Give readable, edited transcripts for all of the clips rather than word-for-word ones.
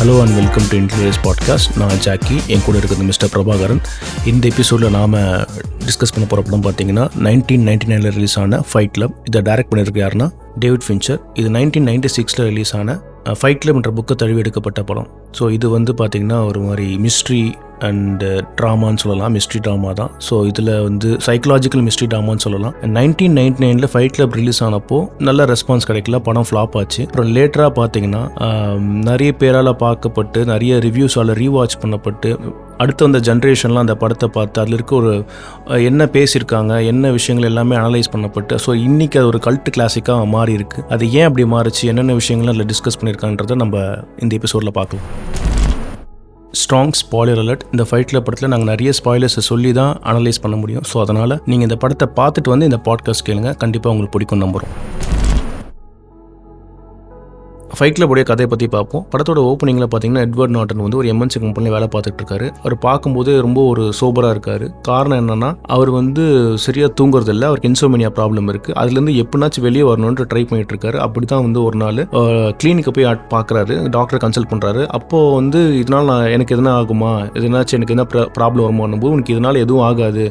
Hello and welcome to interviews podcast. நான் Jackie, என் கூட இருக்கிறது மிஸ்டர் பிரபாகரன். இந்த எபிசோடில் நாம் டிஸ்கஸ் பண்ண போகிற படம் பார்த்தீங்கன்னா 1999 ரிலீஸ் ஆன ஃபைட் கிளப். இதை டைரக்ட் பண்ணியிருக்கு யாருன்னா டேவிட் ஃபின்ச்சர். இது 1996 ரிலீஸ் ஆன ஃபைட் கிளப் என்ற புக்கை தழுவி எடுக்கப்பட்ட படம். ஸோ இது வந்து பார்த்திங்கன்னா ஒரு மாதிரி மிஸ்ட்ரி அண்டு ட்ராமான்னு சொல்லலாம். மிஸ்ட்ரி ட்ராமா தான். ஸோ இதில் வந்து சைக்கலாஜிக்கல் மிஸ்ட்ரி ட்ராமான்னு சொல்லலாம். 1999 ஃபைட் கிளப் ரிலீஸ் ஆனப்போ நல்ல ரெஸ்பான்ஸ் கிடைக்கல, படம் ஃப்ளாப் ஆச்சு. அப்புறம் லேட்டராக பார்த்தீங்கன்னா நிறைய பேரால் பார்க்கப்பட்டு, நிறைய ரிவ்யூஸால் ரீவாட்ச் பண்ணப்பட்டு, அடுத்த வந்த ஜென்ரேஷன்லாம் அந்த படத்தை பார்த்து அதில் இருக்க ஒரு என்ன பேசியிருக்காங்க, என்ன விஷயங்கள் எல்லாமே அனலைஸ் பண்ணப்பட்டு, ஸோ இன்றைக்கி அது ஒரு கல்ட் கிளாசிக்காக மாறி இருக்குது. அது ஏன் அப்படி மாறிச்சு, என்னென்ன விஷயங்கள்லாம் அதில் டிஸ்கஸ் பண்ணியிருக்காங்கன்றதை நம்ம இந்த எபிசோடில் பார்க்கலாம். Strong spoiler alert. இந்த ஃபைட் கிளப் படத்தில் நாங்கள் நிறைய ஸ்பாய்லர்ஸை சொல்லி தான் அனலைஸ் பண்ண முடியும். ஸோ அதனால் நீங்கள் இந்த படத்தை பார்த்துட்டு வந்து இந்த பாட்காஸ்ட் கேளுங்க, கண்டிப்பாக உங்களுக்கு பிடிக்கும் நம்புகிறோம். ஃபைட் கிளப் உடைய கதையை பற்றி பார்ப்போம். படத்தோட ஓப்பனிங்கில் பார்த்தீங்கன்னா எட்வர்ட் நார்டன் வந்து ஒரு எம்என்சி கம்பெனியில் வேலை பார்த்துட்டு இருக்காரு. அவர் பார்க்கும்போது ரொம்ப ஒரு சோபராக இருக்கார். காரணம் என்னென்னா, அவர் வந்து சரியாக தூங்குறது இல்லை, அவருக்கு இன்சோமினியா ப்ராப்ளம் இருக்குது. அதுலேருந்து எப்படினாச்சும் வெளியே வரணுன்ட்டு ட்ரை பண்ணிட்டு இருக்காரு. அப்படி தான் வந்து ஒரு நாள் கிளினிக்கை போய் பார்க்குறாரு, டாக்டரை கன்சல்ட் பண்ணுறாரு. அப்போது வந்து இதனால் எனக்கு எதுனா ஆகுமா, எதுனாச்சும் எனக்கு என்ன ப்ராப்ளம் வருமானும் போது, உனக்கு இதனால் எதுவும் ஆகாது,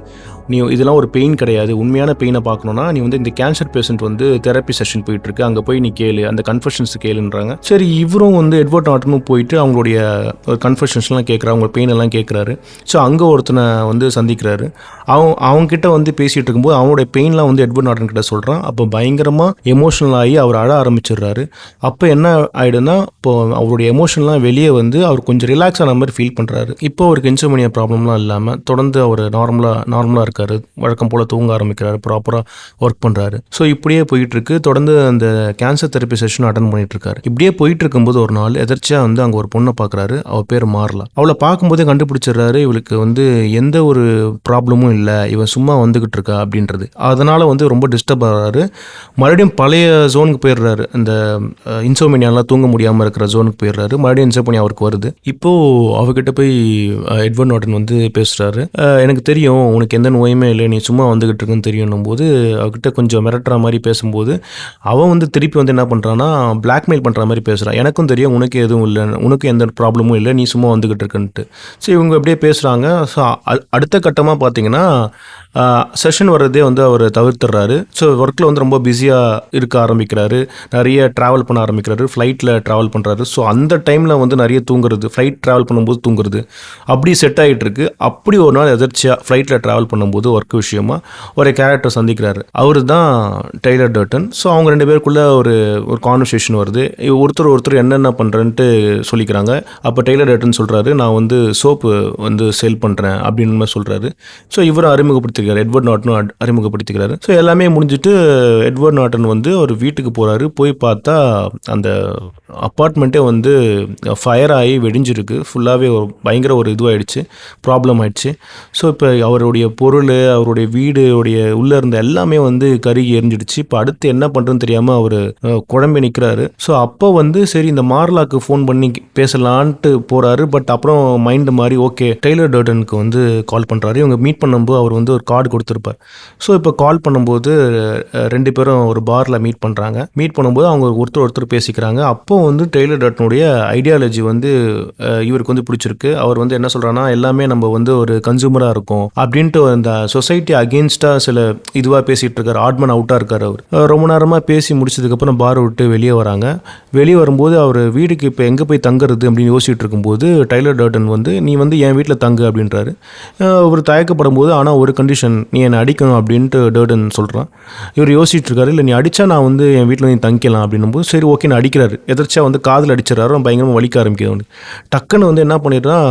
நீ இதெல்லாம் ஒரு பெயின் கிடையாது, உண்மையான பெயினை பார்க்கணுன்னா நீ வந்து இந்த கேன்சர் பேஷண்ட் வந்து தெரப்பி செஷன் போயிட்டுருக்கு, அங்கே போய் நீ கேளு, அந்த கன்ஃபெஷன்ஸ் கேளுன்றாங்க. சரி, இவரும் வந்து எட்வர்ட் நார்டனும் போயிட்டு அவங்களுடைய கன்ஃபெஷன்ஸ்லாம் கேட்குறாரு, அவங்க பெயின் எல்லாம் கேட்குறாரு. ஸோ அங்கே ஒருத்தனை வந்து சந்திக்கிறாரு. அவங்ககிட்ட வந்து பேசிகிட்டு இருக்கும்போது அவங்களுடைய பெயின்லாம் வந்து எட்வர்ட் நார்டன் கிட்ட சொல்கிறான். அப்போ பயங்கரமாக எமோஷனல் ஆகி அவர் அழ ஆரம்பிச்சிடுறாரு. அப்போ என்ன ஆகிடுன்னா, இப்போ அவருடைய எமோஷன்லாம் வெளியே வந்து அவர் கொஞ்சம் ரிலாக்ஸ் ஆன மாதிரி ஃபீல் பண்ணுறாரு. இப்போ அவருக்கு இன்சோமினியா ப்ராப்ளம்லாம் இல்லாமல் தொடர்ந்து அவர் நார்மலாக இருக்காரு. வழக்கம் போல் தூங்க ஆரம்பிக்கிறாரு, ப்ராப்பராக ஒர்க் பண்ணுறாரு. ஸோ இப்படியே போயிட்டுருக்கு. தொடர்ந்து அந்த கேன்சர் தெரப்பி செஷன் அட்டன் பண்ணிட்டு இருக்காரு. இப்படியே போயிட்டு இருக்கும்போது ஒரு நாள் எதர்ச்சியாக வந்து அங்கே ஒரு பொண்ணை பார்க்குறாரு. அவள் பேர் மார்லா. அவளை பார்க்கும்போதே கண்டுபிடிச்சிடுறாரு, இவளுக்கு வந்து எந்த ஒரு ப்ராப்ளமும் இல்லை, இவன் சும்மா வந்துகிட்டு இருக்கா அப்படின்றது. அதனால் வந்து ரொம்ப டிஸ்டர்ப் ஆகிறாரு. மறுபடியும் பழைய ஜோனுக்கு போயிடுறாரு. அந்த இன்சோமினியாலாம் தூங்க முடியாமல் இருக்கிற ஜோனுக்கு போயிடுறாரு. மறுபடியும் இன்சோமினியா அவருக்கு வருது. இப்போது அவகிட்ட போய் எட்வர்ட் நார்டன் வந்து பேசுகிறாரு. எனக்கு தெரியும் உனக்கு எந்த நோயுமே இல்லை, நீ சும்மா வந்துகிட்டு இருக்குன்னு தெரியும் போது அவகிட்ட கொஞ்சம் மிரட்டுற மாதிரி பேசும்போது அவன் வந்து திருப்பி வந்து என்ன பண்ணுறான்னா பிளாக்மெயில் பண்ணுற மாதிரி பேசுகிறான். எனக்கும் தெரியும் உனக்கு எதுவும் இல்லை, உனக்கு எந்த ப்ராப்ளமும் இல்லை, நீ சும்மா வந்துகிட்டு இருக்குன்ட்டு. ஸோ இவங்க அப்படியே பேசுகிறாங்க. ஸோ அடுத்த கட்டமாக பார்த்தீங்கன்னா செஷன் வர்றதே வந்து அவர் தவிர்த்துறாரு. ஸோ ஒர்க்கில் வந்து ரொம்ப பிஸியாக இருக்க ஆரம்பிக்கிறாரு. நிறைய ட்ராவல் பண்ண ஆரம்பிக்கிறாரு, ஃப்ளைட்டில் ட்ராவல் பண்ணுறாரு. ஸோ அந்த டைமில் வந்து நிறைய தூங்குறது, ஃப்ளைட் ட்ராவல் பண்ணும்போது தூங்குறது அப்படி செட் ஆகிட்டு இருக்கு. அப்படி ஒரு நாள் எதர்ச்சியாக ஃப்ளைட்டில் ட்ராவல் பண்ணும்போது ஒர்க் விஷயமா ஒரு கேரக்டர் சந்திக்கிறாரு. அவர் தான் டெய்லர் டர்டன். ஸோ அவங்க ரெண்டு பேருக்குள்ளே ஒரு கான்வர்சேஷன் வருது. ஒருத்தர் என்னென்ன பண்ணுறேன்ட்டு சொல்லிக்கிறாங்க. அப்போ டெய்லர் டர்டன் சொல்கிறாரு, நான் வந்து சோப்பு வந்து சேல் பண்ணுறேன் அப்படின்னு சொல்கிறாரு. ஸோ இவரை அறிமுகப்படுத்திக்கிறார், எட்வர்ட் நார்டனும் அறிமுகப்படுத்திக்கிறாரு. ஸோ எல்லாமே முடிஞ்சுட்டு எட்வர்ட் நார்டன் வந்து ஒரு வீட்டுக்கு போகிறாரு. போய் பார்த்தா அந்த அப்பார்ட்மெண்ட்டே வந்து ஃபயர் ஆகி வெடிஞ்சிருக்கு. ஃபுல்லாகவே பயங்கர ஒரு இதுவாகிடுச்சு, ப்ராப்ளம் ஆகிடுச்சு. ஸோ இப்போ அவருடைய பொருள், அவருடைய வீடுடைய உள்ளே இருந்த எல்லாமே வந்து கருகி எரிஞ்சிடுச்சு. இப்போ அடுத்து என்ன பண்ணுறதுன்னு தெரியாமல் அவர் குழம்பி நிற்கிறாரு. ஸோ அப்போ வந்து சரி இந்த மார்லாக்கு ஃபோன் பண்ணி பேசலான்ட்டு போகிறாரு. பட் அப்புறம் மைண்டு மாதிரி ஓகே டெய்லர் டர்டனுக்கு வந்து கால் பண்ணுறாரு. இவங்க மீட் பண்ணும்போது அவர் வந்து ஒரு கார்டு கொடுத்துருப்பார். ஸோ இப்போ கால் பண்ணும்போது ரெண்டு பேரும் ஒரு பாரில் மீட் பண்ணுறாங்க. மீட் பண்ணும்போது அவங்க ஒருத்தர் பேசிக்கிறாங்க. அப்போ வந்து டெய்லர் டர்டனுடைய ஐடியாலஜி வந்து இவருக்கு வந்து பிடிச்சிருக்கு. அவர் வந்து என்ன சொல்கிறான்னா, எல்லாமே நம்ம வந்து ஒரு கன்சூமராக இருக்கும் அப்படின்ட்டு அந்த சொசைட்டி அகெயின்ஸ்டாக சில இதுவாக பேசிகிட்டு இருக்கார். ஆட்மன் அவுட்டாக இருக்கார். அவர் ரொம்ப நேரமாக பேசி முடிச்சதுக்கப்புறம் பாரை விட்டு வெளியே வராங்க. வெளியே வரும்போது அவர் வீட்டுக்கு இப்போ எங்கே போய் தங்குறது அப்படின்னு யோசிச்சுட்டு இருக்கும்போது டெய்லர் டர்டன் வந்து நீ வந்து என் வீட்டில் தங்கு அப்படின்றாரு. அவர் தயக்கப்படும் போது ஆனால் ஒரு கண்டிஷன், நீ என்னை அடிக்கணும் அப்படின்ட்டு டர்டன் சொல்கிறான். இவர் யோசிச்சுட்டு இருக்காரு, இல்லை நீ அடித்தா நான் வந்து என் வீட்டில் நீ தங்கிக்கலாம் அப்படின்னும்போது சரி ஓகே நான் அடிக்கிறாரு. எதிர்ச்சியாக வந்து காதில் அடிச்சிடறாரு. பயங்கரமாக வலிக்க ஆரம்பிக்கிறது. டக்குன்னு வந்து என்ன பண்ணிடுறான்,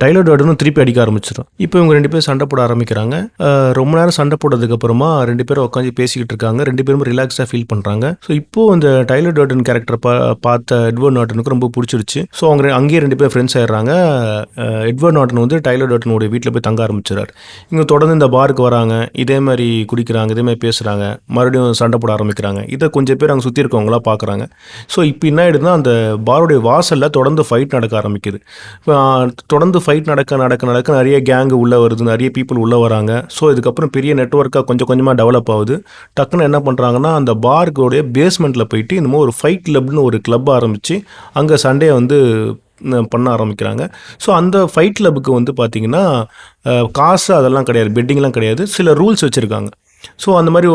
டெய்லர் டர்டனும் திருப்பி அடிக்க ஆரம்பிச்சிடும். இப்போ இவங்க ரெண்டு பேரும் சண்டை போட ஆரம்பிக்கிறாங்க. ரொம்ப நேரம் சண்டை போட்டதுக்கு அப்புறமா ரெண்டு பேரும் உட்காந்து பேசிக்கிட்டு இருக்காங்க. ரெண்டு பேரும் ரிலாக்ஸாக ஃபீல் பண்ணுறாங்க. ஸோ இப்போது அந்த டெய்லர் டர்டன் கேரக்டரை பார்த்த எட்வர்ட் நார்டனுக்கு ரொம்ப பிடிச்சிருச்சு. ஸோ அவங்க அங்கேயே ரெண்டு பேர் ஃப்ரெண்ட்ஸ் ஆயிடுறாங்க. எட்வர்ட் நார்டன் வந்து டெய்லர் டர்டனுடைய வீட்டில் போய் தங்க ஆரம்பிச்சிடறாரு. இவங்க தொடர்ந்து இந்த பாருக்கு வராங்க, இதே மாதிரி குடிக்கிறாங்க, இதே மாதிரி பேசுகிறாங்க, மறுபடியும் சண்டை போட ஆரம்பிக்கிறாங்க. இதை கொஞ்சம் பேர் அங்கே சுற்றி இருக்கவங்களாம் பார்க்குறாங்க. ஸோ இப்போ என்ன ஆகிடுதுன்னா, அந்த பாருடைய வாசலில் தொடர்ந்து ஃபைட் நடக்க ஆரம்பிக்குது. தொடர்ந்து ஃபைட் நடக்க நிறைய கேங்கு உள்ளே வருது, நிறைய பீப்புள் உள்ளே வராங்க. ஸோ இதுக்கப்புறம் பெரிய நெட்வொர்க்காக கொஞ்சமாக டெவலப் ஆகுது. டக்குன்னு என்ன பண்ணுறாங்கன்னா, அந்த பாருக்குடைய பேஸ்மெண்ட்டில் போயிட்டு இந்த மாதிரி ஒரு ஃபைட் கிளப்னு ஒரு கிளப் ஆரம்பித்து அங்கே சண்டே வந்து பண்ண ஆரம்பிக்கிறாங்க. ஸோ அந்த ஃபைட் கிளப்புக்கு வந்து பார்த்திங்கன்னா காசு அதெல்லாம் கிடையாது, பெட்டிங்லாம் கிடையாது, சில ரூல்ஸ் வச்சுருக்காங்க. ஸோ அந்த மாதிரி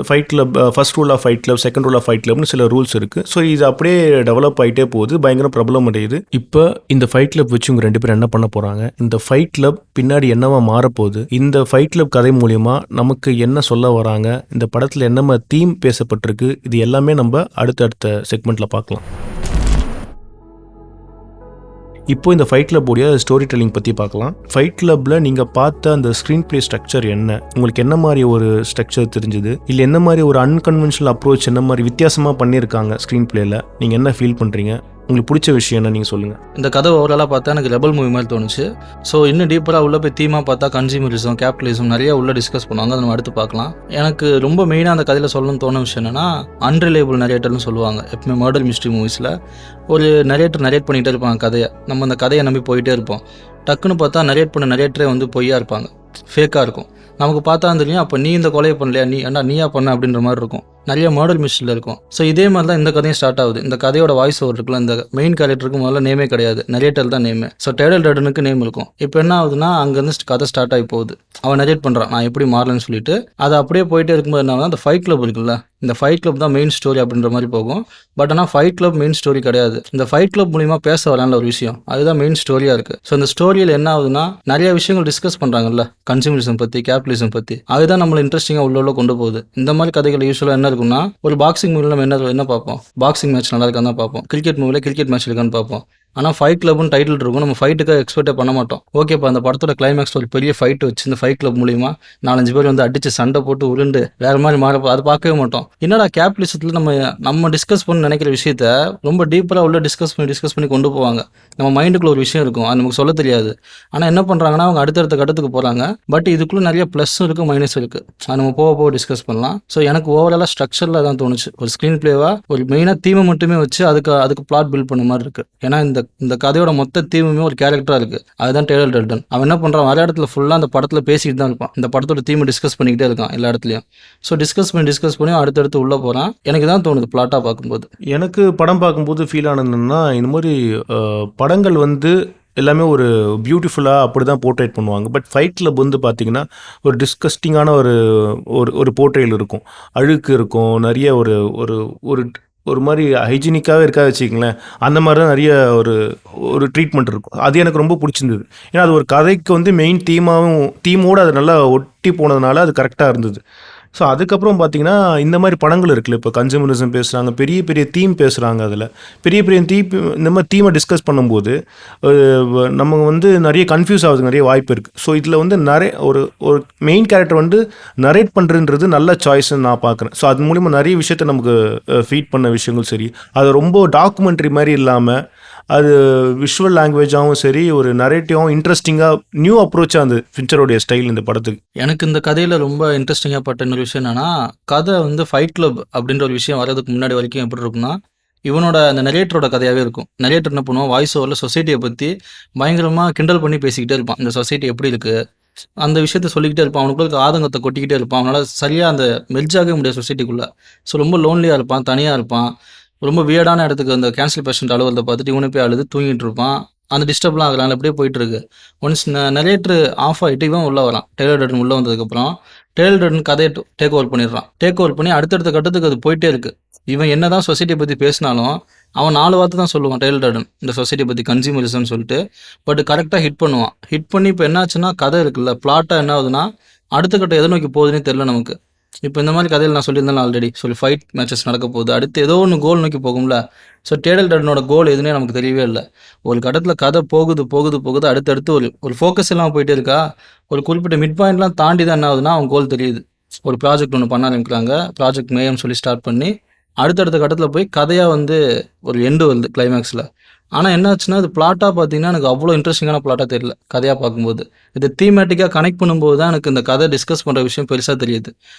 fight club, first rule of fight club, second rule of fight கிளப்னு சில ரூல்ஸ் இருக்குது. ஸோ இது அப்படியே டெவலப் ஆகிட்டே போகுது, பயங்கர பிரபலம் அடையுது. இப்போ இந்த ஃபைட் கிளப் வச்சு இவங்க 2 பேரும் என்ன பண்ண போகிறாங்க, இந்த ஃபைட் கிளப் பின்னாடி என்னவா மாறப்போகுது, இந்த ஃபைட் கிளப் கதை மூலிமா நமக்கு என்ன சொல்ல வராங்க, இந்த படத்தில் என்னமா தீம் பேசப்பட்டிருக்கு, இது எல்லாமே நம்ம அடுத்தடுத்த செக்மெண்ட்டில் பார்க்கலாம். இப்போ இந்த ஃபைட் கிளப்புடைய ஸ்டோரி டெல்லிங் பற்றி பார்க்கலாம். ஃபைட் கிளப்பில் நீங்கள் பார்த்த அந்த ஸ்க்ரீன் பிளே ஸ்ட்ரக்சர் என்ன, உங்களுக்கு என்ன மாதிரி ஒரு ஸ்ட்ரக்சர் தெரிஞ்சுது, இல்லை என்ன மாதிரி ஒரு அன்கன்வென்ஷனல் அப்ரோச், என்ன மாதிரி வித்தியாசமாக பண்ணியிருக்காங்க ஸ்க்ரீன் பிளேயில், நீங்கள் என்ன ஃபீல் பண்ணுறீங்க, உங்களுக்கு பிடிச்ச விஷயம் என்ன நீங்கள் சொல்லுங்கள். இந்த கதை ஓவராலாக பார்த்தா எனக்கு ரெபல் மூவி மாதிரி தோணுச்சு. ஸோ இன்னும் டீப்பராக உள்ளே போய் தீமாக பார்த்தா கன்சியூமரிசம், கேபிட்டலிசம் நிறைய உள்ளே டிஸ்கஸ் பண்ணுவாங்க, அதை நம்ம அடுத்து பார்க்கலாம். எனக்கு ரொம்ப மெயினாக அந்த கதையில் சொல்லணும்னு தோண விஷயம் என்னென்னா, அன்ரிலேபிள் நரேட்டர்னு சொல்லுவாங்க. எப்பவுமே மர்டர் மிஸ்ட்ரி மூவிஸில் ஒரு நரேட்டர் நரேட் பண்ணிகிட்டே இருப்பாங்க கதையை, நம்ம அந்த கதையை நம்பி போயிட்டே இருப்போம். டக்குன்னு பார்த்தா நரேட் பண்ண நரேட்டரே வந்து பொய்யா இருப்பாங்க, ஃபேக்காக இருக்கும். நமக்கு பார்த்தா தெரியும், அப்போ நீ இந்த கொலையை பண்ணலையா, நீயா பண்ண அப்படின்ற மாதிரி இருக்கும். நிறைய மர்டர் மிஸ்ட்ரியில் இருக்கும். ஸோ இதே மாதிரி தான் இந்த கதையும் ஸ்டார்ட் ஆகுது. இந்த கதையோட வாய்ஸ் ஓவர் இருக்குல்ல, இந்த மெயின் கேரக்டருக்கு முதல்ல நேமே கிடையாது, நரேட்டர் தான் நேமு. ஸோ டேடல் டேடனுக்கு நேம் இருக்கும். இப்போ என்ன ஆகுதுன்னா, அங்கேருந்து கதை ஸ்டார்ட் ஆகி போகுது. அவன் நரேட் பண்ணுறான் நான் எப்படி மாறலன்னு சொல்லிட்டு. அது அப்படியே போயிட்டே இருக்கும்போது என்ன ஆகுது, அந்த ஃபைட் கிளப் இருக்குல்ல, இந்த ஃபைட் கிளப் தான் மெயின் ஸ்டோரி அப்படின்ற மாதிரி போகும். பட் ஆனால் ஃபைட் கிளப் மெயின் ஸ்டோரி கிடையாது. இந்த ஃபைட் கிளப் மூலிமா பேச வரலான ஒரு விஷயம், அதுதான் மெயின் ஸ்டோரியாக இருக்குது. ஸோ இந்த ஸ்டோரியில் என்ன ஆகுதுன்னா, நிறைய விஷயங்கள் டிஸ்கஸ் பண்ணுறாங்கல்ல, கன்சியூமரிசம் பற்றி, கேபிட்டலிசம் பற்றி, அதுதான் நம்மளை இன்ட்ரெஸ்டிங்காக உள்ள கொண்டு போகுது. இந்த மாதிரி கதைகள் யூஸ்வலாக என்ன இருக்குன்னா, ஒரு பாக்ஸிங் மூவியில் நம்ம என்ன பார்ப்போம், பாக்ஸிங் மேட்ச் நல்லா இருக்கான்னு தான் பார்ப்போம். கிரிக்கெட் மூவியில் கிரிக்கெட் மேட்ச் இருக்கான்னு பார்ப்போம். ஆனால் ஃபைட் கிளப்னு டைட்டில் இருக்கும், நம்ம ஃபைட்டுக்காக எக்ஸ்பெக்டே பண்ண மாட்டோம். ஓகேப்பா அந்த படத்தோட கிளைமேக்ஸ் ஒரு பெரிய ஃபைட் வச்சு இந்த ஃபைட் கிளப் மூலிமா 4-5 பேர் வந்து அடிச்சு சண்டை போட்டு உருண்டு வேறு மாதிரி மாறப்போ அது பார்க்கவே மாட்டோம். என்னடா கேபிட்டலிசத்தில் நம்ம டிஸ்கஸ் பண்ண நினைக்கிற விஷயத்த ரொம்ப டீப்பராக உள்ள டிஸ்கஸ் பண்ணி கொண்டு போவாங்க. நம்ம மைண்டுக்குள்ள ஒரு விஷயம் இருக்கும், அது நமக்கு சொல்ல தெரியாது. ஆனால் என்ன பண்ணுறாங்கன்னா, அவங்க அடுத்தடுத்த கட்டத்துக்கு போகிறாங்க. பட் இதுக்குள்ளே நிறைய ப்ளஸ்ஸும் இருக்குது, மைனஸும் இருக்குது. அது நம்ம போக டிஸ்கஸ் பண்ணலாம். ஸோ எனக்கு ஓவராலாக ஸ்ட்ரக்சரில் தான் தோணுச்சு, ஒரு ஸ்க்ரீன் பிளேவாக ஒரு மெயினாக தீமை மட்டுமே வச்சு அதுக்கு பிளாட் பில்ட் பண்ண மாதிரி இருக்குது. ஏன்னா இந்த கதையோட மொத்த தீமுமே ஒரு கேரக்டராக இருக்குது, அதுதான் டேடல் டேடன். அவன் என்ன பண்ணுறான், வர இடத்துல ஃபுல்லாக அந்த படத்தில் பேசிட்டு தான் இருப்பான், இந்த படத்தோட தீமை டிஸ்கஸ் பண்ணிக்கிட்டே இருக்கான் எல்லா இடத்துலையும். ஸோ டிஸ்கஸ் பண்ணி அடுத்தடுத்து உள்ளே போகிறான். எனக்கு தான் தோணுது பிளாட்டாக பார்க்கும்போது. எனக்கு படம் பார்க்கும்போது ஃபீல் ஆனதுன்னா, இந்த மாதிரி படங்கள் வந்து எல்லாமே ஒரு பியூட்டிஃபுல்லாக அப்படி தான் போர்ட்ரேட் பண்ணுவாங்க. பட் ஃபைட் கிளப் வந்து பார்த்திங்கன்னா ஒரு டிஸ்கஸ்டிங்கான ஒரு போர்ட்ரேல் இருக்கும், அழுக்கு இருக்கும், நிறைய ஒரு ஒரு ஒரு மாதிரி ஹைஜீனிக்காகவே இருக்காது வச்சுக்கிங்களேன். அந்த மாதிரி தான் நிறைய ஒரு ட்ரீட்மெண்ட் இருக்கும். அது எனக்கு ரொம்ப பிடிச்சிருந்தது. ஏன்னா அது ஒரு கதைக்கு வந்து மெயின் தீமோடு அது நல்லா ஒட்டி போனதுனால அது கரெக்டாக இருந்தது. ஸோ அதுக்கப்புறம் பார்த்திங்கன்னா இந்த மாதிரி படங்கள் இருக்குல்ல, இப்போ கன்சியூமரிசம் பேசுகிறாங்க, பெரிய பெரிய தீம் பேசுகிறாங்க, அதில் பெரிய இந்த மாதிரி தீமை டிஸ்கஸ் பண்ணும்போது நம்ம வந்து நிறைய கன்ஃபியூஸ் ஆகுது, நிறைய வாய்ப்பு இருக்குது. ஸோ இதில் வந்து ஒரு மெயின் கேரக்டர் வந்து நரேட் பண்ணுறதுன்றது நல்ல சாய்ஸ்ன்னு நான் பார்க்குறேன். ஸோ அது மூலிமா நிறைய விஷயத்தை நமக்கு ஃபீட் பண்ண விஷயங்கள் சரி, அது ரொம்ப டாக்குமெண்ட்ரி மாதிரி இல்லாமல் அது விஷுவல் லாங்குவேஜாகவும் சரி, ஒரு நரேட்டிவாகவும் இன்ட்ரெஸ்டிங்காக நியூ அப்ரோச்சாக அந்த பிக்சரோடைய ஸ்டைல் இந்த படத்துக்கு. எனக்கு இந்த கதையில் ரொம்ப இன்ட்ரெஸ்டிங்காக பட்ட இன்னொரு விஷயம் என்னன்னா, கதை வந்து ஃபைட் கிளப் அப்படின்ற ஒரு விஷயம் வர்றதுக்கு முன்னாடி வரைக்கும் எப்படி இருக்குன்னா, இவனோட அந்த நரேட்டரோட கதையாகவே இருக்கும். நரேட்டர் என்ன பண்ணுவான், வாய்ஸ் ஓவரில் சொசைட்டியை பற்றி பயங்கரமாக கிண்டல் பண்ணி பேசிக்கிட்டே இருப்பான். இந்த சொசைட்டி எப்படி இருக்குது அந்த விஷயத்த சொல்லிக்கிட்டே இருப்பான். அவனுக்குள்ள ஆதங்கத்தை கொட்டிக்கிட்டே இருப்பான். அவனால் சரியாக அந்த மெர்ஜாகவே முடியாது சொசைட்டிக்குள்ளே. ஸோ ரொம்ப லோன்லியாக இருப்பான், தனியாக இருப்பான். ரொம்ப வியர்டான இடத்துக்கு அந்த கேன்சர் பேஷண்ட் அலுவலத்தை பார்த்துட்டு இவனே போய் அழுது தூங்கிட்டு இருப்பான். அந்த டிஸ்டர்ப்லாம் ஆகலாம், அப்படியே போயிட்டு இருக்கு. ஒன்ஸ் நரேட்டர் ஆஃப் ஆகிட்டு இவன் உள்ளே வரான். டேடல் டேடன் உள்ளே வந்ததுக்கப்புறம் டேடல் டேடன் கதையை டேக் ஓவர் பண்ணிடுறான். டேக் ஓவர் பண்ணி அடுத்தடுத்த கட்டத்துக்கு அது போயிட்டே இருக்கு. இவன் என்ன தான் சொசைட்டியை பற்றி பேசினாலும் அவன் 4 வார்த்தை தான் சொல்லுவான் டேடல் டேடன், இந்த சொசைட்டியை பற்றி கன்சியூமரிசம்னு சொல்லிட்டு. பட் கரெக்டாக ஹிட் பண்ணுவான். ஹிட் பண்ணி இப்போ என்னாச்சுன்னா, கதை இருக்குல்ல, பிளாட்டாக என்ன ஆகுதுன்னா, அடுத்த கட்டம் எதை நோக்கி போகுதுன்னே தெரியல நமக்கு. இப்போ இந்த மாதிரி கதையில் நான் சொல்லியிருந்தேன் ஆல்ரெடி, ஃபைட் மேட்சஸ் நடக்க போகுது, அடுத்து ஏதோ ஒன்று கோல் நோக்கி போகும்ல. ஸோ டேடல் டேடனோட கோல் எதுனே நமக்கு தெரியவே இல்லை. ஒரு கட்டத்தில் கதை போகுது அடுத்தடுத்து ஒரு ஃபோக்கஸ் இல்லாமல் போயிட்டே இருக்கா. ஒரு குறிப்பிட்ட மிட் பாயிண்ட்லாம் தாண்டி தான் என்ன ஆகுதுன்னா அவங்க கோல் தெரியுது. ஒரு ப்ராஜெக்ட் ஒன்று பண்ண ஆரம்பிக்கிறாங்க, ப்ராஜெக்ட் மேயம் சொல்லி ஸ்டார்ட் பண்ணி அடுத்தடுத்த கட்டத்தில் போய் கதையாக வந்து ஒரு எண்டு வருது கிளைமேக்ஸில். ஆனால் என்ன ஆச்சுன்னா, இது பிளாட்டாக பார்த்தீங்கன்னா எனக்கு அவ்வளோ இன்ட்ரெஸ்டிங்கான பிளாட்டாக தெரியல கதையாக பார்க்கும்போது. இது தீமேட்டிக்காக கனெக்ட் பண்ணும்போது தான் எனக்கு இந்த கதை டிஸ்கஸ் பண்ணுற விஷயம் பெருசாக தெரியுது.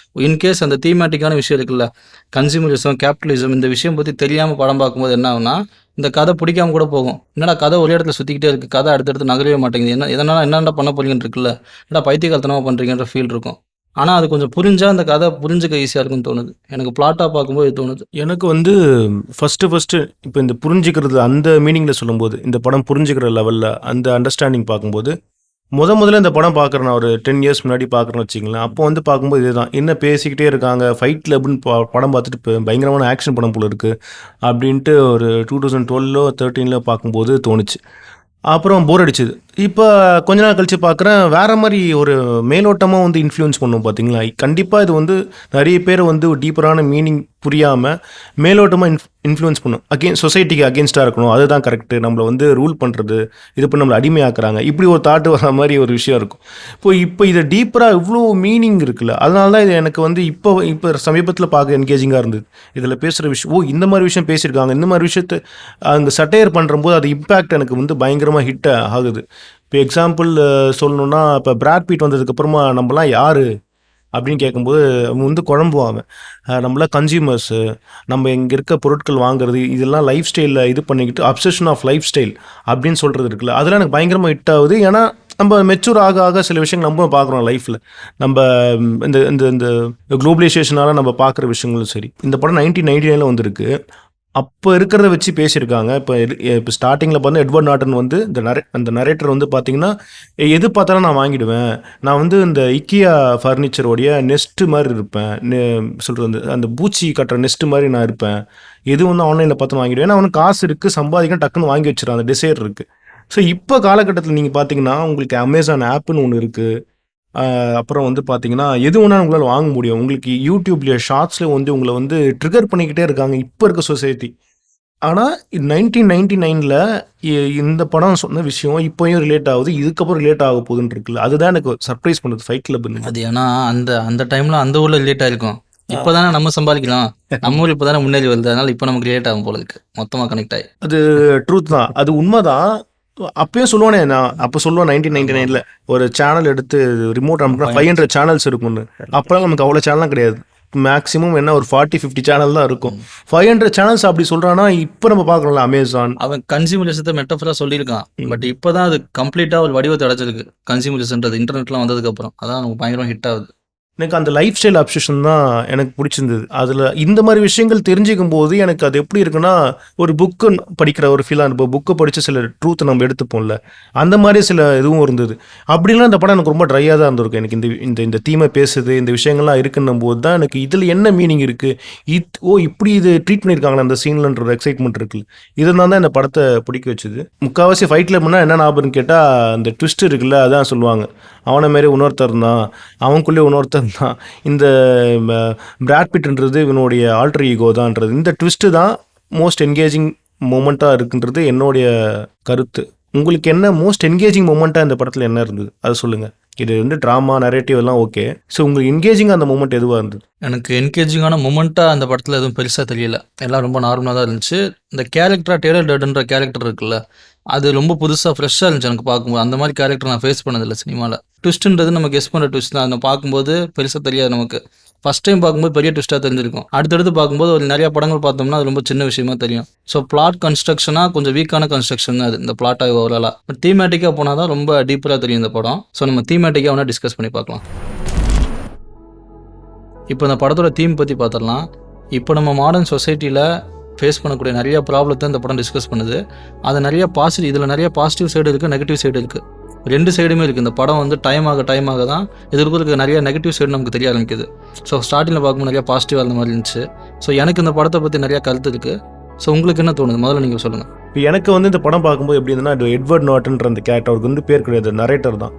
இன்கேஸ் அந்த தீமேட்டிக்கான விஷயம் இருக்குல்ல, கன்சியூமரிசம், கேபிட்டலிசம், இந்த விஷயம் பற்றி தெரியாமல் படம் பார்க்கும்போது என்ன ஆகுனா, இந்த கதை பிடிக்காம கூட போகும். என்னடா கதை ஒரே இடத்துல சுற்றிக்கிட்டே இருக்குது, கதை அடுத்தடுத்து நகரவே மாட்டேங்குது, என்னடா பண்ண போறீங்கன்னு இருக்குல்ல, என்னடா பைத்தியகாரத்தனமாக பண்ணுறீங்கன்ற ஃபீல் இருக்கும். ஆனால் அது கொஞ்சம் புரிஞ்சா அந்த கதை புரிஞ்சுக்க ஈஸியாக இருக்கும்னு தோணுது. எனக்கு பிளாட்டாக பார்க்கும்போது இது தோணுது. எனக்கு வந்து ஃபஸ்ட்டு இப்போ இந்த புரிஞ்சுக்கிறது அந்த மீனிங்கில் சொல்லும்போது, இந்த படம் புரிஞ்சுக்கிற லெவலில் அந்த அண்டர்ஸ்டாண்டிங் பார்க்கும்போது, முதல்ல இந்த படம் பார்க்குறேன் நான் ஒரு 10 இயர்ஸ் முன்னாடி பார்க்குறேன்னு வச்சுங்களேன். அப்போ வந்து பார்க்கும்போது இதுதான். என்ன பேசிக்கிட்டே இருக்காங்க, ஃபைட் கிளப்னு படம் பார்த்துட்டு இப்போ பயங்கரமான ஆக்ஷன் படம் போல இருக்குது அப்படின்ட்டு ஒரு 2012 13 பார்க்கும்போது தோணுச்சு. அப்புறம் போர் அடிச்சுது. இப்போ கொஞ்ச நாள் கழிச்சு பார்க்குறேன், வேறு மாதிரி ஒரு மேலோட்டமாக வந்து இன்ஃப்ளூயன்ஸ் பண்ணும் பார்த்தீங்களா. கண்டிப்பாக இது வந்து நிறைய பேர் வந்து டீப்பரான மீனிங் புரியாமல் மேலோட்டமாக இன்ஃப்ளூயன்ஸ் பண்ணும். சொசைட்டிக்கு அகேன்ஸ்டாக இருக்கணும், அதுதான் கரெக்டு, நம்மளை வந்து ரூல் பண்ணுறது, இது பண்ணி நம்மளை அடிமையாக்குறாங்க, இப்படி ஒரு தாட்டு வர மாதிரி ஒரு விஷயம் இருக்கும். இப்போ இதை டீப்பராக இவ்வளோ மீனிங் இருக்குல்ல, அதனால தான் இது எனக்கு வந்து இப்போ சமீபத்தில் பார்க்க என்கேஜிங்காக இருந்தது. இதில் பேசுகிற விஷயம், இந்த மாதிரி விஷயம் பேசியிருக்காங்க, இந்த மாதிரி விஷயத்தை அங்கே சட்டையர் பண்ணுறம்போது அது இம்பேக்ட் எனக்கு வந்து பயங்கரமாக ஹிட் ஆகுது. இப்போ எக்ஸாம்பிள் சொல்லணுன்னா, இப்போ பிராட் பீட் வந்ததுக்கப்புறமா நம்மலாம் யார் அப்படின்னு கேட்கும்போது அவன் வந்து குழம்புவாங்க. நம்மளாம் கன்சியூமர்ஸு, நம்ம இங்கே இருக்க பொருட்கள் வாங்குறது, இதெல்லாம் லைஃப் ஸ்டைலில் இது பண்ணிக்கிட்டு அப்சஷன் ஆஃப் லைஃப் ஸ்டைல் அப்படின்னு சொல்கிறது இருக்குல்ல, அதெல்லாம் எனக்கு பயங்கரமாக ஹிட் ஆகுது. ஏன்னா நம்ம மெச்சூர் ஆக சில விஷயங்கள் நம்ம பார்க்குறோம் லைஃப்பில். நம்ம இந்த இந்த இந்த குளோபலைசேஷனால் நம்ம பார்க்குற விஷயங்களும் சரி. இந்த படம் 1999 வந்திருக்கு. அப்போ இருக்கிறத வச்சு பேசியிருக்காங்க. இப்போ ஸ்டார்டிங்கில் பார்த்தா எட்வர்ட் நார்டன் வந்து அந்த நரேட்டர் வந்து பார்த்தீங்கன்னா, எது பார்த்தாலும் நான் வாங்கிடுவேன், நான் வந்து இந்த இக்கியா ஃபர்னிச்சரோடைய நெஸ்ட்டு மாதிரி இருப்பேன், சொல்கிறது அந்த பூச்சி கட்டுற நெஸ்ட்டு மாதிரி நான் இருப்பேன், எது வந்து ஆன்லைனில் பார்த்து வாங்கிடுவேன், ஏன்னா அவனுக்கு காசு இருக்குது, சம்பாதிக்கணும், டக்குன்னு வாங்கி வச்சிடறான், அந்த டிசைர் இருக்குது. ஸோ இப்போ காலகட்டத்தில் நீங்கள் பார்த்தீங்கன்னா உங்களுக்கு அமேசான் ஆப்புன்னு ஒன்று இருக்குது. அப்புறம் வந்து பார்த்தீங்கன்னா எது வேணாலும் உங்களால் வாங்க முடியும். உங்களுக்கு யூடியூப்லேயே ஷார்ட்ஸில் வந்து உங்களை வந்து ட்ரிகர் பண்ணிக்கிட்டே இருக்காங்க இப்போ இருக்க சொசைட்டி. ஆனால் 1999 இந்த படம் சொன்ன விஷயம் இப்போயும் ரிலேட் ஆகுது, இதுக்கப்புறம் ரிலேட் ஆக போகுதுன்னு இருக்குல்ல, அதுதான் எனக்கு சர்ப்ரைஸ் பண்ணுது ஃபைட் கிளப்னு. அது ஏன்னா அந்த டைமில் அந்த ஊரில் ரிலேட் ஆகிருக்கும். இப்போ தானே நம்ம சம்பாதிக்கலாம், நம்ம ஊர் இப்போ தானே முன்னேறி வருது, அதனால் இப்போ நமக்கு ரிலேட் ஆகும் போல இருக்கு, மொத்தமாக கனெக்ட் ஆகி. அது ட்ரூத் தான், அது உண்மைதான். அப்பயும் சொல்லுவானே, நான் அப்போ சொல்லுவேன் 1999 ஒரு சேனல் எடுத்து ரிமோட் நமக்கு 500 சேனல்ஸ் இருக்கும்னு. அப்போலாம் நமக்கு அவ்வளோ சேனல்லாம் கிடையாது. மேக்ஸிமம் என்ன ஒரு 40-50 சேனல் தான் இருக்கும். 500 சேனல்ஸ் அப்படி சொல்கிறான்னா இப்போ நம்ம பார்க்குறோம்ல அமேசான். அவன் கன்சியூமரிசத்தை மெட்டஃபராக சொல்லியிருக்கான், பட் இப்போ தான் அது கம்ப்ளீட்டாக ஒரு வடிவத்தை அடைச்சிருக்கு. கன்சியூமரிசன்றது இன்டர்நெட்லாம் வந்ததுக்கப்புறம் அதான் நமக்கு பயங்கரம் ஹிட் ஆகுது. எனக்கு அந்த லைஃப் ஸ்டைல் அப்சஷன் தான் எனக்கு பிடிச்சிருந்தது. அதில் இந்த மாதிரி விஷயங்கள் தெரிஞ்சுக்கும் போது எனக்கு அது எப்படி இருக்குன்னா, ஒரு புக்கு படிக்கிற ஒரு ஃபீலாக இருப்போம். புக்கை படித்து சில ட்ரூத்தை நம்ம எடுத்துப்போம்ல, அந்த மாதிரி சில இதுவும் இருந்தது. அப்படிலாம் இந்த படம் எனக்கு ரொம்ப ட்ரையாக தான் இருந்திருக்கும். எனக்கு இந்த தீமை பேசுது, இந்த விஷயங்கள்லாம் இருக்குன்னும் போது தான் எனக்கு இதில் என்ன மீனிங் இருக்குது, இப்படி இது ட்ரீட் பண்ணியிருக்காங்களா அந்த சீன்லன்ற ஒரு எக்ஸைட்மெண்ட் இருக்குல்ல, இதெல்லாம் தான் இந்த படத்தை பிடிக்க வச்சுது. முக்கால்வாசி ஃபைட்டில் பண்ணால் என்ன ஞாபகம்னு கேட்டால் அந்த ட்விஸ்ட் இருக்குல்ல, அதான் சொல்லுவாங்க, அவனை மாரி இன்னொருத்தர் தான், அவனுக்குள்ளே இன்னொருத்தர் தான், இந்த பிராட் பிட்ன்றது இவனுடைய ஆல்டர் ஈகோ தான்ன்றது, இந்த ட்விஸ்ட்டு தான் மோஸ்ட் என்கேஜிங் மூமெண்ட்டாக இருக்குன்றது என்னுடைய கருத்து. உங்களுக்கு என்ன மோஸ்ட் என்கேஜிங் மூமெண்ட்டாக இந்த படத்தில் என்ன இருந்தது அதை சொல்லுங்கள். இது வந்து ட்ராமா நரேட்டிவ் எல்லாம் ஓகே. ஸோ உங்களுக்கு என்கேஜிங்காக அந்த மூமெண்ட் எதுவாக இருந்தது? எனக்கு என்கேஜிங்கான மூமெண்ட்டாக அந்த படத்தில் எதுவும் பெருசாக தெரியல, எல்லாம் ரொம்ப நார்மலாக தான் இருந்துச்சு. இந்த கேரக்டராக டேலர் டர்டுன்ற கேரக்டர் இருக்குல்ல, அது ரொம்ப புதுசாக ஃப்ரெஷ்ஷாக இருந்துச்சு எனக்கு பார்க்கும்போது. அந்த மாதிரி கேரக்டர் நான் ஃபேஸ் பண்ணதில்லை சினிமாவில். ட்விஸ்ட்டுன்றது நம்ம கெஸ் பண்ணுற ட்விஸ்ட் தான், அதை பார்க்கும்போது பெருசாக தெரியாது நமக்கு. ஃபஸ்ட் டைம் பார்க்கும்போது பெரிய ட்விஸ்ட்டாக தெரிஞ்சிருக்கும், அடுத்தடுத்து பார்க்கும்போது ஒரு நிறையா படங்கள் பார்த்தோம்னா அது ரொம்ப சின்ன விஷயமா தெரியும். ஸோ பிளாட் கன்ஸ்ட்ரக்ஷனாக கொஞ்சம் வீக்கான கன்ஸ்ட்ரக்ஷன் தான் அது, இந்த பிளாட்டாக ஓவராலாக. பட் தீமேட்டிக்காக போனால் தான் ரொம்ப டீப்பராக தெரியும் இந்த படம். ஸோ நம்ம தீமேட்டிக்காக வேணால் டிஸ்கஸ் பண்ணி பார்க்கலாம். இப்போ இந்த படத்தோட தீம் பற்றி பார்த்துடலாம். இப்போ நம்ம மாடர்ன் சொசைட்டியில் ஃபேஸ் பண்ணக்கூடிய நிறைய ப்ராப்ளத்தை இந்த படம் டிஸ்கஸ் பண்ணுது. அது நிறைய பாசிட்டிவ், இதில் நிறைய பாசிட்டிவ் சைடு இருக்குது, நெகட்டிவ் சைடு இருக்குது, ரெண்டு சைடுமே இருக்குது. இந்த படம் வந்து டைம் ஆக தான் இதுக்கு நிறைய நெகட்டிவ் சைடு நமக்கு தெரிய ஆரம்பிக்குது. ஸோ ஸ்டார்டிங்கில் பார்க்கும்போது நிறையா பாசிட்டிவாக இருந்த மாதிரி இருந்துச்சு. ஸோ எனக்கு இந்த படத்தை பற்றி நிறையா கருத்து இருக்குது. ஸோ உங்களுக்கு என்ன தோணுது, முதல்ல நீங்கள் சொல்லுங்கள். இப்போ எனக்கு வந்து இந்த படம் பார்க்கும்போது எப்படி இருந்ததுன்னா, எட்வர்ட் நார்டன்ற அந்த கேரக்டர், அவருக்கு வந்து பேர் கிடையாது, நரேட்டர் தான்.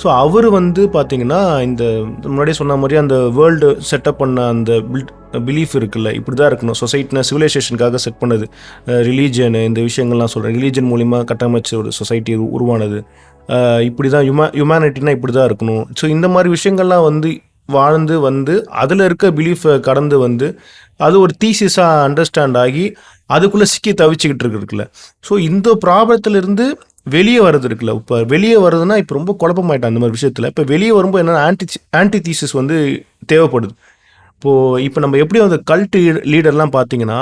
ஸோ அவர் வந்து பார்த்தீங்கன்னா இந்த முன்னாடியே சொன்ன மாதிரி அந்த வேர்ல்டு செட்டப் பண்ண அந்த பிலீஃப் இருக்குல்ல, இப்படி தான் இருக்கணும் சொசைட்டினா, சிவிலைசேஷனுக்காக செட் பண்ணது, ரிலீஜியனு இந்த விஷயங்கள்லாம் சொல்கிறேன், ரிலீஜியன் மூலிமா கட்டமைச்ச ஒரு சொசைட்டி உருவானது, இப்படி தான் ஹியூமனிட்டினா இப்படி தான் இருக்கணும். ஸோ இந்த மாதிரி விஷயங்கள்லாம் வந்து வாழ்ந்து வந்து அதில் இருக்க பிலீஃபை கடந்து வந்து அது ஒரு தீசிஸாக அண்டர்ஸ்டாண்ட் ஆகி அதுக்குள்ளே சிக்கி தவிச்சிக்கிட்டு இருக்குல்ல. ஸோ இந்த ப்ராப்ளத்திலிருந்து வெளியே வர்றது இருக்குல்ல, இப்போ வெளியே வருதுன்னா இப்போ ரொம்ப குழப்பமாயிட்டேன் அந்த மாதிரி விஷயத்தில். இப்போ வெளியே வரும்போது என்னென்னா ஆன்டி தீசிஸ் வந்து தேவைப்படுது. இப்போ நம்ம எப்படி அந்த கல்ட் லீடர்லாம் பார்த்தீங்கன்னா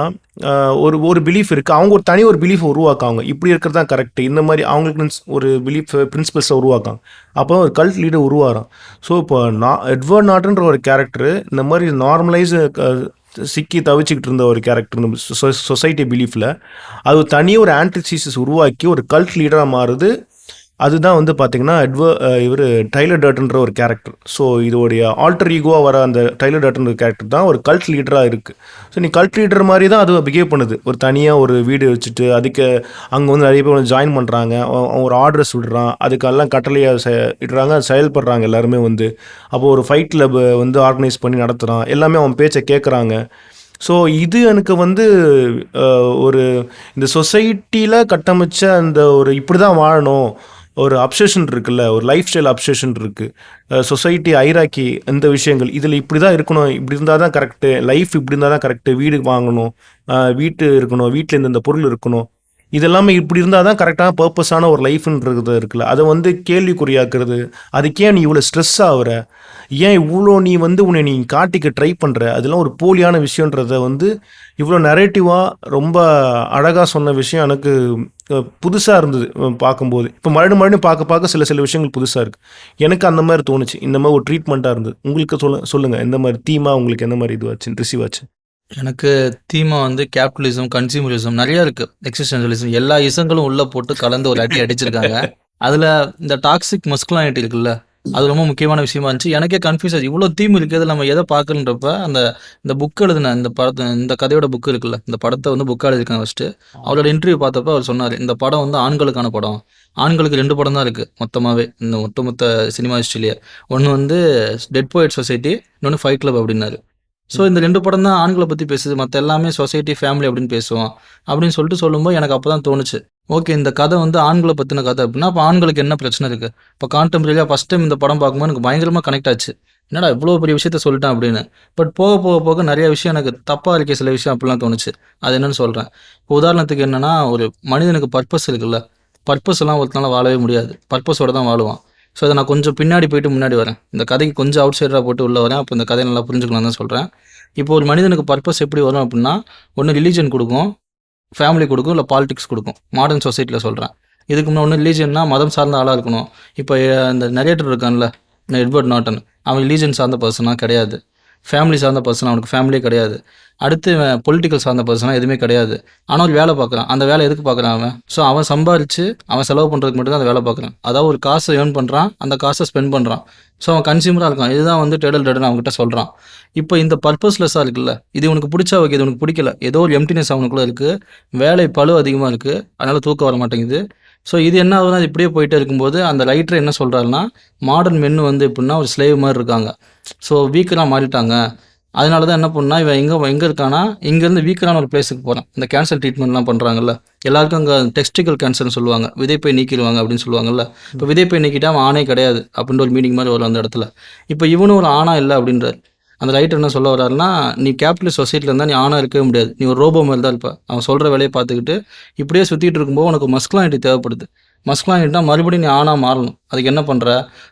ஒரு பிலீஃப் இருக்குது, அவங்க ஒரு பிலீஃப் உருவாக்காங்க, இப்படி இருக்கிறது தான் கரெக்ட், இந்த மாதிரி அவங்களுக்கு ஒரு பிலீஃப் பிரின்சிபல்ஸை உருவாக்காங்க. அப்போ ஒரு கல்ட் லீடர் உருவாகிறான். ஸோ இப்போ எட்வர்ட் நார்டன்ற ஒரு கேரக்டர் இந்த மாதிரி நார்மலைஸ் சிக்கி தவிச்சிக்கிட்டு இருந்த ஒரு கேரக்டர் இந்த சொசைட்டி பிலீஃபில் அது தனியாக ஒரு ஆன்டிசீசஸ் உருவாக்கி ஒரு கல்ட் லீடராக மாறுது. அதுதான் வந்து பார்த்தீங்கன்னா இவர் டைலர் டர்டன்ற ஒரு கேரக்டர். ஸோ இதோடைய ஆல்டர் ஈகோவாக வர அந்த டைலர் டர்டன்ற கேரக்டர் தான் ஒரு கல்ட் லீடராக இருக்குது. ஸோ நீ கல்ட் லீடர் மாதிரி தான் அது பிஹேவ் பண்ணுது. ஒரு தனியாக ஒரு வீடு வச்சுட்டு அதுக்கு அங்கே வந்து நிறைய பேர் வந்து ஜாயின் பண்ணுறாங்க, ஒரு ஆர்டர்ஸ் விடுறான், அதுக்கெல்லாம் கட்டளையாக இடுறாங்க, செயல்படுறாங்க எல்லாருமே வந்து. அப்போது ஒரு ஃபைட் கிளப் வந்து ஆர்கனைஸ் பண்ணி நடத்துகிறான், எல்லாமே அவன் பேச்சை கேட்குறாங்க. ஸோ இது எனக்கு வந்து ஒரு இந்த சொசைட்டியில் கட்டமைச்ச அந்த ஒரு இப்படி தான் வாழணும் ஒரு அப்சஷன் இருக்குல்ல, ஒரு லைஃப் ஸ்டைல் அப்சஷன் இருக்குது, சொசைட்டி ஐராக்கி இந்த விஷயங்கள் இதில் இப்படி தான் இருக்கணும், இப்படி இருந்தால் தான் கரெக்டு, லைஃப் இப்படி இருந்தால் தான் கரெக்டு, வீடு வாங்கணும், வீட்டு இருக்கணும், வீட்டில் இந்த பொருள் இருக்கணும், இதெல்லாமே இப்படி இருந்தால் தான் கரெக்டான பர்பஸான ஒரு லைஃப்ன்றது இருக்குல்ல, அதை வந்து கேள்விக்குறியாக்குறது. அதுக்கே நீ இவ்வளோ ஸ்ட்ரெஸ் ஆகுற, ஏன் இவ்வளோ நீ வந்து உன்னை நீ காட்டிக்க ட்ரை பண்ணுற, அதெல்லாம் ஒரு போலியான விஷயன்றத வந்து இவ்வளோ நரேட்டிவாக ரொம்ப அழகாக சொன்ன விஷயம் எனக்கு புதுசாக இருந்தது பார்க்கும்போது. இப்போ மறுபடியும் பார்க்க சில விஷயங்கள் புதுசாக இருக்குது. எனக்கு அந்த மாதிரி தோணுச்சு, இந்த மாதிரி ஒரு ட்ரீட்மெண்ட்டாக இருந்தது. உங்களுக்கு சொல்லுங்கள், எந்த மாதிரி தீமா உங்களுக்கு எந்த மாதிரி இதுவாச்சு ரிசீவ் ஆச்சு? எனக்கு தீமா வந்து கேபிட்டலிசம், கன்சியூமரிசம் நிறைய இருக்குது, எக்ஸிஸ்டென்ஷியலிசம், எல்லா இசங்களும் உள்ளே போட்டு கலந்து ஒரு அடி அடிச்சிருக்காங்க. அதில் இந்த டாக்ஸிக் மஸ்குலானிட்டி இருக்குல்ல, அது ரொம்ப முக்கியமான விஷயமா இருந்துச்சு. எனக்கே கன்ஃபியூஸ் ஆச்சு, இவ்வளோ தீம் இருக்குது, அதில் நம்ம எதை பார்க்கணுன்றப்ப இந்த புக் எழுதின இந்த கதையோட புக் இருக்குல்ல, இந்த படத்தை வந்து புக்காக எழுதியிருக்கேன் ஃபஸ்ட்டு. அவரோட இன்டர்வியூ பார்த்தப்ப அவர் சொன்னார், இந்த படம் வந்து ஆண்களுக்கான படம், ஆண்களுக்கு 2 படம் தான் இருக்குது மொத்தமாகவே இந்த ஒட்டுமொத்த சினிமா ஹிஸ்ட்ரியிலேயே. ஒன்று வந்து டெட் போயட் சொசைட்டி, இன்னொன்று ஃபைட் கிளப் அப்படின்னாரு. ஸோ இந்த 2 படம் தான் ஆண்களை பற்றி பேசுது, மற்ற எல்லாமே சொசைட்டி ஃபேமிலி அப்படின்னு பேசுவோம் அப்படின்னு சொல்லும்போது எனக்கு அப்போ தான் தோணுச்சு, ஓகே இந்த கதை வந்து ஆண்களை பற்றின கதை அப்படின்னா அப்போ ஆண்களுக்கு என்ன பிரச்சனை இருக்குது. இப்போ கான்டெம்பரரியாக ஃபஸ்ட் டைம் இந்த படம் பார்க்கும்போது எனக்கு பயங்கரமாக கனெக்ட் ஆச்சு, என்னடா இவ்வளோ பெரிய விஷயத்த சொல்லிட்டேன் அப்படின்னு. பட் போக நிறைய விஷயம் எனக்கு தப்பாக இருக்க சில விஷயம் அப்படிலாம் தோணுச்சு. அது என்னன்னு சொல்கிறேன். இப்போ உதாரணத்துக்கு என்னென்னா, ஒரு மனிதனுக்கு பர்பஸ் இருக்குல்ல, பர்பஸ் எல்லாம் ஒருத்தனால வாழவே முடியாது, பர்பஸோட தான் வாழுவான். ஸோ அதை நான் கொஞ்சம் பின்னாடி போயிட்டு முன்னாடி வரேன், இந்த கதைக்கு கொஞ்சம் அவுட் சைடராக போட்டு உள்ளே வரேன், அப்போ இந்த கதையை நல்லா புரிஞ்சுக்கலாம் தான் சொல்கிறேன். இப்போ ஒரு மனிதனுக்கு பர்பஸ் எப்படி வரும் அப்படின்னா, ஒன்று ரிலீஜன் கொடுக்கும், ஃபேமிலி கொடுக்கும், இல்லை பாலிடிக்ஸ் கொடுக்கும், மாடர்ன் சொசைட்டியில் சொல்கிறேன். இதுக்கு முன்னாடி ரிலீஜன்னா மதம் சார்ந்த ஆளாக இருக்கணும். இப்போ இந்த நரேட்டர் இருக்கான்ல எட்வர்ட் நார்டன், அவன் ரிலீஜன் சார்ந்த பர்சனாக கிடையாது, ஃபேமிலி சார்ந்த பர்சன், அவனுக்கு ஃபேமிலியே கிடையாது. அடுத்து பொலிட்டிக்கல் சார்ந்த பர்சனாக எதுவுமே கிடையாது. ஆனால் ஒரு வேலை பார்க்குறான், அந்த வேலை எதுக்கு பார்க்குறான் அவன்? ஸோ அவன் சம்பாரித்து அவன் செலவு பண்ணுறதுக்கு மட்டும் தான் அந்த வேலை பார்க்குறான். அதாவது ஒரு காசை ஏர்ன் பண்ணுறான், அந்த காசை ஸ்பெண்ட் பண்ணுறான். ஸோ அவன் கன்சியூமராக இருக்கான். இதுதான் வந்து டேடன் அவங்ககிட்ட சொல்கிறான். இப்போ இந்த பர்பஸ்லெஸ்ஸாக இருக்குல்ல, இது உனக்கு பிடிச்சா ஓகே, இது உனக்கு பிடிக்கல, ஏதோ ஒரு எம்டினஸ் அவனுக்குள்ளே இருக்குது, வேலை பளு அதிகமாக இருக்குது, அதனால் தூக்கம் வர மாட்டேங்குது. ஸோ இது என்ன ஆகுதுன்னா, அது இப்படியே போயிட்டே இருக்கும்போது அந்த ரைட்டர் என்ன சொல்கிறாருன்னா, மாடர்ன் மென்னு வந்து எப்படின்னா ஒரு ஸ்லேவ் மாதிரி இருக்காங்க, ஸோ வீக்கராக மாறிட்டாங்க. அதனால தான் என்ன பண்ணா, இவன் எங்கே இருக்கானா, இங்கேருந்து வீக்கரான ஒரு பிளேஸுக்கு போகிறான். இந்த கேன்சர் ட்ரீட்மெண்ட்லாம் பண்ணுறாங்கல்ல, எல்லாருக்கும் அங்கே டெஸ்டிக்கல் கேன்சர்னு சொல்லுவாங்க, விதைப்பை நீக்கிடுவாங்க அப்படின்னு சொல்லுவாங்கல்ல. இப்போ விதைப்பை நீக்கிட்டா அவன் ஆணே கிடையாது அப்படின்ற ஒரு மீனிங் மாதிரி வரும் அந்த இடத்துல. இப்போ இவனும் ஒரு ஆணா இல்லை அப்படின்றார். அந்த ரைட்டர் என்ன சொல்ல வர்றாருன்னா, நீ கேபிட்டலிஸ்ட் சொசைட்டியில் இருந்தால் நீ ஆணாக இருக்கவே முடியாது, நீ ஒரு ரோபோ மாதிரி தான் இருப்ப. அவன் சொல்கிற வேலையை பார்த்துக்கிட்டு இப்படியே சுற்றிட்டு இருக்கும்போது உனக்கு மஸ்குலானிட்டி தேவைப்படுது. மஸ்குலானிட்டினா மறுபடியும் நீ ஆணாக மாறணும். அதுக்கு என்ன பண்ணுற,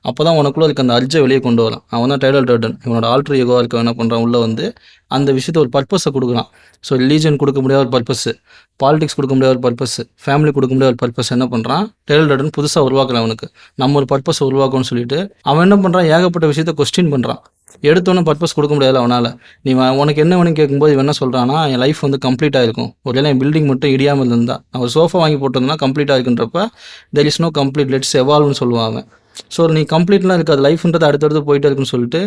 அப்போ தான் உனக்குள்ளே இருக்க அந்த அர்ஜை வெளியே கொண்டு வரான். அவன் தான் டைலர் டர்டன், இவனோட ஆல்ட்ரு ஈகோவாக இருக்க என்ன பண்ணுறான், உள்ளே வந்து அந்த விஷயத்தை ஒரு பர்பஸை கொடுக்குறான். ஸோ ரிலீஜன் கொடுக்க முடியாத ஒரு பர்பஸ், பாலிடிக்ஸ் கொடுக்க முடியாத ஒரு பர்பஸ், ஃபேமிலி கொடுக்க முடியாத ஒரு பர்பஸ் என்ன பண்ணுறான் டைலர் டர்டன் புதுசாக உருவாக்குறான். அவனுக்கு நம்ம ஒரு பர்பஸை உருவாக்கணும்னு சொல்லிட்டு அவன் என்ன பண்ணுறான், ஏகப்பட்ட விஷயத்தை கொஸ்டின் பண்ணுறான். எடுத்தோன்னே பர்பஸ் கொடுக்க முடியாது அவனால். நீ உனக்கு என்ன வேணும் கேட்கும்போது இவன் என்ன சொல்கிறான்னா, என் லைஃப் வந்து கம்ப்ளீட்டாக இருக்கும், ஒருவேளை என் பில்டிங் மட்டும் இடியாமல் இருந்தால், நான் ஒரு சோஃபா வாங்கி போட்டிருந்தா கம்ப்ளீட்டாக இருக்குன்றப்ப there is no complete, let's எவால்வ்னு சொல்லுவாங்க. ஸோ நீ கம்ப்ளீட்லாம் இருக்காது, லைஃப்ன்றது அடுத்தடுத்து போயிட்டே இருக்குன்னு சொல்லிட்டு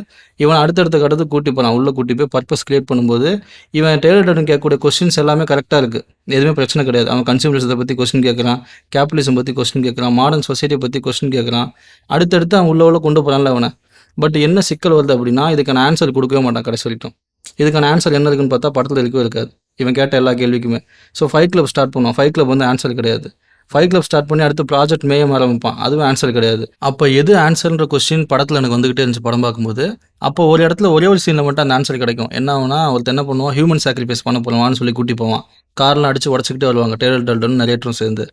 இவன் அடுத்தடுத்த கடத்துக்கு கூட்டி போகிறான். உள்ளே கூட்டி போய் பர்பஸ் கிரியேட் பண்ணும்போது இவன் டைலர் டர்டன் கேட்கக்கூடிய கொஸ்டின்ஸ் எல்லாமே கரெக்டாக இருக்குது, எதுவுமே பிரச்சனை கிடையாது. அவன் கன்சியூமரிசத்தை பற்றி கொஸ்டின் கேட்குறான், கேபிட்டலிசம் பற்றி கொஸ்டின் கேட்குறான், மாடர்ன் சொசைட்டியை பற்றி கொஸ்டின் கேட்குறான். அடுத்தடுத்து அவன் உள்ள கொண்டு போகிறான்ல அவனை. பட் என்ன சிக்கல் வருது அப்படின்னா, இதுக்கான ஆன்சர் கொடுக்கவே மாட்டான் கடைசி வரைக்கும். இதுக்கான ஆன்சர் என்ன இருக்குன்னு பார்த்தா படத்தில் இருக்கவே இருக்காது, இவன் கேட்ட எல்லா கேள்விக்குமே. ஸோ ஃபைட் கிளப் ஸ்டார்ட் பண்ணுவான், ஃபைட் கிளப் வந்து ஆன்சர் கிடையாது. ஃபைட் கிளப் ஸ்டார்ட் பண்ணி அடுத்து ப்ராஜெக்ட் மேயம் ஆரம்பிப்பான், அதுவும் ஆன்சர் கிடையாது. அப்போ எது ஆன்சர்ன்ற கொஸ்டின் படத்தில் எனக்கு வந்துகிட்டே இருந்துச்சு படம் பார்க்கும்போது. அப்போ ஒரு இடத்துல ஒரே ஒரு சீனில் மட்டும் அந்த ஆன்சர் கிடைக்கும். என்ன ஆகுனா, ஒருத்தர் என்ன பண்ணுவான், ஹியூமன் சாக்ரிஃபைஸ் பண்ண போகலான்னு சொல்லி கூட்டி போவான். கார்லாம் அடித்து உடச்சிக்கிட்டே வருவாங்க டைலர் டர்டன் நிறையற்றும் சேர்ந்து.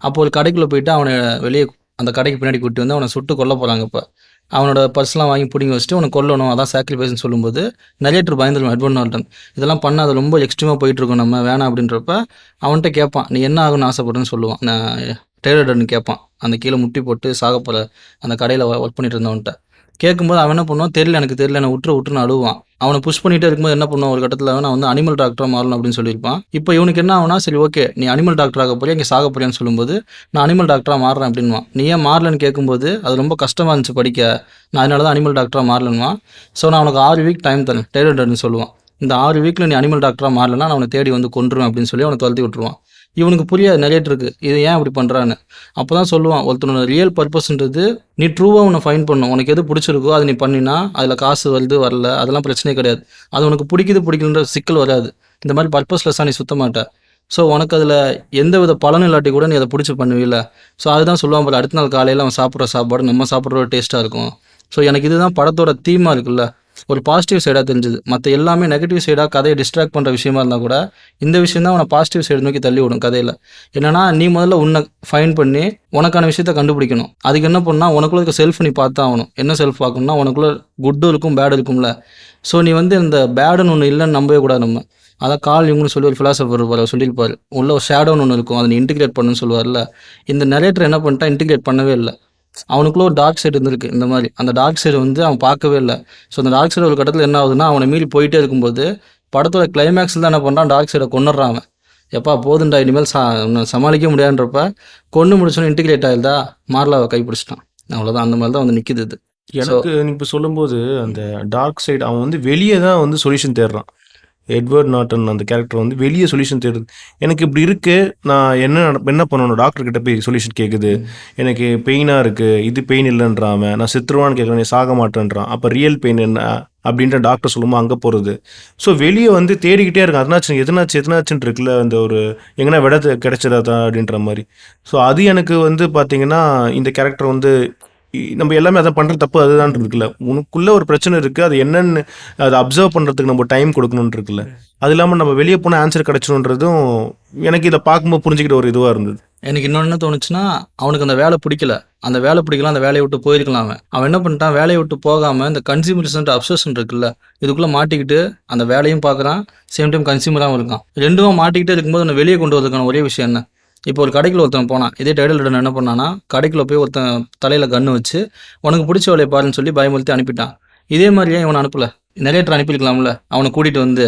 அப்போ ஒரு கடைக்குள்ளே போயிட்டு அவனை வெளியே அந்த கடைக்கு பின்னாடி கூட்டி வந்து அவனை சுட்டு கொல்ல போகிறாங்க. இப்போ அவனோட பர்ஸ்லாம் வாங்கி பிடிங்கி வச்சுட்டு உனக்கு கொல்லணும், அதான் சாக்ரிஃபைஸ்னு சொல்லும்போது நரேட்டர் பயந்துருவான் எட்வர்ட் நார்டன். இதெல்லாம் பண்ண அது ரொம்ப எக்ஸ்ட்ரீமாக போயிட்டுருக்கோம், நம்ம வேணாம் அப்படின்றப்ப அவன்கிட்ட கேட்பான், நீ என்ன ஆகுன்னு ஆசைப்படுறேன்னு சொல்லுவான். நான் டெய்லர்டன் கேட்பான், அந்த கீழே முட்டி போட்டு சாக போகிற அந்த கடையில் ஒர்க் பண்ணிட்டு இருந்தவன்ட்ட கேட்கும்போது அவன் என்ன பண்ணுவான், தெரியல எனக்கு தெரியல, நான் விட்டுன்னு அழுவான். அவனை புஷ் பண்ணிகிட்டே இருக்கும்போது என்ன பண்ணுவான், ஒரு கட்டத்தில் நான் வந்து அனிமல் டாக்டராக மாறணும் அப்படின்னு சொல்லியிருப்பான். இப்போ இவனுக்கு என்ன ஆகுனா, சரி ஓகே நீ அனிமல் டாக்டராக போறியா இங்கே சாக போறியான்னு சொல்லும்போது நான் அனிமல் டாக்டராக மாறுறேன் அப்படின்வான். நீ ஏன் மாறலன்னு கேட்கும்போது அது ரொம்ப கஷ்டமாக இருந்துச்சு படிக்க, நான் அதனால தான் அனிமல் டாக்டராக மாறலன்னுவான். ஸோ நான் அவனுக்கு 6 வீக் டைம் தரேன் டெய்லர்டன் சொல்லுவான். இந்த 6 வீக்கில் நீ அனிமல் டாக்டராக மாறலன்னா நான் அவனை தேடி வந்து கொன்றுவேன் அப்படின்னு சொல்லி அவனை துரத்தி விட்டுருவான். இவனுக்கு புரியாது நரேட்டருக்கு இது ஏன் அப்படி பண்ணுறான்னு. அப்போ தான் சொல்லுவான், ஒருத்தனோட ரியல் பர்பஸ்ன்றது நீ ட்ரூவாக உன்னை ஃபைன் பண்ணும், உனக்கு எது பிடிச்சிருக்கோ அது நீ பண்ணினா அதில் காசு வருது வரல அதெல்லாம் பிரச்சனையே கிடையாது. அது உனக்கு பிடிக்கலன்ற சிக்கல் வராது. இந்த மாதிரி பர்பஸ்லெஸ்ஸாக நீ சுத்த மாட்ட. ஸோ உனக்கு அதில் எந்த வித பலனும் இல்லாட்டி கூட நீ அதை பிடிச்சி பண்ணுவில்ல. ஸோ அதுதான் சொல்லுவான் போல, அடுத்த நாள் காலையில் அவன் சாப்பிட்ற சாப்பாடு நம்ம சாப்பிட்ற டேஸ்ட்டாக இருக்கும். ஸோ எனக்கு இதுதான் படத்தோட தீமாக இருக்குல்ல, ஒரு பாசிட்டிவ் சைடாக தெரிஞ்சுது. மற்ற எல்லாமே நெகட்டிவ் சைடாக கதையை டிஸ்ட்ராக்ட் பண்ணுற விஷயமா இருந்தால் கூட இந்த விஷயம் தான் அவனை பாசிட்டிவ் சைடு நோக்கி தள்ளி விடும் கதையில். என்னன்னா நீ முதல்ல உன்னை ஃபைன் பண்ணி உனக்கான விஷயத்த கண்டுபிடிக்கணும். அதுக்கு என்ன பண்ணால் உனக்குள்ள இருக்க செல்ஃப் நீ பார்த்தா ஆகணும். என்ன செல்ஃப் பார்க்கணும்னா உனக்குள்ள குட்டும் இருக்கும் பேடு இருக்கும்ல. ஸோ நீ வந்து இந்த பேடுன்னு ஒன்று இல்லைன்னு நம்பவே கூடாது நம்ம. அதான் கால் யுங்னு சொல்லி ஒரு ஃபிலாசபர் சொல்லியிருப்பார், உள்ள ஒரு ஷேடோன்னு ஒன்று இருக்கும், அதை நீ இன்டிகிரேட் பண்ணுன்னு சொல்லுவார்ல. இந்த நரேட்டர் என்ன பண்ணிட்டா இன்டிகிரேட் பண்ணவே இல்லை. அவனுக்குள்ள ஒரு டார்க் சைடு இருந்திருக்கு இந்த மாதிரி. அந்த டார்க் சைடு வந்து அவன் பார்க்கவே இல்லை. ஸோ அந்த டார்க் சைடு ஒரு கட்டத்தில் என்ன ஆகுதுன்னா அவனை மீறி போயிட்டே இருக்கும்போது படத்தோட கிளைமேக்ஸில் தான் என்ன பண்ணுறான், டார்க் சைடை கொண்டுடுறான் அவன். எப்பா போதுண்டா இனிமேல் சமாளிக்க முடியாதுன்றப்ப கொண்டு முடிச்சோன்னு இன்டிகிரேட் ஆயிருந்தா மார்லாவை கைப்பிடிச்சிட்டான். அவ்வளோதான், அந்த மாதிரி தான் வந்து நிற்கிது இது. எனக்கு நீ இப்போ சொல்லும்போது அந்த டார்க் சைடு அவன் வந்து வெளியே தான் வந்து சொல்யூஷன் தேடுறான். எட்வர்ட் நார்டன் அந்த கேரக்டர் வந்து வெளியே சொல்யூஷன் தேடுது. எனக்கு இப்படி இருக்கு, நான் என்ன பண்ணணும், டாக்டர் கிட்ட போய் சொல்யூஷன் கேட்குது, எனக்கு பெயினாக இருக்குது, இது பெயின் இல்லைன்றான், நான் செத்துருவான்னு கேட்குறேன், நீ சாக மாட்டேன்றான், அப்போ ரியல் பெயின் என்ன அப்படின்ற டாக்டர் சொல்லுமா அங்கே போகிறது. ஸோ வெளியே வந்து தேடிக்கிட்டே இருக்கும், அதனாச்சு எதனாச்சுன்னு இருக்குல்ல, அந்த ஒரு எங்கன்னா விட கிடைச்சிடாதா அப்படின்ற மாதிரி. ஸோ அது எனக்கு வந்து பார்த்தீங்கன்னா இந்த கேரக்டர் வந்து நம்ம எல்லாமே அதை பண்ணுற தப்பு அதுதான் இருக்குல்ல. உனக்குள்ள ஒரு பிரச்சனை இருக்குது, அது என்னன்னு அதை அப்சர்வ் பண்ணுறதுக்கு நம்ம டைம் கொடுக்கணுன்னு இருக்குல்ல. அது இல்லாமல் நம்ம வெளியே போனால் ஆன்சர் கிடைச்சணுன்றதும் எனக்கு இதை பார்க்கும்போது புரிஞ்சுக்கிட்ட ஒரு இதுவாக இருந்தது. எனக்கு இன்னொன்று என்ன தோணுச்சுன்னா, அவனுக்கு அந்த வேலை பிடிக்கல, அந்த வேலையை விட்டு போயிருக்கலாம். அவன் என்ன பண்ணிட்டான், வேலையை விட்டு போகாமல் இந்த கன்சியூமரிசம்ன்ற அப்சஷன் இருக்குல்ல, இதுக்குள்ளே மாட்டிக்கிட்டு அந்த வேலையும் பார்க்குறான், சேம் டைம் கன்சியூமராகவும் இருக்கான். ரெண்டும் மாட்டிக்கிட்டே இருக்கும்போது அவனை வெளியே கொண்டு வரதுக்கான ஒரே விஷயம் என்ன, இப்போ ஒரு கடைக்குள்ள ஒருத்தன் போனான், இதே டெய்லர்டன் என்ன பண்ணான்னா கடைக்குள்ள போய் ஒருத்தன் தலையில் கன்று வச்சு உனக்கு பிடிச்ச வேலையை பாருன்னு சொல்லி பயமுறுத்தி அனுப்பிட்டான். இதே மாதிரியே இவனை அனுப்பல, நரேட்டர் அனுப்பியிருக்கலாம்ல. அவனை கூட்டிகிட்டு வந்து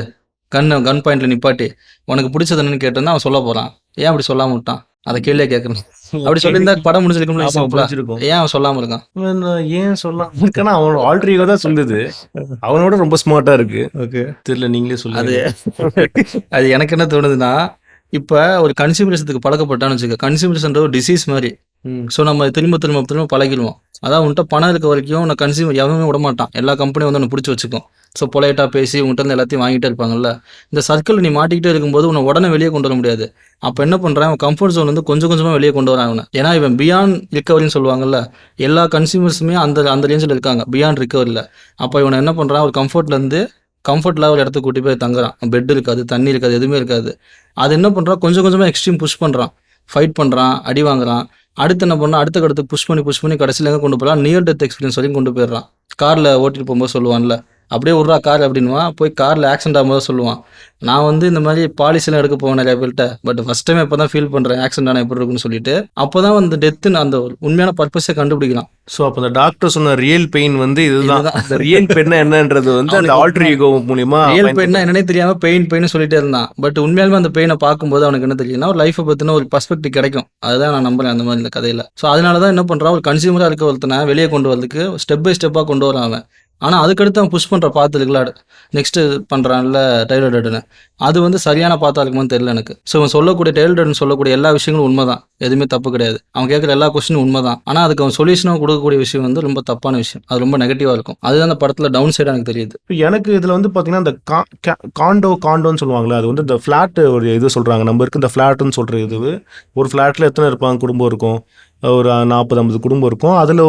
கன் பாயிண்ட்ல நிப்பாட்டி உனக்கு பிடிச்சது என்னன்னு கேட்டிருந்தா அவன் சொல்ல போகிறான். ஏன் அப்படி சொல்லாமல் விட்டான், அதை கேள்வியே கேட்கணும். அப்படி சொல்லியிருந்தா படம் முடிஞ்சிருக்கும். ஏன் அவன் சொல்லாமல் இருக்கான், ஏன் சொல்லாம இருக்கானா, அவனோட ஆல்ட்ரிகோ தான் சொல்லுது, அவனோட ரொம்ப ஸ்மார்ட்டாக இருக்கு. ஓகே தெரியல, நீங்களே சொல்லுது. அது எனக்கு என்ன தோணுதுன்னா, இப்போ ஒரு கன்சியூமரிசத்துக்கு பழக்கப்பட்டான்னு வச்சுக்க, கன்சியூமரிசன்ற ஒரு டிசீஸ் மாதிரி. ஸோ நம்ம திரும்ப பழகிடுவோம். அதான் உன்கிட்ட பணம் இருக்க வரைக்கும் உன்னை கன்சியூமர் எவனுமே விட மாட்டான், எல்லா கம்பெனியும் வந்து உன்னை பிடிச்சி வச்சுக்கும். ஸோ பொலைட்டாக பேசி உங்கள்கிட்ட இருந்து எல்லாத்தையும் வாங்கிட்டே இருப்பாங்கல்ல. இந்த சர்க்கிள் நீ மாட்டிக்கிட்டே இருக்கும்போது உன்னை உடனே வெளியே கொண்டு வர முடியாது. அப்போ என்ன பண்ணுறான், அவன் கம்ஃபர்ட் ஜோன் வந்து கொஞ்சம் கொஞ்சமாக வெளியே கொண்டு வரான் அவனை. ஏன்னா இவன் பியாண்ட் ரிகவரின்னு சொல்லுவாங்கல்ல, எல்லா கன்சியூமர்ஸுமே அந்த ரேஞ்சில் இருக்காங்க பியாண்ட் ரிகவரியில். அப்போ இவனை என்ன பண்ணுறான், ஒரு கம்ஃபர்ட்ல ஒரு இடத்துக்கு கூட்டி போய் தங்குறான். பெட் இருக்காது, தண்ணி இருக்காது, எதுவுமே இருக்காது. அது என்ன பண்ணுறான், கொஞ்சம் கொஞ்சமாக எக்ஸ்ட்ரீம் புஷ் பண்ணுறான், ஃபைட் பண்ணுறான், அடி வாங்குறான். அடுத்து என்ன பண்ணால் அடுத்த புஷ் பண்ணி கடைசியில் எங்கே கொண்டு போகிறான், நியர் டெத் எக்ஸ்பீரியன்ஸ் வரைக்கும் கொண்டு போயிடுறான். காரில் ஓட்டிட்டு போகும்போது சொல்லுவான்ல, அப்படியே விட்றா கார் அப்படின்வான், போய் காரில் ஆக்சிடென்ட் ஆகும்போது சொல்லுவான், நான் வந்து இந்த மாதிரி பாலிசிலாம் எடுக்க போவேன் நிறைய பேர்கிட்ட, பட் ஃபஸ்ட் டைம் இப்போ தான் ஃபீல் பண்ணுறேன் ஆக்சிடென்ட் ஆனால் எப்படி இருக்குன்னு சொல்லிட்டு. அப்போ தான் வந்து டெத்துன்னு அந்த உண்மையான பர்பஸை கண்டுபிடிக்கலாம். ஸோ அப்போ அந்த டாக்டர் சொன்ன ரியல் பெயின் வந்து இதுதான். அந்த ரியல் பெயின் என்னன்றது வந்து அந்த ஆல்டர் ஈகோ மூலியமா ரியல் பெயின்னா என்னன்னே தெரியாமல் பெயின் சொல்லிட்டே இருந்தான். பட் உண்மையாலுமே அந்த பெயினை பார்க்கும்போது அவனுக்கு என்ன தெரியும்னா, ஒரு லைஃபை பற்றின ஒரு பர்ஸ்பெக்டிவ் கிடைக்கும். அதுதான் நான் நம்புறேன் அந்த மாதிரி இந்த கதையில். ஸோ அதனால தான் என்ன பண்ணுறான், ஒரு கன்சியூமராக இருக்க ஒருத்தனை வெளியே கொண்டு வரதுக்கு ஸ்டெப் பை ஸ்டெப்பாக கொண்டு வரான் அவன். ஆனால் அதுக்கடுத்து அவன் புஷ் பண்ணுற பார்த்துருக்கல, நெக்ஸ்ட்டு பண்ணுறான்ல டெய்லர்டன்னு, அது வந்து சரியான பார்த்தா இருக்குமான்னு தெரியல எனக்கு. ஸோ அவன் சொல்லக்கூடிய டெய்லர்டன் சொல்லக்கூடிய எல்லா விஷயங்களும் உண்மை தான், எதுவுமே தப்பு கிடையாது. அவன் கேட்குற எல்லா கொஸ்டினும் உண்மை தான். ஆனால் அதுக்கு அவன் சொல்யூஷனாக கொடுக்கக்கூடிய விஷயம் வந்து ரொம்ப தப்பான விஷயம், அது ரொம்ப நெகட்டிவாக இருக்கும். அதுதான் அந்த படத்தில் டவுன் சைடாக எனக்கு தெரியுது. இப்போ எனக்கு இதில் வந்து பார்த்தீங்கன்னா இந்த காண்டோன்னு சொல்லுவாங்களே, அது வந்து இந்த ஃப்ளாட்டு ஒரு இது சொல்கிறாங்க, நம்ம இருக்கு இந்த ஃப்ளாட்டுன்னு சொல்கிற இது. ஒரு ஃப்ளாட்டில் எத்தனை இருப்பாங்க, குடும்பம் இருக்கும், ஒரு 40-50 குடும்பம் இருக்கும். அதில்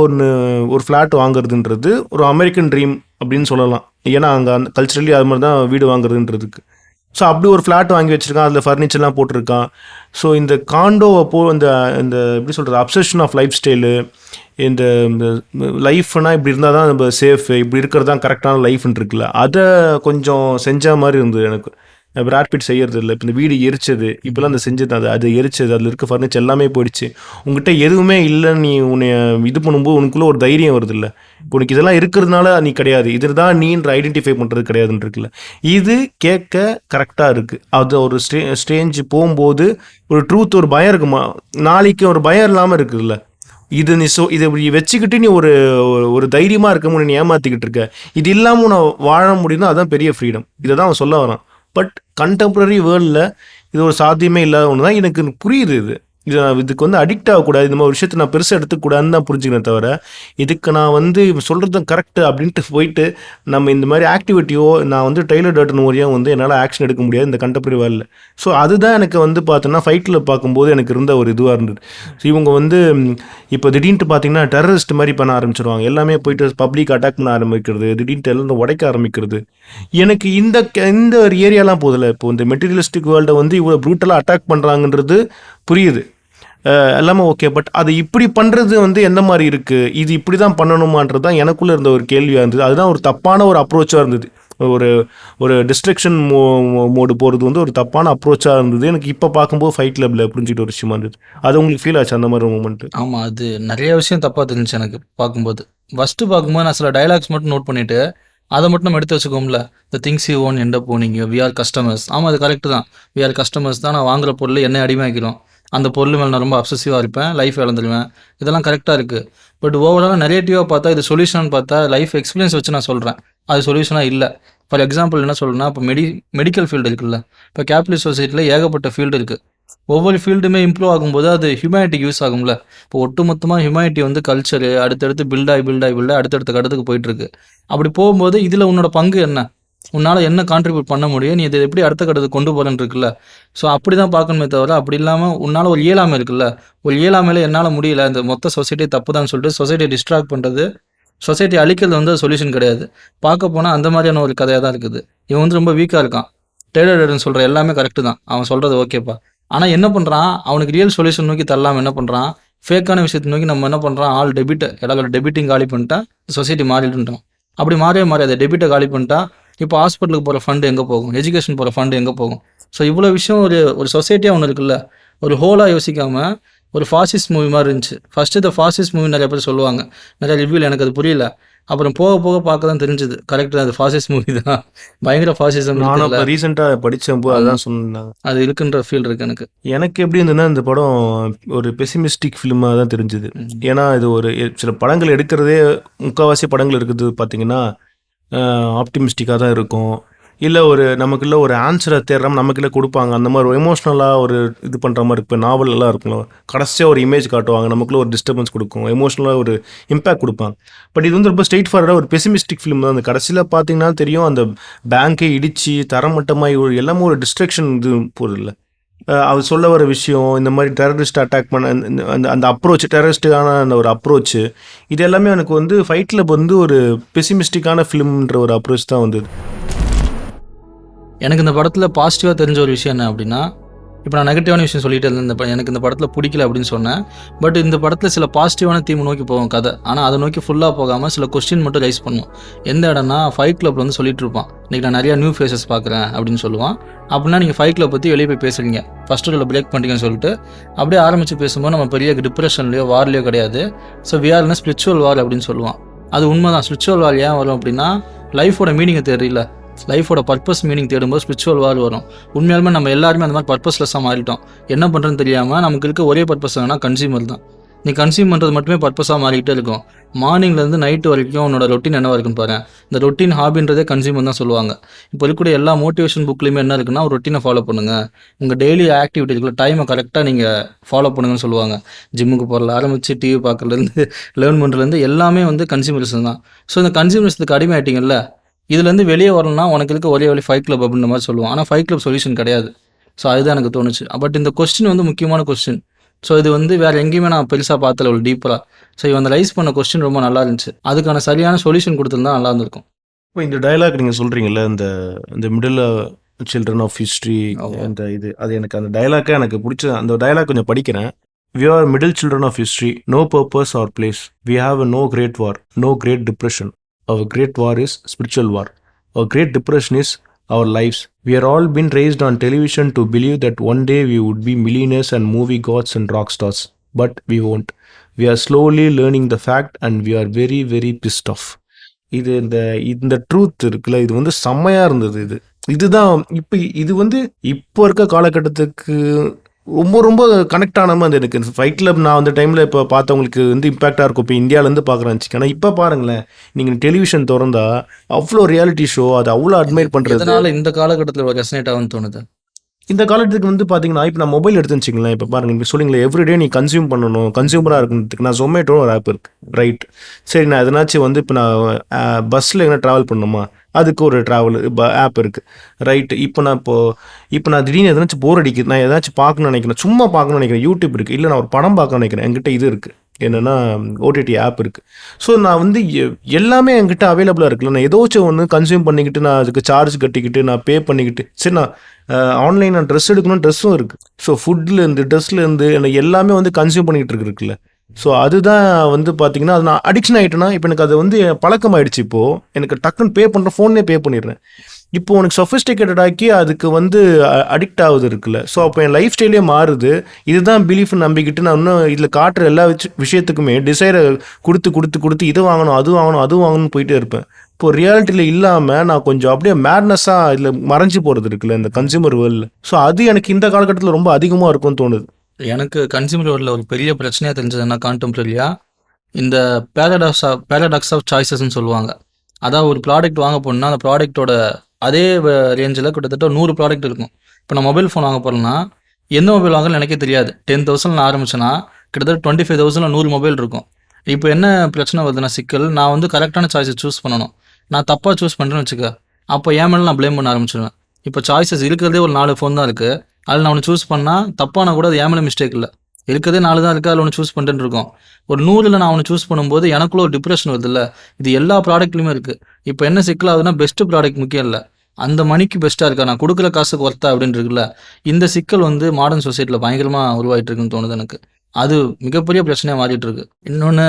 ஒரு ஃப்ளாட் வாங்குறதுன்றது ஒரு அமெரிக்கன் ட்ரீம் அப்படின்னு சொல்லலாம். ஏன்னா அங்கே அந்த கல்ச்சரலி அது மாதிரி தான் வீடு வாங்குறதுன்றதுக்கு. ஸோ அப்படி ஒரு ஃப்ளாட் வாங்கி வச்சுருக்கான், அதில் ஃபர்னிச்சர்லாம் போட்டிருக்கான். ஸோ இந்த காண்டோ அப்போது இந்த எப்படி சொல்கிறது, அப்சஷன் ஆஃப் லைஃப் ஸ்டைலு, இந்த லைஃப்னா இப்படி இருந்தால் தான் நம்ம சேஃப், இப்படி இருக்கிறது தான் கரெக்டான லைஃப்னு இருக்குல்ல, அதை கொஞ்சம் செஞ்ச மாதிரி இருந்தது எனக்கு. பிராட் பிட் செய்யறது இல்லை. இப்போ இந்த வீடு எரிச்சது, இப்போலாம் அந்த செஞ்சது, அது எரிச்சது, அதில் இருக்க ஃபர்னிச்சர் எல்லாமே போயிடுச்சு. உங்ககிட்ட எதுவுமே இல்லைன்னு நீ உன்னை இது பண்ணும்போது உனக்குள்ளே ஒரு தைரியம் வருது இல்லை, உனக்கு இதெல்லாம் இருக்கிறதுனால நீ கிடையாது, இதுதான் நீன்ற ஐடென்டிஃபை பண்ணுறது கிடையாதுன்னு இருக்குல்ல. இது கேட்க கரெக்டாக இருக்குது. அது ஒரு ஸ்டேஞ்சு போகும்போது ஒரு ட்ரூத், ஒரு பயம் இருக்குமா, நாளைக்கு ஒரு பயம் இல்லாமல் இருக்குதுல்ல. இது நீ இதை வச்சுக்கிட்டு நீ ஒரு தைரியமாக இருக்க நீ ஏமாற்றிக்கிட்டு இருக்க. இது இல்லாமல் நான் வாழ முடியும்னா அதுதான் பெரிய ஃப்ரீடம். இதை தான் அவன் சொல்ல வரான். பட் கண்டெம்பரரி வேர்ல்டில் இது ஒரு சாத்தியமே இல்லாத ஒன்று தான். எனக்கு புரியுது. இதுக்கு வந்து அடிக்ட் ஆகக்கூடாது, இந்த மாதிரி ஒரு விஷயத்தை நான் பெருசாக எடுத்துக்கூடாதுன்னு தான் புரிஞ்சுக்கிறேன். தவிர இதுக்கு நான் சொல்கிறது கரெக்டு அப்படின்ட்டு போயிட்டு நம்ம இந்த மாதிரி ஆக்டிவிட்டியோ நான் டெய்லர் டர்டன் மூலியம் என்னால் ஆக்ஷன் எடுக்க முடியாது இந்த கண்டெம்பரரி வேர்ல்டில். ஸோ அதுதான் எனக்கு பார்த்தோன்னா ஃபைட்டில் பார்க்கும்போது எனக்கு இருந்த ஒரு இதுவாக இருந்தது. ஸோ இவங்க இப்போ திடீர்னு பார்த்தீங்கன்னா டெரரிஸ்ட் மாதிரி பண்ண ஆரம்பிச்சிருவாங்க. எல்லாமே போயிட்டு பப்ளிக் அட்டாக் பண்ண ஆரம்பிக்கிறது, திடீர்னு எல்லாம் உடைக்க ஆரம்பிக்கிறது. எனக்கு இந்த ஒரு ஏரியாலாம் போதில்லை. இப்போ இந்த மெட்டீரியலிஸ்டிக் வேர்ல்டை இவ்வளோ ப்ரூட்டலாக அட்டாக் பண்ணுறாங்கன்றது புரியுது, எல்லாமே ஓகே. பட் அது இப்படி பண்ணுறது எந்த மாதிரி இருக்குது, இது இப்படி தான் பண்ணணுமான்றது தான் எனக்குள்ளே இருந்த ஒரு கேள்வியாக இருந்தது. அதுதான் ஒரு தப்பான ஒரு அப்ரோச்சாக இருந்தது. ஒரு டிஸ்ட்ரக்ஷன் மோடு போகிறது ஒரு தப்பான அப்ரோச்சாக இருந்தது எனக்கு. இப்போ பார்க்கும்போது ஃபைட் கிளப்பில் புரிஞ்சுக்கிட்ட ஒரு விஷயமா இருந்தது. அது உங்களுக்கு ஃபீல் ஆச்சு அந்த மாதிரி மூமெண்ட்டு? ஆமாம், அது நிறைய விஷயம் தப்பாக தெரிஞ்சிச்சு எனக்கு பார்க்கும்போது. ஃபஸ்ட்டு பார்க்கும்போது நான் சில டைலாக்ஸ் மட்டும் நோட் பண்ணிவிட்டு அதை மட்டும் நம்ம எடுத்து வச்சுக்கோம்ல. The things you own end up owning we are customers. ஆமாம், அது கரெக்டு தான். வி ஆர் கஸ்டமர்ஸ் தான். நான் வாங்குற பொருள் என்ன அடிமையாக்கிறோம், அந்த பொருள் மேலே நான் ரொம்ப அப்சசிவாக இருப்பேன், லைஃப் இழந்துடுவேன். இதெல்லாம் கரெக்டாக இருக்குது. பட் ஓவராலாக நெரேட்டிவாக பார்த்தா இது சொல்யூஷன் பார்த்தா லைஃப் எக்ஸ்பீரியன்ஸ் வச்சு நான் சொல்கிறேன், அது சொல்யூஷனாக இல்லை. ஃபார் எக்ஸாம்பிள் என்ன சொல்கிறேன்னா, இப்போ மெடிக்கல் ஃபீல்டு இருக்குல்ல, இப்போ கேபிட்டலிஸ்ட் சொசைட்டியில் ஏகப்பட்ட ஃபீல்டு இருக்குது. ஒவ்வொரு ஃபீல்டுமே இம்ப்ரூவ் ஆகும்போது அது ஹியூமனிட்டிக்கு யூஸ் ஆகும்ல. இப்போ ஒட்டுமொத்தமாக ஹியூமனிட்டி கல்ச்சரு அடுத்தடுத்து பில்டாகி அடுத்தடுத்த கடத்துக்கு போயிட்டுருக்கு. அப்படி போகும்போது இதில் உன்னோட பங்கு என்ன, உன்னால் என்ன கான்ட்ரிபியூட் பண்ண முடியும், நீ இதை எப்படி அடுத்த கடத்துக்கு கொண்டு போகிறேன்னு இருக்குல்ல. ஸோ அப்படி தான் பார்க்கணுமே தவிர, அப்படி இல்லாமல் உன்னால் ஒரு இயலாமை இருக்குல்ல, ஒரு இயலாமையில் என்னால் முடியல, இந்த மொத்த சொசைட்டி தப்பு தான் சொல்லிட்டு சொசைட்டியை டிஸ்ட்ராக்ட் பண்ணுறது, சொசைட்டி அழிக்கிறது சொல்யூஷன் கிடையாது. பார்க்க போனால் அந்த மாதிரியான ஒரு கதையாக தான் இருக்குது. இவன் ரொம்ப வீக்காக இருக்கான். டெய்லர் சொல்கிற எல்லாமே கரெக்டு தான், அவன் சொல்கிறது ஓகேப்பா. ஆனால் என்ன பண்ணுறான், அவனுக்கு ரியல் சொல்யூஷன் நோக்கி தரலாமல் என்ன பண்ணுறான், ஃபேக்கான விஷயத்தை நோக்கி நம்ம என்ன பண்ணுறான், ஆல் டெபிட் எல்லாரோட டெபிட்டிங் காலி பண்ணிட்டா சொசைட்டி மாறிடுன்றான். அப்படி மாறியாது, டெபிட்டை காலி பண்ணிட்டா இப்போ ஹாஸ்பிட்டலுக்கு போகிற ஃபண்டு எங்கே போகும், எஜுகேஷன் போகிற ஃபண்டு எங்கே போகும். ஸோ இவ்வளோ விஷயம் ஒரு சொசைட்டியாக ஒன்று இருக்குல்ல, ஒரு ஹோலாக யோசிக்காமல் ஒரு ஃபாசிஸ்ட் மூவி மாதிரி இருந்துச்சு. ஃபஸ்ட்டு இந்த ஃபாசிஸ்ட் மூவி நிறைய பேர் சொல்லுவாங்க, நிறைய ரிவ்யூவில் எனக்கு அது புரியல. அப்புறம் போக போக பார்க்க தான் தெரிஞ்சுது, கரெக்ட் தான், அது ஃபாசிஸ்ட் மூவி தான், பயங்கர ஃபாசிசம். நானும் இப்போ ரீசெண்டாக படித்தப்போ அதுதான் சொன்னாங்க, அது இருக்குன்ற ஃபீல் இருக்குது எனக்கு எப்படி இருந்ததுன்னா இந்த படம் ஒரு பெசிமிஸ்டிக் ஃபிலிமாக தான் தெரிஞ்சுது. ஏன்னா இது சில படங்கள் எடுக்கிறதே, முக்கால்வாசி படங்கள் இருக்குது பார்த்தீங்கன்னா ஆப்டிமிஸ்டிக்காக தான் இருக்கும். இல்லை நமக்குள்ள ஒரு ஆன்சரை தேடுறோம், நமக்குள்ளே கொடுப்பாங்க, அந்த மாதிரி ஒரு எமோஷ்னலாக இது பண்ணுற மாதிரி இருக்கும். இப்போ நாவலெல்லாம் இருக்கும், கடைசியாக ஒரு இமேஜ் காட்டுவாங்க, நமக்குள்ள ஒரு டிஸ்டர்பன்ஸ் கொடுக்கும், எமோஷ்னலாக ஒரு இம்பேக்ட் கொடுப்பாங்க. பட் இது ரொம்ப ஸ்ட்ரெயிட் ஃபார்வர்டாக ஒரு பெசிமிஸ்டிக் ஃபிலிம் தான். அந்த கடைசியில் பார்த்தீங்கன்னா தெரியும், அந்த பேங்கை இடித்து தரமட்டமாக எல்லாமே ஒரு டிஸ்ட்ரக்ஷன் இது போகிறது இல்லை. அவர் சொல்ல வர விஷயம், இந்த மாதிரி டெரரிஸ்ட் அட்டாக் பண்ண அந்த அப்ரோச், டெரரிஸ்டுக்கான அந்த ஒரு அப்ரோச்சு, இது எல்லாமே எனக்கு ஃபைட்டில் ஒரு பெசிமிஸ்டிக்கான ஃபிலிம்ன்ற ஒரு அப்ரோச் தான் வந்தது. எனக்கு இந்த படத்தில் பாசிட்டிவாக தெரிஞ்ச ஒரு விஷயம் என்ன அப்படின்னா, இப்போ நான் நெகட்டிவான விஷயம் சொல்லிட்டு இருந்தேன், எனக்கு இந்த படத்தில் பிடிக்கல அப்படின்னு சொன்னேன். பட் இந்த படத்தில் சில பாசிட்டிவான தீம் நோக்கி போகும் கதை. ஆனால் அதை நோக்கி ஃபுல்லாக போகாமல் சில கொஸ்டின் மட்டும் ரைஸ் பண்ணும். எந்த இடம்னா, ஃபைட் கிளப்பில் சொல்லிட்டு இருப்பான், இன்றைக்கி நான் நிறையா நியூ ஃபேஸஸ் பார்க்குறேன் அப்படின்னு சொல்லுவான். அப்படின்னா நீங்கள் ஃபைட் கிளப் பற்றி வெளியே போய் பேசுகிறீங்க, ஃபஸ்ட்டு இதில் பிரேக் பண்ணிட்டீங்கன்னு சொல்லிட்டு அப்படியே ஆரம்பித்து பேசும்போது நம்ம பெரிய டிப்ரெஷன்லையோ வார்லையோ கிடையாது. So we are in spiritual war அப்படின்னு சொல்லுவான். அது உண்மை தான். ஸ்பிரிச்சுவல் வார் ஏன் வரும் அப்படின்னா, லைஃபோட மீனிங்கை தெரியல, லைஃபோட பர்பஸ் மீனிங் தேடும்போது ஸ்பிரிச்சுவல் வார் வரும். உண்மையாலுமே நம்ம எல்லாருமே அந்த மாதிரி பர்பஸ்லெஸ்ஸாக மாறிட்டோம். என்ன பண்ணுறதுன்னு தெரியாமல் நமக்கு இருக்க ஒரே பர்பஸ் என்னன்னா கன்சியூமர் தான். நீ கன்சியூம் பண்ணுறது மட்டுமே பர்பஸாக மாறிக்கிட்டே இருக்கும். மார்னிங்லேருந்து நைட்டு வரைக்கும் உன்னோட ரொட்டீன் என்னவாக இருக்குன்னு பாரு. இந்த ரொட்டீன் ஹாபின்றதே கன்சியூமர் தான் சொல்லுவாங்க. இப்போ இருக்கக்கூடிய எல்லா மோட்டிவேஷன் புக்லேயுமே என்ன இருக்குன்னா, ஒரு ரொட்டீனை ஃபாலோ பண்ணுங்கள், உங்கள் டெய்லி ஆக்டிவிட்டிக்குள்ள டைமை கரெக்டாக நீங்கள் ஃபாலோ பண்ணுங்கன்னு சொல்லுவாங்க. ஜிம்முக்கு போகிறல ஆரம்பித்து டிவி பார்க்குறதுலேருந்து லேர்ன் பண்ணுறதுலேருந்து எல்லாமே கன்சியூமரிசம் தான். ஸோ இந்த கன்சியூமரிசத்துக்கு அடிமை ஆகிட்டிங்கல்ல, இதுலேருந்து வெளியே வரணும்னா உனக்கு இருக்க ஒரே வழி ஃபைட் கிளப் அப்படின்ற மாதிரி சொல்லுவான். ஆனால் ஃபைட் கிளப் சொல்யூஷன் கிடையாது. ஸோ அதுதான் எனக்கு தோணுச்சு. பட் இந்த கொஸ்டின் முக்கியமான கொஸ்டின். ஸோ இது வேறு எங்கேயுமே நான் பெருசாக பார்த்தல ஒரு டீப்பராக. ஸோ இவன் ரைஸ் பண்ண கொஸ்டின் ரொம்ப நல்லா இருந்துச்சு. அதுக்கான சரியான சொல்யூஷன் கொடுத்துருந்தா நல்லா இருந்திருக்கும். இப்போ இந்த டைலாக் நீங்கள் சொல்கிறீங்கல்ல, இந்த மிடில் சில்ட்ரன் ஆஃப் ஹிஸ்ட்ரி, அந்த அது எனக்கு அந்த டைலாக்கே எனக்கு பிடிச்ச. அந்த டைலாக் கொஞ்சம் படிக்கிறேன். We are middle children of history, no purpose or place. We have no great war, no great depression. Our great war is spiritual war. Our great depression is our lives. We are all been raised on television to believe that one day we would be millionaires and movie gods and rock stars. But we won't. We are slowly learning the fact and we are very, very pissed off. இது இந்த truth இருக்குல்ல, இது வந்து செம்மையா இருந்தது. இதுதான் இப்போ இது வந்து இப்போ இருக்க காலகட்டத்துக்கு ரொம்ப ரொம்ப கனெக்ட் ஆன மாதிரி எனக்கு ஃபைட் கிளப். நான் அந்த டைமில் இப்போ பார்த்தவங்களுக்கு வந்து இம்பாக்டாக இருக்கும். இப்போ இந்தியாவிலேருந்து பார்க்குறேன் ஆனால் இப்போ பாருங்களேன், நீங்கள் டெலிவிஷன் திறந்தா அவ்வளோ ரியாலிட்டி ஷோ, அது அவ்வளோ அட்மையர் பண்ணுறது. அதனால இந்த காலகட்டத்தில் ரெசனேட் ஆகும்னு தோணுது. இந்த காலத்துக்கு வந்து பார்த்தீங்கன்னா இப்போ நான் மொபைல் எடுத்து வச்சுங்களேன். இப்போ பாருங்கள், இப்போ சொல்லிங்களேன் எவ்ரிடே நீ கன்சியூம் பண்ணணும், கன்சியூமராக இருக்கிறதுக்கு நான் ஜொமேட்டோன்னு ஒரு ஆப் இருக்குது, ரைட்? சரி, நான் எதனாச்சும் வந்து இப்போ நான் பஸ்ஸில் எங்கன்னா ட்ராவல் பண்ணணுமா, அதுக்கு ஒரு ட்ராவல் ஆப் இருக்குது, ரைட்டு? இப்போ நான் திடீர்னு எதனாச்சும் போர் அடிக்குது, நான் எதாச்சும் பார்க்கணும்னு நினைக்கிறேன், சும்மா பார்க்கணும்னு நினைக்கிறேன், யூடியூப் இருக்குது. இல்லை நான் ஒரு படம் பார்க்கணும்னு நினைக்கிறேன், என்கிட்ட இது இருக்குது, என்னென்னா ஓடிடி ஆப் இருக்குது. ஸோ நான் வந்து எல்லாமே என்கிட்ட அவைலபிளாக இருக்குல்ல. நான் ஏதோச்சும் ஒன்று கன்சியூம் பண்ணிக்கிட்டு, நான் அதுக்கு சார்ஜ் கட்டிக்கிட்டு, நான் பே பண்ணிக்கிட்டு, சரி நான் ஆன்லைன் நான் ட்ரெஸ் எடுக்கணும், ட்ரெஸ்ஸும் இருக்குது. ஸோ ஃபுட்லேருந்து ட்ரெஸ்லேருந்து எனக்கு எல்லாமே வந்து கன்சியூம் பண்ணிக்கிட்டு இருக்குல்ல. ஸோ அதுதான் வந்து பார்த்தீங்கன்னா, அது நான் அடிக்ஷன் ஆகிட்டேன்னா, இப்போ எனக்கு அது வந்து பழக்கம் ஆகிடுச்சு. இப்போது எனக்கு டக்குன்னு பே பண்ணுறேன், ஃபோன்லேயே பே பண்ணிடுறேன். இப்போ உனக்கு சொஃபிஸ்டிகேட்டட் ஆக்கி அதுக்கு வந்து அடிக்ட் ஆகுது இருக்குல்ல. ஸோ அப்போ என் லைஃப் ஸ்டைலே மாறுது. இதுதான் பிலீஃப் நம்பிக்கிட்டு நான் இன்னும் இதில் காட்டுற எல்லா விஷயத்துக்குமே டிசைரை கொடுத்து இது வாங்கணும், அது வாங்கணும்னு போயிட்டே இருப்பேன். இப்போ ரியாலிட்டியில் இல்லாமல் நான் கொஞ்சம் அப்படியே மேட்னஸாக இதில் மறைஞ்சு போகிறது இருக்குல்ல இந்த கன்சியூமர் வேர்ல்டில். ஸோ அது எனக்கு இந்த காலகட்டத்தில் ரொம்ப அதிகமாக இருக்கும்னு தோணுது. எனக்கு கன்சியூமர் வேர்ல்டில் ஒரு பெரிய பிரச்சனையாக தெரிஞ்சதுன்னா கான்டெம்பரரியாக இந்த பேரடாக்ஸ் ஆஃப் சாய்ஸஸ்ன்னு சொல்லுவாங்க. அதாவது ஒரு ப்ராடக்ட் வாங்க போனால் அந்த ப்ராடக்ட்டோட அதே ரேஞ்சில் கிட்டத்தட்ட 100 ப்ராடக்ட் இருக்கும். இப்போ நான் மொபைல் ஃபோன் வாங்க போகிறேன்னா எந்த மொபைல் வாங்கன்னு எனக்கே தெரியாது. 10,000 ஆரம்பிச்சேன்னா கிட்டத்தட்ட 25,000 100 மொபைல் இருக்கும். இப்போ என்ன பிரச்சனை வருதுன்னா சிக்கல், நான் வந்து கரெக்டான சாய்ஸை சூஸ் பண்ணணும். நான் தப்பாக சூஸ் பண்ணுறேன்னு வச்சுக்க, அப்போ ஏன் மேலே நான் ப்ளேம் பண்ண ஆரம்பிச்சிடுவேன். இப்போ சாய்ஸஸ் இருக்கிறதே ஒரு 4 ஃபோன் தான் இருக்குது. அதில் நான் ஒன்று சூஸ் பண்ணால் தப்பானா கூட அது ஏன் மேலே மிஸ்டேக் இல்லை. இருக்கிறதே 4 தான் இருக்குது, அதில் ஒன்று சூஸ் பண்ணிட்டு இருக்கோம். ஒரு 100ல் நான் ஒன்று சூஸ் பண்ணும்போது எனக்குள்ள ஒரு டிப்ரெஷன் வருது இல்லை. இது எல்லா ப்ராடக்ட்லையுமே இருக்குது. இப்போ என்ன சிக்கல் ஆகுதுன்னா, பெஸ்ட்டு ப்ராடக்ட் முக்கியம் இல்லை, அந்த மணிக்கு பெஸ்ட்டாக இருக்கா, நான் கொடுக்குற காசுக்கு ஒர்த்தா அப்படின்னு இருக்குல்ல. இந்த சிக்கல் வந்து மாடர்ன் சொசைட்டியில் பயங்கரமாக உருவாகிட்டு இருக்குன்னு தோணுது எனக்கு. அது மிகப்பெரிய பிரச்சனையாக மாறிட்டு இருக்கு. இன்னொன்று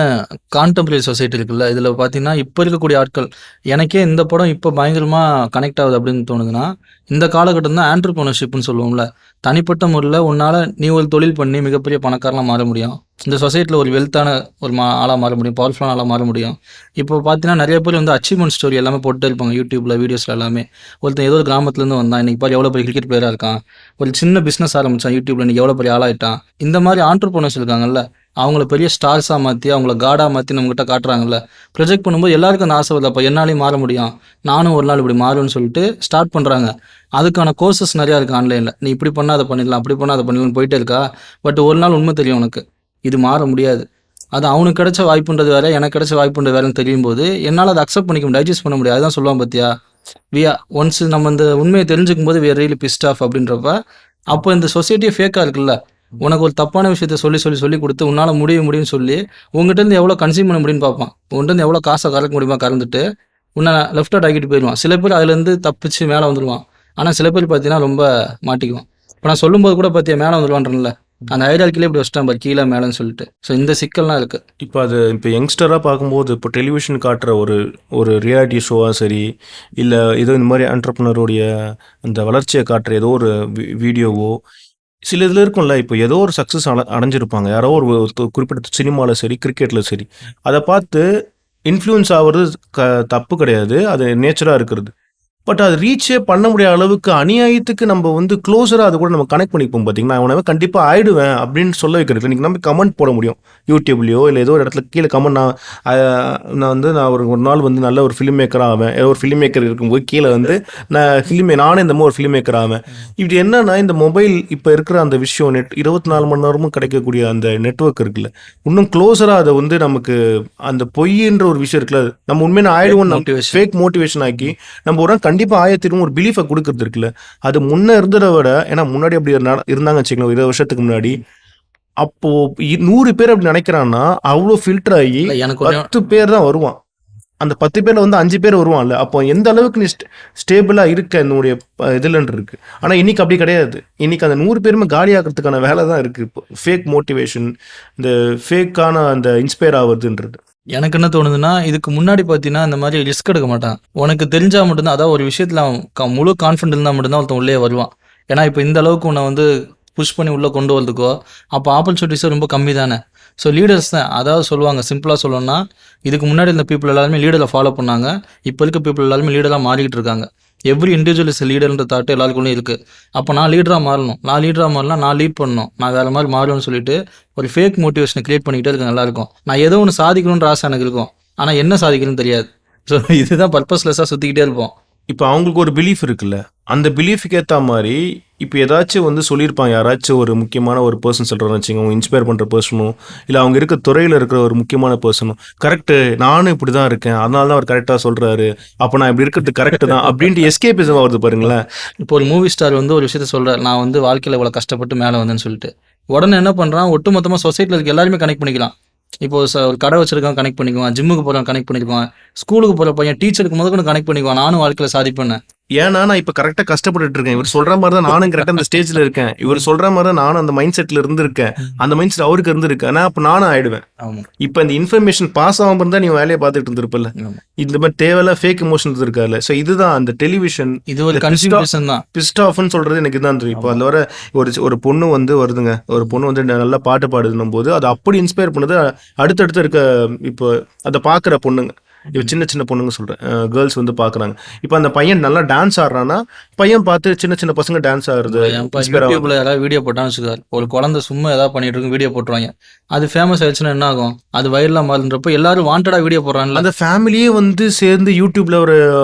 கான்டெம்பரரி சொசைட்டி இருக்குல்ல, இதில் பார்த்தீங்கன்னா இப்போ இருக்கக்கூடிய ஆட்கள், எனக்கே இந்த படம் இப்போ பயங்கரமாக கனெக்ட் ஆகுது அப்படின்னு தோணுதுன்னா, இந்த காலகட்டம் தான் ஆண்டர்ப்ரனர்ஷிப்னு சொல்லுவோம்ல. தனிப்பட்ட முறையில் உன்னால் நீ ஒரு தொழில் பண்ணி மிகப்பெரிய பணக்காரலாம் மாற முடியும். இந்த சொசைட்டியில் ஒரு வெல்த்தான ஒரு ஆளாக மாற முடியும், பவர்ஃபுல்லான ஆளாக மாற முடியும். இப்போ பார்த்தீங்கன்னா நிறைய பேர் வந்து அச்சீவ்மெண்ட் ஸ்டோரி எல்லாமே போட்டு இருப்பாங்க யூடியூப்பில், வீடியோஸில் எல்லாமே. ஒருத்தன் ஏதோ ஒரு கிராமத்துலேருந்து வந்தான், இன்றைக்கி பாரு எவ்வளோ பெரிய கிரிக்கெட் பிளேயராக இருக்கான். ஒரு சின்ன பிஸ்னஸ் ஆரம்பித்தான் யூடியூப்பில், இன்றைக்கி எவ்வளோ பெரிய ஆளாயிட்டான். இந்த மாதிரி ஆண்டர்ப்ரனர்ஸ் இருக்காங்கல்ல, அவங்கள பெரிய ஸ்டார்ஸாக மாற்றி அவங்கள காடாக மாற்றி நம்மகிட்ட காட்டுறாங்கல்ல. ப்ரொஜெக்ட் பண்ணும்போது எல்லாருக்கும் அந்த ஆசை வருது, அப்போ என்னாலையும் மாற முடியும், நானும் ஒரு நாள் இப்படி மாறுன்னு சொல்லிட்டு ஸ்டார்ட் பண்ணுறாங்க. அதுக்கான கோர்சஸ் நிறையா இருக்குது ஆன்லைனில். நீ இப்படி பண்ணால் அதை பண்ணிடலாம், அப்படி பண்ணால் அதை பண்ணிடலாம்னு போயிட்டே இருக்கா. பட் ஒரு நாள் உண்மை தெரியும் உனக்கு, இது மாற முடியாது. அது அவனுக்கு கிடைச்ச வாய்ப்புன்றது வேறு, எனக்கு கிடைச்ச வாய்ப்புன்றது வேறுன்னு தெரியும் போது என்னால் அதை அக்செப்ட் பண்ணிக்க முடியும், டைஜஸ்ட் பண்ண முடியாது. அதுதான் சொல்லுவான் பார்த்தியா, ஒன்ஸ் நம்ம இந்த உண்மையை தெரிஞ்சுக்கும் போது வேறு ரியலி பிஸ்ட் ஆஃப் அப்படின்றப்ப, அப்போ இந்த சொசைட்டியே ஃபேக்காக இருக்குல்ல. உனக்கு ஒரு தப்பான விஷயத்த சொல்லி கொடுத்து உன்னால் முடியும்னு சொல்லி உங்கள்கிட்ட எவ்வளோ கன்சியூம் பண்ண முடியும்னு பார்ப்பான். உங்கள்கிட்ட எவ்வளோ காசை கறக்க முடியுமா கறந்துட்டு உன்னை லெஃப்ட் அவுட் ஆகிட்டு போயிடுவான். சில பேர் அதுலேருந்து தப்பிச்சு மேலே வந்துடுவான். ஆனால் சில பேர் பார்த்தீங்கன்னா ரொம்ப மாட்டிக்குவான். இப்போ நான் சொல்லும்போது கூட பார்த்தியா மேலே வந்துடுவான்றல, அந்த ஐடியால்கிலே இப்படி வச்சிட்டான் பாரு, கீழே மேலேன்னு சொல்லிட்டு. ஸோ இந்த சிக்கல்லாம் இருக்குது. இப்போ யங்ஸ்டராக பார்க்கும்போது இப்போ டெலிவிஷன் காட்டுற ஒரு ரியாலிட்டி ஷோவாக சரி, இல்லை ஏதோ இந்த மாதிரி ஆண்டர்ப்ரனருடைய அந்த வளர்ச்சியை காட்டுற ஏதோ ஒரு வீடியோவோ, சில இதில் இருக்கும்ல. இப்போ ஏதோ ஒரு சக்ஸஸ் அடைஞ்சிருப்பாங்க, யாரோ ஒரு குறிப்பிட்ட சினிமாவில் சரி, கிரிக்கெட்டில் சரி, அதை பார்த்து இன்ஃப்ளூயன்ஸ் ஆகிறது தப்பு கிடையாது, அது நேச்சராக இருக்கிறது. பட் அது ரீச்சே பண்ண முடியாத அளவுக்கு அநியாயத்துக்கு நம்ம வந்து க்ளோஸராக அது கூட நம்ம கனெக்ட் பண்ணிப்போம். பார்த்தீங்கன்னா அவனை கண்டிப்பாக ஆயிடுவேன் அப்படின்னு சொல்ல வைக்கிறது. இன்றைக்கி நம்ம கமெண்ட் போட முடியும் யூடியூப்லேயோ, இல்லை ஏதோ ஒரு இடத்துல கீழே கமெண்ட். நான் ஒரு நாள் வந்து நல்ல ஒரு ஃபிலிம் மேக்கராக ஆவேன், ஏதோ ஒரு ஃபிலிம் மேக்கர் இருக்கும்போது கீழே வந்து நானே இந்த மாதிரி ஒரு ஃபிலிம் மேக்கர் ஆவேன். இப்படி என்னன்னா இந்த மொபைல் இப்போ இருக்கிற அந்த விஷயம் 24 மணி நேரமும் கிடைக்கக்கூடிய அந்த நெட்வொர்க் இருக்குல்ல, இன்னும் க்ளோஸராக அதை வந்து நமக்கு அந்த பொய்ன்ற ஒரு விஷயம் இருக்குல்ல, நம்ம உண்மையான ஆயிடுவோம், ஃபேக் மோட்டிவேஷன் ஆக்கி நம்ம ஒரு கண்டிப்பாக ஆயத்திரும் ஒரு பிலீஃபை கொடுக்கறது இருக்குல்ல. அது முன்னே இருந்ததை விட, ஏன்னா முன்னாடி அப்படி இருந்தாங்க வச்சுக்கலாம் 20 வருஷத்துக்கு முன்னாடி, அப்போ 100 பேர் அப்படி நினைக்கிறான்னா அவ்வளோ ஃபில்டர் ஆகி 10 பேர் தான் வருவான். அந்த 10 பேர்ல வந்து 5 பேர் வருவான்ல, அப்போ எந்த அளவுக்கு நீ ஸ்டேபிளாக இருக்க என்னுடைய இதுலன்னு இருக்கு. ஆனால் இன்னைக்கு அப்படி கிடையாது. இன்னைக்கு அந்த 100 பேருமே காலி ஆகிறதுக்கான வேலை தான் இருக்கு. இப்போ ஃபேக் மோட்டிவேஷன், இந்த ஃபேக்கான அந்த இன்ஸ்பயர் ஆகுறதுன்றது. எனக்கு என்ன தோணுதுன்னா, இதுக்கு முன்னாடி பார்த்தீங்கன்னா, இந்த மாதிரி ரிஸ்க் எடுக்க மாட்டான். உனக்கு தெரிஞ்சா மட்டும்தான், அதாவது ஒரு விஷயத்தில் அவன் முழு கான்ஃபிடென்ட் இருந்தால் மட்டும்தான் ஒருத்தன் உள்ளே வருவான். ஏன்னா இப்போ இந்த அளவுக்கு உன்னை வந்து புஷ் பண்ணி உள்ளே கொண்டு வரதுக்கோ அப்போ ஆப்பர்ச்சுனிட்டிஸும் ரொம்ப கம்மி தானே. ஸோ லீடர்ஸ் தான், அதாவது சொல்லுவாங்க சிம்பிளாக சொல்லணும்னா, இதுக்கு முன்னாடி இந்த பீப்புள் எல்லாருமே லீடரை ஃபாலோ பண்ணாங்க. இப்போ இருக்க பீப்புள் எல்லாருமே லீடராக மாறிக்கிட்டு இருக்காங்க. எவ்ரி இண்டிவிஜுவல் இஸ் லீடர்ன்ற தாட்டு எல்லாருக்குள்ளே இருக்குது. அப்போ நான் லீடராக மாறணும், நான் லீட் பண்ணணும், நான் வேறு மாதிரி மாறுவேன்னு சொல்லிட்டு ஒரு ஃபேக் மோட்டிவேஷனை கிரியேட் பண்ணிக்கிட்டே இருக்க நல்லாயிருக்கும். நான் ஏதோ ஒன்று சாதிக்கணுன்ற ஆசை எனக்கு இருக்கும், ஆனால் என்ன சாதிக்கணும்னு தெரியாது. ஸோ இதுதான் பர்பஸ்லெஸ்ஸாக சுற்றிக்கிட்டே இருப்போம். இப்போ அவங்களுக்கு ஒரு பிலீஃப் இருக்குல்ல, அந்த பிலீஃபுக்கு ஏற்ற மாதிரி இப்போ ஏதாச்சும் வந்து சொல்லியிருப்பாங்க, யாராச்சும் ஒரு முக்கியமான ஒரு பர்சன் சொல்கிறேன்னு வச்சுங்க, அவங்க இன்ஸ்பயர் பண்ணுற பர்சனும் இல்லை அவங்க இருக்க துறையில் இருக்கிற ஒரு முக்கியமான பர்சனும், கரெக்டு நானும் இப்படி தான் இருக்கேன், அதனால தான் அவர் கரெக்டாக சொல்கிறாரு, அப்போ நான் இப்படி இருக்கிறது கரெக்டு தான் அப்படின்ட்டு எஸ்கேபிசம் வருது பாருங்களேன். இப்போ ஒரு மூவி ஸ்டார் வந்து ஒரு விஷயத்த சொல்கிறார், நான் வந்து வாழ்க்கையில் இவ்வளோ கஷ்டப்பட்டு மேலே வந்தேன்னு சொல்லிட்டு, உடனே என்ன பண்ணுறான், ஒட்டுமொத்தமாக சொசைட்டியில் இருக்க எல்லாருமே கனெக்ட் பண்ணிக்கலாம். இப்போ ஒரு கடை வச்சிருக்கான் கனெக்ட் பண்ணிக்குவான், ஜிம்முக்கு போகிறவன் கனெக்ட் பண்ணிக்குவான், ஸ்கூலுக்கு போகிற பையன் டீச்சருக்கு முதல்ல கனெக்ட் பண்ணிக்குவான், நானும் வாழ்க்கையில் சாதிப்பேன். ஏன்னா நான் இப்போ கரெக்டாக கஷ்டப்பட்டுட்டு இருக்கேன், இவர் சொல்கிற மாதிரி தான் நானும் கரெக்டாக அந்த ஸ்டேஜில் இருக்கேன், இவர் சொல்கிற மாதிரி தான் நானும் அந்த மைண்ட் செட்டில் இருந்திருக்கேன், அந்த மைண்ட் செட் அவருக்கு இருந்திருக்கேன், ஆனால் அப்போ நானும் ஆயிடுவேன். இப்போ இந்த இன்ஃபர்மேஷன் பாஸ் ஆகாமல் இருந்தால் நீ வேலையை பார்த்துட்டு இருந்திருப்பில்ல, இந்த மாதிரி தேவையில்ல ஃபேக் எமோஷன்ஸ் இருக்காதுல்ல. ஸோ இதுதான் அந்த டெலிவிஷன், இது ஒரு கன்சியூமேஷன் தான். பிஸ்ட் ஆஃப்னு சொல்கிறது எனக்கு இதுதான் தெரியும். இப்போ அதில் வர ஒரு பொண்ணு வந்து வருதுங்க, ஒரு பொண்ணு வந்து நல்லா பாட்டு பாடுதுன்னும் போது அது அப்படி இன்ஸ்பயர் பண்ணுது அடுத்தடுத்து இருக்க இப்போ அதை பார்க்குற பொண்ணுங்க, இப்போ சின்ன சின்ன பொண்ணுங்க சொல்கிறேன், கேர்ள்ஸ் வந்து பார்க்குறாங்க. இப்போ அந்த பையன் நல்லா டான்ஸ் ஆடுறான்னா பையன் பார்த்து சின்ன சின்ன பசங்க டான்ஸ் ஆடுறது யூடியூப்ல ஏதாவது வீடியோ போட்டான்னு வச்சுக்காரு, ஒரு குழந்தை சும்மா ஏதாவது பண்ணிட்டு இருக்கு வீடியோ போட்டுருவாங்க, அது ஃபேமஸ் ஆயிடுச்சுன்னா என்ன ஆகும், அது வைரலாக மாறுன்றப்போ எல்லாரும் வாண்டடா வீடியோ போடுறாங்கல்ல. அந்த ஃபேமிலியே வந்து சேர்ந்து யூடியூப்ல ஒரு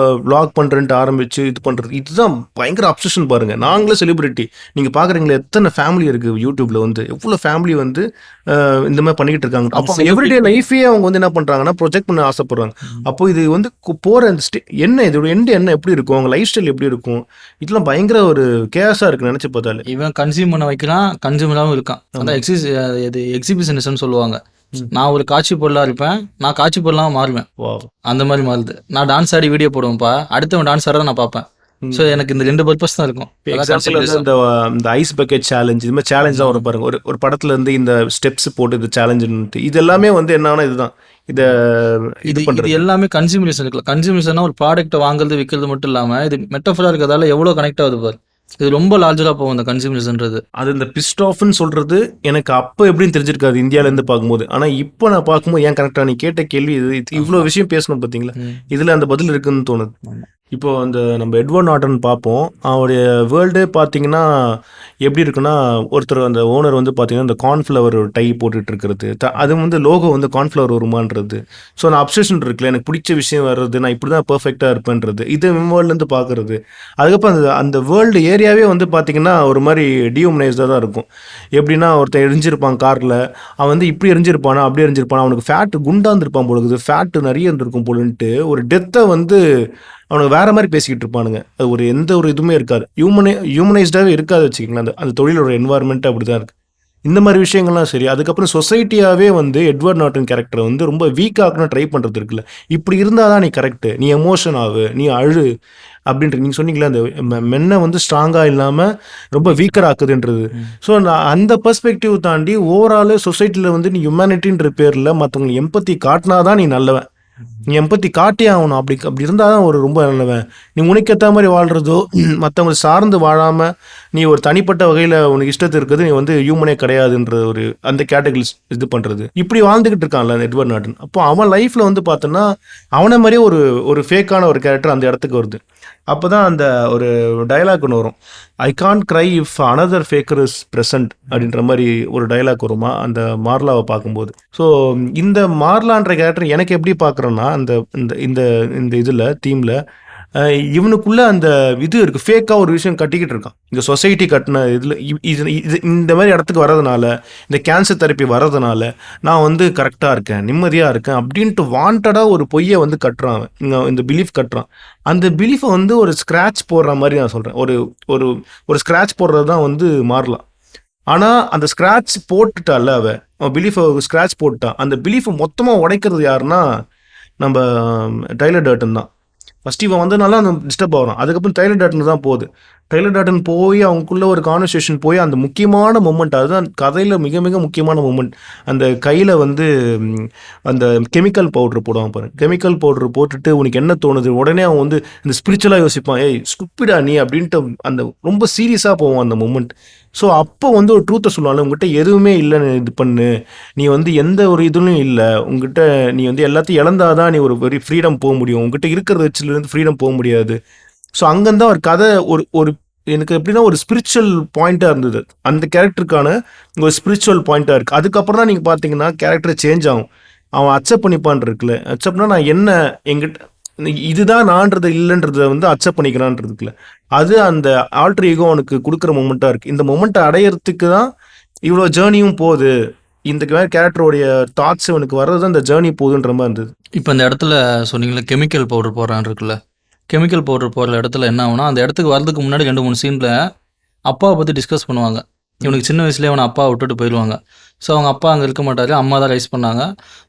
விளாக் பண்ணுறேன்ட்டு ஆரம்பிச்சு இது பண்ணுறது, இதுதான் பயங்கர அப்சஷன் பாருங்க. நாங்களே செலிபிரிட்டி, நீங்கள் பார்க்குறீங்களா எத்தனை ஃபேமிலி இருக்குது யூடியூப்ல, வந்து எவ்வளோ ஃபேமிலி வந்து இந்த மாதிரி பண்ணிக்கிட்டு இருக்காங்க. அப்போ எவ்ரிடே லைஃபே அவங்க வந்து என்ன பண்ணுறாங்கன்னா ப்ரொஜெக்ட் பண்ண ஆசைப்படுறாங்க. அப்போ இது வந்து போகிற அந்த என்ன இதோட எண்டு என்ன எப்படி இருக்கும், அவங்க லைஃப் ஸ்டைல் எப்படி இருக்கும், இதெல்லாம் பயங்கர ஒரு கேஸாக இருக்கு நினச்சி பார்த்தாலே. இவன் கன்சியூம் பண்ண வைக்கிறான், கன்சியூமராகவும் இருக்கான். அதான் எக்ஸிபிஷனிசம் சொல்லுவாங்க. நான் ஒரு காட்சி பொருளாக இருப்பேன், நான் காட்சி பொருளாக மாறுவேன், அந்த மாதிரி மாறுது. நான் டான்ஸ் ஆடி வீடியோ போடுவேன்ப்பா, அடுத்தவன் டான்ஸ் ஆட நான் பார்ப்பேன். ஸோ எனக்கு இந்த 2 பர்பஸ் தான் இருக்கும். இந்த ஐஸ் பக்கெட் சேலஞ்ச், இது மாதிரி சேலஞ்ச் தான் வரும் பாருங்க. ஒரு படத்துல இருந்து இந்த ஸ்டெப்ஸ் போட்டு இது சேலஞ்சுன்னு, இது எல்லாமே வந்து என்னன்னா இதுதான் இது எல்லாமே கன்சியூமரிசம் இருக்குல்ல. கன்சியூமரிசம்னா ஒரு ப்ராடக்ட்டை வாங்குறது விற்கிறது மட்டும் இல்லாமல் இது மெட்டஃபரா இருக்கிறதால எவ்வளோ கனெக்ட் ஆகுது பாரு. இது ரொம்ப லார்ஜராக போகும் இந்த கன்சியூமரிசம்ன்றது. அது இந்த பிஸ்ட் ஆஃப்னு சொல்றது எனக்கு அப்போ எப்படின்னு தெரிஞ்சிருக்காது இந்தியாவிலேருந்து பார்க்கும்போது. ஆனால் இப்போ நான் பார்க்கும்போது ஏன் கனெக்டாக நீ கேட்ட கேள்வி இது இவ்வளோ விஷயம் பேசணும் பார்த்தீங்களா, இதில் அந்த பதில் இருக்குன்னு தோணுது. இப்போ அந்த நம்ம எட்வர்ட் நார்டன் பார்ப்போம், அவருடைய வேர்ல்டே பார்த்தீங்கன்னா எப்படி இருக்குன்னா, ஒருத்தர் அந்த ஓனர் வந்து பார்த்தீங்கன்னா இந்த கார்ன்ஃப்ளவர் டை போட்டுட்டு இருக்கிறது, அது வந்து லோகோ வந்து கார்ன்ஃப்ளவர் வருமானது. ஸோ அந்த அப்சஷன் இருக்குல்ல, எனக்கு பிடிச்ச விஷயம் வர்றது, நான் இப்படி தான் பர்ஃபெக்டாக இருப்பேன்றது, இதை வேர்ல்டுலேருந்து பார்க்குறது. அதுக்கப்புறம் அந்த வேர்ல்டு ஏரியாவே வந்து பார்த்தீங்கன்னா ஒரு மாதிரி டியூமனைஸ்டாக தான் இருக்கும். எப்படின்னா ஒருத்தன் எரிஞ்சிருப்பான் காரில், அவன் வந்து இப்படி எரிஞ்சிருப்பானா அப்படி எரிஞ்சிருப்பானா, அவனுக்கு ஃபேட்டு குண்டாந்துருப்பான் போலுக்குது, ஃபேட்டு நிறைய இருந்திருக்கும் போலுன்ட்டு ஒரு டெத்தை வந்து அவனுக்கு வேற மாதிரி பேசிக்கிட்டு இருப்பானுங்க. அது ஒரு எந்த ஒரு இதுவுமே இருக்காது, ஹியூமனைஸ்டாகவே இருக்காது வச்சுக்கிங்களேன். அந்த தொழிலோட என்வாயர்மெண்ட் அப்படி தான் இருக்குது. இந்த மாதிரி விஷயங்கள்லாம் சரி. அதுக்கப்புறம் சொசைட்டியாகவே வந்து எட்வர்ட் நார்டன் கேரக்டரை வந்து ரொம்ப வீக்காகணும் ட்ரை பண்ணுறது இருக்குல்ல. இப்படி இருந்தால் தான் நீ கரெக்டு, நீ எமோஷன் ஆகு, நீ அழு அப்படின்ற நீங்கள் சொன்னீங்களா, அந்த மென்னை வந்து ஸ்ட்ராங்காக இல்லாமல் ரொம்ப வீக்கர் ஆக்குதுன்றது. ஸோ நான் அந்த பெர்ஸ்பெக்டிவ் தாண்டி ஓவரால் சொசைட்டியில் வந்து நீ ஹியூமனிட்டின்ற பேரில் மற்றவங்களை எம்பத்தி காட்டினா தான் நீ நல்லவன், நீ எம்பத்தி காட்டியே ஆகணும். அப்படி இருந்தால் தான் ஒரு ரொம்ப நல்லவன். நீ உனக்கேற்ற மாதிரி வாழ்கிறதோ மற்றவங்களை சார்ந்து வாழாமல் நீ ஒரு தனிப்பட்ட வகையில் உனக்கு இஷ்டத்து இருக்கிறது, நீ வந்து ஹியூமனே கிடையாதுன்ற ஒரு அந்த கேட்டகரிஸ் இது பண்ணுறது, இப்படி வாழ்ந்துக்கிட்டு இருக்கான்ல எட்வர்ட் நார்டன். அப்போ அவன் லைஃப்பில் வந்து பார்த்தோன்னா அவனை மாதிரியே ஒரு ஃபேக்கான ஒரு கேரக்டர் அந்த இடத்துக்கு வருது. அப்போ தான் அந்த ஒரு டயலாக் ஒன்று வரும், I can't cry if another ஃபேக்கர் is present அப்படின்ற மாதிரி ஒரு டயலாக் வருமா அந்த மார்லாவை பார்க்கும்போது. ஸோ இந்த மார்லான்ற கேரக்டர் எனக்கு எப்படி பார்க்குறேன்னா, அந்த இந்த இந்த இதில் தீமில் இவனுக்குள்ள அந்த இது இருக்குது, ஃபேக்காக ஒரு விஷயம் கட்டிக்கிட்டு இருக்கான். இந்த சொசைட்டி கட்டின இதில் இது இந்த மாதிரி இடத்துக்கு வர்றதுனால, இந்த கேன்சர் தெரப்பி வர்றதுனால நான் வந்து கரெக்டாக இருக்கேன், நிம்மதியாக இருக்கேன் அப்படின்ட்டு வாண்டடாக ஒரு பொய்யை வந்து கட்டுறான், இந்த பிலீஃப் கட்டுறான். அந்த பிலீஃபை வந்து ஒரு ஸ்க்ராட்ச் போடுற மாதிரி நான் சொல்கிறேன். ஒரு ஸ்க்ராட்ச் போடுறது தான் வந்து மாறலாம். ஆனால் அந்த ஸ்க்ராட்ச் போட்டுட்டால அவன் பிலீஃபை ஸ்க்ராட்ச் போட்டுட்டான். அந்த பிலீஃபை மொத்தமாக உடைக்கிறது யாருன்னா நம்ம டைலர் டர்டன் தான். ஃபஸ்ட் இவன் வந்ததுனால அந்த டிஸ்டர்ப் ஆகிறான். அதுக்கப்புறம் டைலர் டர்டன் தான் போகுது. டைலர் டர்டன் போய் அவங்களுக்குள்ள ஒரு கான்வர்சேஷன் போய் அந்த முக்கியமான மூமெண்ட், அதுதான் கதையில் மிக மிக முக்கியமான மூமெண்ட். அந்த கையில் வந்து அந்த கெமிக்கல் பவுடர் போடுவான் பாரு. கெமிக்கல் பவுடர் போட்டுட்டு உனக்கு என்ன தோணுது, உடனே அவன் வந்து இந்த ஸ்பிரிச்சுவலாக யோசிப்பான், ஏய் ஸ்டூப்பிடா நீ அப்படின்ட்டு அந்த ரொம்ப சீரியஸாக போவான் அந்த மூமெண்ட். ஸோ அப்போ வந்து ஒரு ட்ரூத்தை சொல்லுவாங்க, உங்ககிட்ட எதுவுமே இல்லைன்னு இது பண்ணு, நீ வந்து எந்த ஒரு இதுலையும் இல்லை, உங்ககிட்ட நீ வந்து எல்லாத்தையும் இழந்தாதான் நீ ஒரு வெரி ஃப்ரீடம் போக முடியும், உங்ககிட்ட இருக்கிறத வச்சுலேருந்து ஃப்ரீடம் போக முடியாது. ஸோ அங்கேருந்தான் ஒரு கதை ஒரு ஒரு எனக்கு எப்படின்னா ஒரு ஸ்பிரிச்சுவல் பாயிண்ட்டாக இருந்தது. அந்த கேரக்டருக்கான ஒரு ஸ்பிரிச்சுவல் பாயிண்ட்டாக இருக்குது. அதுக்கப்புறம் தான் நீங்கள் பார்த்தீங்கன்னா கேரக்டர் சேஞ்ச் ஆகும். அவன் அக்செப்ட் பண்ணிப்பான் இருக்குல்ல, அக்செப்ட்னா நான் என்ன எங்கிட்ட இதுதான் நான்றது இல்லைன்றத வந்து அக்செப்ட் பண்ணிக்கிறான்றதுக்குல, அது அந்த ஆல்டர் ஈகோ அவனுக்கு கொடுக்குற மொமெண்ட்டாக இருக்குது. இந்த மொமெண்ட்டை அடையிறதுக்கு தான் இவ்வளோ ஜேர்னியும் போகுது. இந்த கேரக்டருடைய தாட்ஸ் இவனுக்கு வர்றது தான் இந்த ஜேர்னி போகுதுன்ற மாதிரி இருந்தது. இப்போ இந்த இடத்துல சொன்னீங்களா கெமிக்கல் பவுடர் போடுறான்னு இருக்குல்ல, கெமிக்கல் பவுடர் போடுற இடத்துல என்ன ஆகுனா, அந்த இடத்துக்கு வரதுக்கு முன்னாடி 2-3 சீனில் அப்பாவை பற்றி டிஸ்கஸ் பண்ணுவாங்க. இவனுக்கு சின்ன வயசுலேயே அவனை அப்பா விட்டுட்டு போயிடுவாங்க. ஸோ அவங்க அப்பா அங்கே இருக்க மாட்டார், அம்மா தான் ரைஸ் பண்ணாங்க.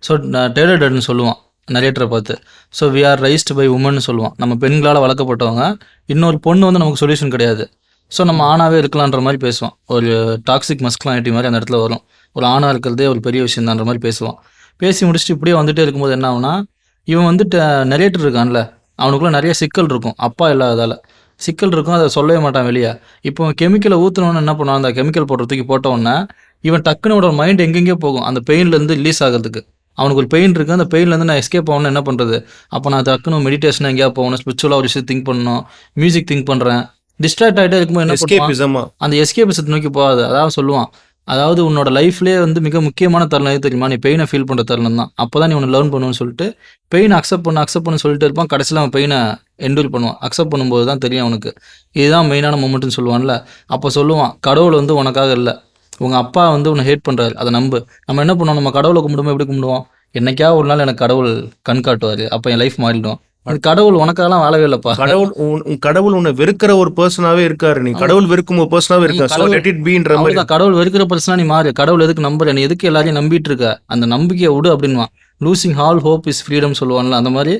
ஸோ டெய்லர் டர்டன் சொல்லுவான் நரேட்டரை பார்த்து, so we are raised by women சொல்லுவான். நம்ம பெண்களால் வளர்க்கப்பட்டவங்க, இன்னொரு பொண்ணு வந்து நமக்கு சொல்யூஷன் கிடையாது. ஸோ நம்ம ஆணாவே இருக்கலான்ற மாதிரி பேசுவான். ஒரு டாக்ஸிக் மஸ்குலானிட்டி மாதிரி அந்த இடத்துல வரும். ஒரு ஆணாக இருக்கிறதே ஒரு பெரிய விஷயம் தான்ற மாதிரி பேசுவான். பேசி முடிச்சுட்டு இப்படியே வந்துட்டே இருக்கும்போது என்ன ஆகுனா, இவன் வந்துட்டு நரேட்டர் இருக்கான்ல, அவனுக்குள்ள நிறைய சிக்கல் இருக்கும். அப்பா இல்லாததால் சிக்கல் இருக்கும், அதை சொல்லவே மாட்டான் வெளியே. இப்போ கெமிக்கலை ஊற்றினோன்னு என்ன பண்ணுவான், அந்த கெமிக்கல் போடுறதுக்கு போட்டோன்னே இவன் டக்குன்னு ஒரு மைண்ட் எங்கெங்கேயோ போகும் அந்த பெயின்லேருந்து ரிலீஸ் ஆகிறதுக்கு. அவனுக்கு ஒரு பெயின் இருக்குது, அந்த பெயின்லேருந்து நான் எஸ்கேப் ஆகணும்னு என்ன பண்ணுறது, அப்போ நான் டக்குன்னு மெடிடேஷன் எங்கேயா போகணும், ஸ்பிரிச்சுவலாக ஒரு விஷயம் திங்க் பண்ணணும், மியூசிக் திங்க் பண்ணுறேன், டிஸ்ட்ராக்ட் ஆகிட்டே இருக்கும்போது என்ன பண்ணுவான், அந்த எஸ்கேபிசத்தை நோக்கி போகாது. அதாவது சொல்லுவான், அதாவது உன்னோட லைஃப்லேயே வந்து மிக முக்கியமான தருணம் எது தெரியுமா, நீ பெயினை ஃபீல் பண்ணுற தருணம் தான், அப்போ தான் நீ ஒன்று லேர்ன் பண்ணுன்னு சொல்லிட்டு பெயினை அக்செப்ட் பண்ணு சொல்லிட்டு இருப்பான். கடைசியில் அவன் பெயினை என்டூர் பண்ணுவான். அக்செப்ட் பண்ணும்போது தான் தெரியும் அவனுக்கு இதுதான் மெயினான மூமெண்ட்னு சொல்லுவான்ல. அப்போ சொல்லுவான், கடவுள் வந்து உனக்காக இல்லை, உங்கள் அப்பா வந்து உன்னை ஹேட் பண்ணுறாரு, அதை நம்பு. நம்ம என்ன பண்ணுவோம், நம்ம கடவுளை கும்பிடுவோம், எப்படி கும்பிடுவோம், என்னைக்கா ஒரு நாள் எனக்கு கடவுள் கண் காட்டுவார், அப்போ என் லைஃப் மாறிடும். அது கடவுள் உனக்காகலாம் வாழவே இல்லைப்பா. கடவுள் உன்னை வெறுக்கிற ஒரு பர்சனாவே இருக்காரு, நீ கடவுள் வெறுக்கும் ஒரு பர்சனாவே இருக்காரு. கடவுள் வெறுக்கிற பர்சனா நீ மாறு, கடவுள் எதுக்கு நம்புற, நீ எதுக்கு எல்லாரையும் நம்பிட்டு இருக்க, அந்த நம்பிக்கையை விடு அப்படின்வான். Losing all hope is freedom சொல்லுவான்ல, அந்த மாதிரி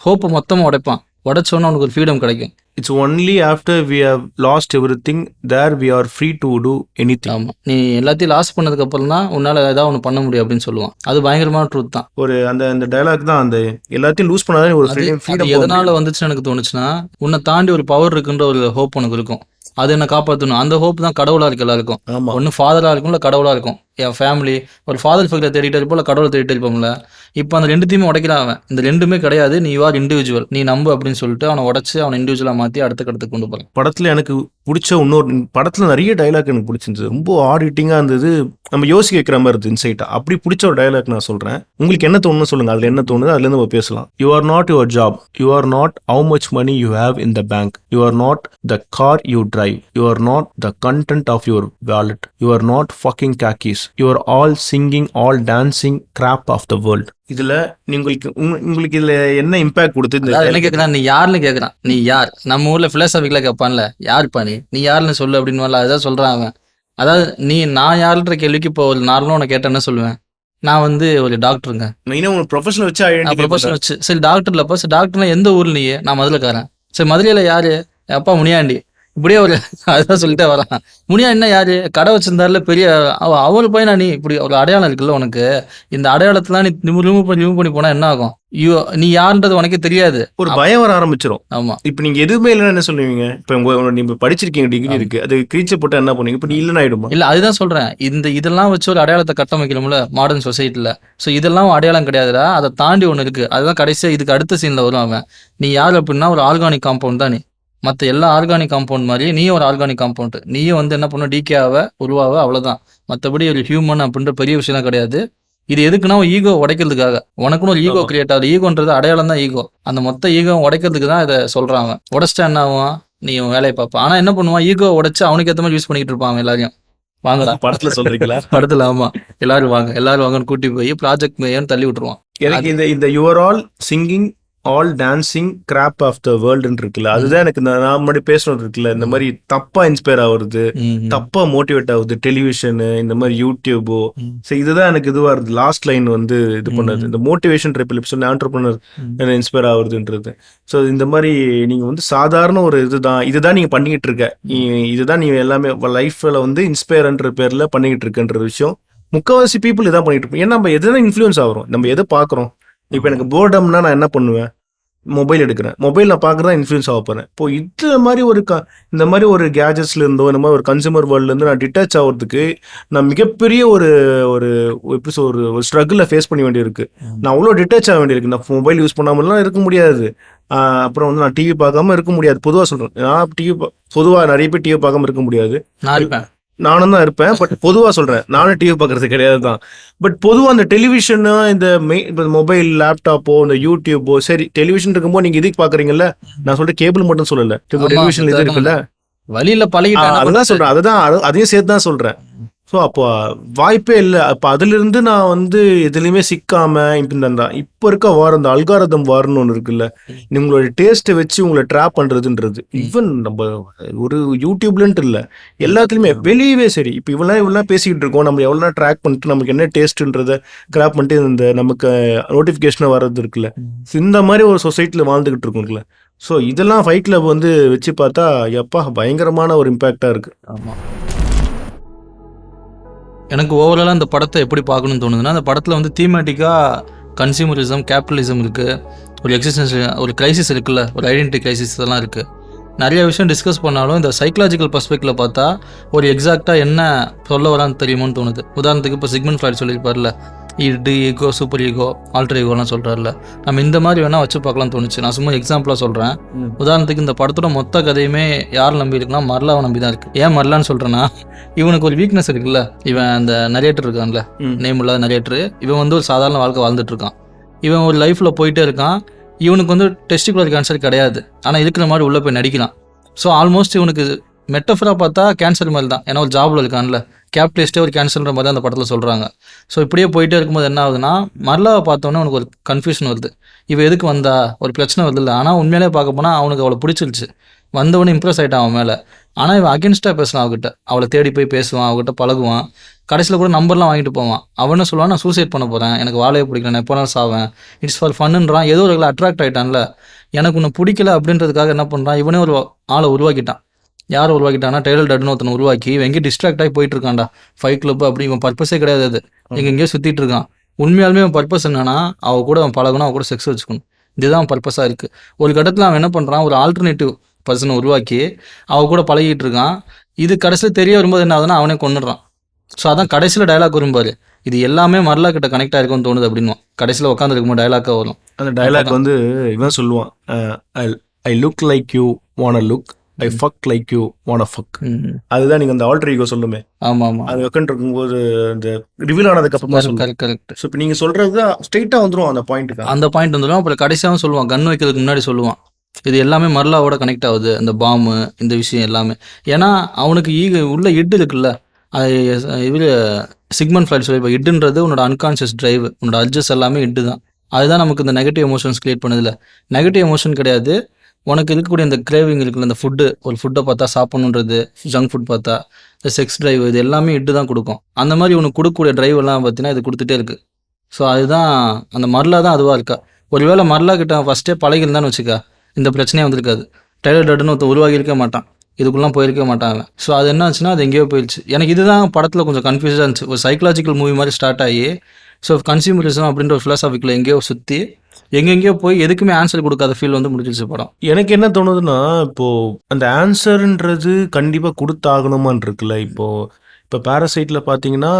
ஹோப்பை மொத்தமாக உடைப்பான். உடைச்சோன்னா உனக்கு ஒரு ஃப்ரீடம் கிடைக்கும். It's only after we have lost everything there we are free to do anything. ஆமாம், நீ எல்லாத்தையும் லாஸ் பண்ணதுக்கு அப்புறம் தான் உன்னால் ஏதாவது ஒன்று பண்ண முடியும் அப்படின்னு சொல்லுவான். அது பயங்கரமான ட்ரூத் தான். ஒரு அந்த டயலாக் தான், அந்த எல்லாத்தையும் லூஸ் பண்ணாதான் ஒரு ஃப்ரீடம். எதனால வந்துச்சுன்னு எனக்கு தோணுச்சுன்னா, உன்னை தாண்டி ஒரு பவர் இருக்குன்ற ஒரு ஹோப் உனக்கு இருக்கும், அது என்ன காப்பாற்றணும். அந்த ஹோப் தான் கடவுளாக இருக்கு எல்லாருக்கும். ஒன்று ஃபாதராக இருக்கும், இல்லை கடவுளாக இருக்கும். என் ஃபேமிலி ஒரு ஃபாதர் ஃபிகரை தேடிட்டு இருப்போம், இல்லை கடவுளை தேடிட்டு இருப்போம்ல. இப்போ அந்த ரெண்டுத்தையுமே உடைக்கிறான் அவன். இந்த ரெண்டுமே கிடையாது, நீ ஆர் இண்டிவிஜுவல், நீ நம்பு அப்படின்னு சொல்லிட்டு அவனை உடச்சி அவனை இண்டிவிஜுவலாக மாற்றி அடுத்த கடத்துக்கு கொண்டு போகிறான். படத்தில் எனக்கு பிடிச்ச இன்னொரு படத்தில் நிறைய டைலாக் எனக்கு பிடிச்சிருந்தது, ரொம்ப ஆடிட்டிங்காக இருந்தது, நம்ம யோசிக்க வைக்கிற மாதிரி இருந்தது இன்சைட்டாக. அப்படி பிடிச்ச ஒரு டைலாக் நான் சொல்கிறேன், உங்களுக்கு என்ன தோணுன்னு சொல்லுங்கள், அதில் என்ன தோணுது அதுலேருந்து நம்ம பேசலாம். You are not your job, you are not how much money you have in the bank, you are not the car you drive, you are not the content of your wallet, you are not fucking khakis, you are all singing all dancing crap of the world. இதுல உங்களுக்கு இதுல என்ன impact கொடுத்து என்ன கேட்கறான், நீ யாருன்னு கேட்கறான். நீ யார், நம்ம ஊர்ல பிலாசபிக்கலா கேட்பான்ல, யார் பண்ணி நீ யாருன்னு சொல்லு அப்படின்னு அதான் சொல்றான் அவன். அதாவது நான் யாருன்ற கேள்விக்கு இப்போ ஒரு நார்மலா உனக்கு கேட்டேன்னு சொல்லுவேன், நான் வந்து ஒரு டாக்டருங்க, ப்ரொஃபஷனல் வச்சு. சரி டாக்டர்ல அப்போ டாக்டர்னா எந்த ஊர்ல நீ, நான் மதுரைக்காரன். சரி மதுரையில யாரு, அப்பா முனியாண்டி. இப்படியே ஒரு அதுதான் சொல்லிட்டே வரான். முனியா என்ன யாரு, கடை வச்சிருந்தாருல பெரிய அவரு பையனா நீ, இப்படி ஒரு அடையாளம் இருக்குல்ல உனக்கு, இந்த அடையாளத்தெல்லாம் நீ ரிமூவ் பண்ணி போனா என்ன ஆகும், நீ யாருன்றது உனக்கே தெரியாது, ஒரு பயம் வர ஆரம்பிச்சிடும். ஆமா, இப்ப நீங்க எதுவுமே இல்லைன்னு என்ன சொல்லுவீங்க, இப்ப நீங்க படிச்சிருக்கீங்க, டிகிரி இருக்கு, அது கிரீச்ச போட்டா என்ன பண்ணுவீங்க, இப்ப நீ இல்லைன்னு ஆயிடுமா? இல்ல அதுதான் சொல்றேன், இதெல்லாம் வச்சு ஒரு அடையாளத்தை கட்டமைக்கணும்ல மாடர்ன் சொசைட்டில. ஸோ இதெல்லாம் அடையாளம் கிடையாதுடா, அதை தாண்டி ஒன்று இருக்கு. அதுதான் கடைசியா இதுக்கு அடுத்த சீன்ல வரும் அவன். நீ யார் அப்படின்னா ஒரு ஆர்கானிக் காம்பவுண்ட் தான் நீ, மற்ற எல்லா ஆர்கானிக் காம்பவுண்ட் மாதிரி நீயும் ஒரு ஆர்கானிக் காம்பவுண்ட். நீயும் வந்து என்ன பண்ண டிகேவை உருவாவ, அவ்வளோதான். மற்றபடி ஒரு ஹியூமன் அப்படின்ற பெரிய விஷயம் கிடையாது. இது எதுக்குன்னா ஈகோ உடைக்கிறதுக்காக. உனக்குன்னு ஒரு ஈகோ கிரியேட் ஆகுது. ஈகோன்றது அடையாளம் தான் ஈகோ. அந்த மொத்த ஈகோ உடைக்கிறதுக்கு தான் இதை சொல்றாங்க. உடைச்சிட்டா என்ன ஆகும், நீ வேலையை பார்ப்பான். ஆனால் என்ன பண்ணுவான், ஈகோ உடைச்சு அவனுக்கு ஏற்ற மாதிரி யூஸ் பண்ணிக்கிட்டு இருப்பான் எல்லாரையும். வாங்கடா படத்துல சொல்றீங்களா? படத்துல ஆமா, எல்லாரும் வாங்கன்னு கூட்டி போய் ப்ராஜெக்ட் மேயன்னு தள்ளி விட்டுருவான். எனக்கு இந்த you are all singing all dancing crap of the வேர்ல்டுன்னு இருக்குல்ல, அதுதான் எனக்கு நான் முன்னாடி பேசுறது இருக்குல்ல, இந்த மாதிரி தப்பா இன்ஸ்பயர் ஆகுறது, தப்பா மோட்டிவேட் ஆகுது டெலிவிஷனு, இந்த மாதிரி யூடியூபோ. ஸோ இதுதான் எனக்கு இதுவா இருக்கு. லாஸ்ட் லைன் வந்து இது பண்ணது இந்த மோட்டிவேஷன் ட்ரிபிள் ஆண்டர்பிரினர் இன்ஸ்பயர் ஆகுறதுன்றது. ஸோ இந்த மாதிரி நீங்க வந்து சாதாரண ஒரு இதுதான் நீங்க பண்ணிக்கிட்டு இருக்க, இதுதான் நீங்க எல்லாமே லைஃப்ல வந்து இன்ஸ்பயர்ன்ற பேர்ல பண்ணிக்கிட்டு இருக்கன்ற விஷயம் முக்கால்வாசி பீப்புள் இதான் பண்ணிட்டு இருப்போம். ஏன்னா நம்ம எதுதான் இன்ஃப்ளூயன்ஸ் ஆகிறோம், நம்ம எதை பார்க்குறோம். இப்போ எனக்கு போர்டம்னா நான் என்ன பண்ணுவேன், மொபைல் எடுக்கிறேன், மொபைல் நான் பார்க்குறதா இன்ஃப்ளூயன்ஸ் ஆக போகிறேன். இப்போ இந்த மாதிரி இந்த மாதிரி ஒரு கேஜெட்ஸ்ல இருந்தோ இந்த மாதிரி ஒரு கன்சூமர் வேர்ல்ட்லேருந்து நான் டிட்டாச் ஆகிறதுக்கு நான் மிகப்பெரிய ஒரு ஒரு எப்படி ஒரு ஸ்ட்ரகிளை ஃபேஸ் பண்ண வேண்டியிருக்கு. நான் அவ்வளோ டிட்டாச் ஆக வேண்டியிருக்கு. நான் மொபைல் யூஸ் பண்ணாமலாம் இருக்க முடியாது. அப்புறம் வந்து நான் டிவி பார்க்காம இருக்க முடியாது. பொதுவாக சொல்கிறேன், நான் பொதுவாக நிறைய பேர் டிவி பார்க்காம இருக்க முடியாது. நானும் தான் இருப்பேன். பட் பொதுவாக சொல்கிறேன், நானும் டிவி பார்க்கறது கிடையாது தான். பட் பொதுவாக அந்த டெலிவிஷனு இந்த மொபைல் லேப்டாப்போ இந்த யூடியூப்போ, சரி டெலிவிஷன் இருக்கும்போது நீங்கள் இதுக்கு பார்க்குறீங்கல்ல, நான் சொல்கிறேன் கேபிள் மட்டும் சொல்லலை, டெலிவிஷன் இது இருக்குல்ல, வழியில் பழகிட்டேன். அதுதான் சொல்கிறேன், அதையும் சேர்த்து தான் சொல்கிறேன். ஸோ அப்போ வாய்ப்பே இல்லை. அப்போ அதுலேருந்து நான் வந்து எதுலேயுமே சிக்காமல் இப்போ இருக்க இந்த அல்காரதம் வாரன்னு ஒன்று இருக்குல்ல, உங்களோட டேஸ்ட்டை வச்சு உங்களை ட்ராப் பண்ணுறதுன்றது. ஈவன் நம்ம ஒரு யூடியூப்லன்ட்டு இல்லை, எல்லாத்துலேயுமே வெளியவே சரி. இப்போ இவ்வளோ பேசிக்கிட்டு இருக்கோம், நம்ம எவ்வளோ ட்ராக் பண்ணிட்டு நமக்கு என்ன டேஸ்ட்டுன்றதை கிராப் பண்ணிட்டு இந்த நமக்கு நோட்டிஃபிகேஷனாக வர்றது இருக்குல்ல, இந்த மாதிரி ஒரு சொசைட்டியில் வாழ்ந்துக்கிட்டு இருக்கோம்ல. ஸோ இதெல்லாம் ஃபைட் கிளப் வந்து வச்சு பார்த்தா எப்பா பயங்கரமான ஒரு இம்பேக்டாக இருக்குது. ஆமாம், எனக்கு ஓவராலாக அந்த படத்தை எப்படி பார்க்கணும்னு தோணுதுன்னா, அந்த படத்தில் வந்து தீமேட்டிக்காக கன்சியூமரிசம், கேபிட்டலிசம் இருக்குது, ஒரு எக்ஸிஸ்டன்ஸ், ஒரு கிரைசிஸ் இருக்குல்ல, ஒரு ஐடென்டிட்டி கிரைசிஸ் இதெல்லாம் இருக்குது. நிறைய விஷயம் டிஸ்கஸ் பண்ணாலும் இந்த சைக்கலாஜிக்கல் பர்ஸ்பெக்டிவில் பார்த்தா ஒரு எக்ஸாக்டாக என்ன சொல்ல வரான்னு தெரியுமோன்னு தோணுது. உதாரணத்துக்கு இப்போ சிக்மண்ட் ஃப்ராய்ட் சொல்லியிருப்பார்ல, இடு, ஈகோ, சூப்பர் ஈகோ, ஆல்டர் ஈகோலாம் சொல்கிறாருல, நம்ம இந்த மாதிரி வேணால் வச்சு பார்க்கலாம்னு தோணுச்சு. நான் சும்மா எக்ஸாம்பிளாக சொல்கிறேன். உதாரணத்துக்கு இந்த படத்தோட மொத்த கதையுமே யார் நம்பி இருக்குன்னா மர்லாவை நம்பி தான் இருக்குது. ஏன் மர்லான்னு சொல்கிறேன்னா, இவனுக்கு ஒரு வீக்னஸ் இருக்குல்ல, இவன் அந்த நரேட்டர் இருக்கான்ல, நேம் இல்லாத நரேட்டரு, இவன் வந்து ஒரு சாதாரண வாழ்க்கை வாழ்ந்துட்டு இருக்கான். இவன் ஒரு லைஃப்பில் போயிட்டே இருக்கான். இவனுக்கு வந்து டெஸ்டிகுலர் கேன்சர் கிடையாது, ஆனால் இருக்கிற மாதிரி உள்ளே போய் நடிக்கலாம். ஸோ ஆல்மோஸ்ட் இவனுக்கு மெட்டஃபராக பார்த்தா கேன்சர் மாதிரி தான். ஏன்னா ஒரு ஜாபில் இருக்கான்ல, கேபிட்டலிஸ்டே ஒரு கேன்சர்ன்ற மாதிரி தான் அந்த படத்தில் சொல்கிறாங்க. ஸோ இப்படியே போயிட்டே இருக்கும்போது என்ன ஆகுதுன்னா, மர்லாவை பார்த்தோன்னே அவனுக்கு ஒரு கன்ஃபியூஷன் வருது. இவ எதுக்கு வந்தா, ஒரு பிரச்சனை வருது இல்லை. ஆனால் உண்மையிலே பார்க்க போனால் அவனுக்கு அவளை பிடிச்சிருச்சு, வந்தவொடனே இம்ப்ரெஸ் ஆகிட்டான் அவன் மேலே. ஆனால் இவன் அகென்ஸ்டாக பேசலாம் அவகிட்ட, அவளை தேடி போய் பேசுவான், அவகிட்ட பழகுவான், கடைசியில் கூட நம்பர்லாம் வாங்கிட்டு போவான். அவனே சொல்லுவான், நான் சூசைட் பண்ண போகிறேன், எனக்கு வாழையை பிடிக்கல, நான் எப்போ நாள் சாவேன், இட்ஸ் ஃபார் ஃபன்னுன்றான். ஏதோ ஒரு அட்ராக்ட் ஆகிட்டான்ல, எனக்கு ஒன்று பிடிக்கல அப்படின்றதுக்காக என்ன பண்ணுறான், இவனே ஒரு ஆளை உருவாக்கிட்டான். யாரை உருவாக்கிட்டான்னா, டெய்லர் டட்னு ஒருத்தனை உருவாக்கி எங்கேயும் டிஸ்ட்ராக்ட் ஆகி போயிட்டு இருக்கான்டா, ஃபைட் கிளப் அப்படி. இவன் பர்பஸே கிடையாது, அது எங்கெங்கேயோ சுற்றிட்டு இருக்கான். உண்மையாலுமே அவன் பர்பஸ் என்னன்னா, அவ கூட அவன் பழகணும், அவ கூட செக்ஸ் வச்சுக்கணும், இதுதான் அவன் பர்பஸாக இருக்குது. ஒரு கட்டத்தில் அவன் என்ன பண்ணுறான், ஒரு ஆல்டர்னேட்டிவ் பர்சனை உருவாக்கி அவ கூட பழகிட்டு இருக்கான். இது கடைசியில் தெரிய வரும்போது என்ன ஆகுதுன்னா, அவனே கொண்டுடுறான். ஸோ அதான் கடைசியில் டயலாக் வரும்பாரு, இது எல்லாமே மர்லா கிட்ட கனெக்ட் ஆகிருக்கும்னு தோணுது அப்படின்னு. கடைசியில் உட்காந்துருக்கும்போது டயலாக்காக வரும். அந்த டயலாக் வந்து இவன் சொல்லுவான், ஐ லுக் லைக் யூ வான look, I fuck like you வான ஃபக். அதுதான் நீங்கள் அந்த ஆல்டர் ஈகோ சொல்லுமே. ஆமாம் ஆமாம், அது உட்காந்து இருக்கும்போது இந்த ரிவீல் ஆனதுக்கு அப்புறமா கரெக்ட். ஸோ இப்போ நீங்கள் சொல்கிறது ஸ்ட்ரெயிட்டாக வந்துடும் அந்த பாயிண்ட்டுக்கு. அந்த பாயிண்ட் வந்துடும். அப்புறம் கடைசியாகவும் சொல்லுவான், கன் வைக்கிறதுக்கு முன்னாடி சொல்லுவான், இது எல்லாமே மர்லாவோட கனெக்ட் ஆகுது, அந்த பாம்பு, இந்த விஷயம் எல்லாமே. ஏன்னா அவனுக்கு உள்ள இட்டு இருக்குல்ல, இவர் சிக்மண்ட் ஃப்ராய்ட் சொல்லி, இப்போ இட்டுன்றது உன்னோட அன்கான்ஷியஸ் டிரைவ், உன்னோட அட்ஜஸ்ட் எல்லாமே இட்டு தான். அதுதான் நமக்கு இந்த நெகட்டிவ் எமோஷன்ஸ் கிரியேட் பண்ணுதில்ல. நெகட்டிவ் எமோஷன் கிடையாது, உனக்கு இருக்கக்கூடிய இந்த கிரேவிங் இருக்குல்ல, இந்த ஃபுட்டு, ஒரு ஃபுட்டை பார்த்தா சாப்பிடணுன்றது, ஜங்க் ஃபுட் பார்த்தா, இந்த செக்ஸ் டிரைவ், இது எல்லாமே இட்டு தான் கொடுக்கும். அந்த மாதிரி உனக்கு கொடுக்கக்கூடிய டிரைவ் எல்லாம் பார்த்தீங்கன்னா இது கொடுத்துட்டே இருக்குது. ஸோ அதுதான் அந்த மர்லா தான் அதுவாக இருக்கா. ஒருவேளை மர்லா கிட்ட ஃபஸ்ட்டே பழகிருந்தான்னு வச்சுக்கா, இந்த பிரச்சனையே வந்திருக்காது. டெய்லர் டட்னு ஒருத்தர் உருவாகி இருக்க மாட்டான், இதுக்குள்ளே போயிருக்க மாட்டாங்க. ஸோ அது என்ன ஆச்சுன்னா, அது எங்கேயோ போயிடுச்சு. எனக்கு இதுதான் படத்தில் கொஞ்சம் கன்ஃபியூஸாக இருந்துச்சு. ஒரு சைக்கலாஜிக்கல் மூவி மாதிரி ஸ்டார்ட் ஆகி, ஸோ கன்சியூமரிசம் அப்படின்ற ஒரு ஃபிலாசபிக்கில் எங்கேயோ சுற்றி எங்கெங்கேயோ போய் எதுக்குமே ஆன்சர் கொடுக்காத ஃபீல் வந்து முடிஞ்சிருச்சு படம். எனக்கு என்ன தோணுதுன்னா, இப்போது அந்த ஆன்சருன்றது கண்டிப்பாக கொடுத்தாகணுமான் இருக்குல்ல. இப்போ பேரசைட்டில் பார்த்தீங்கன்னா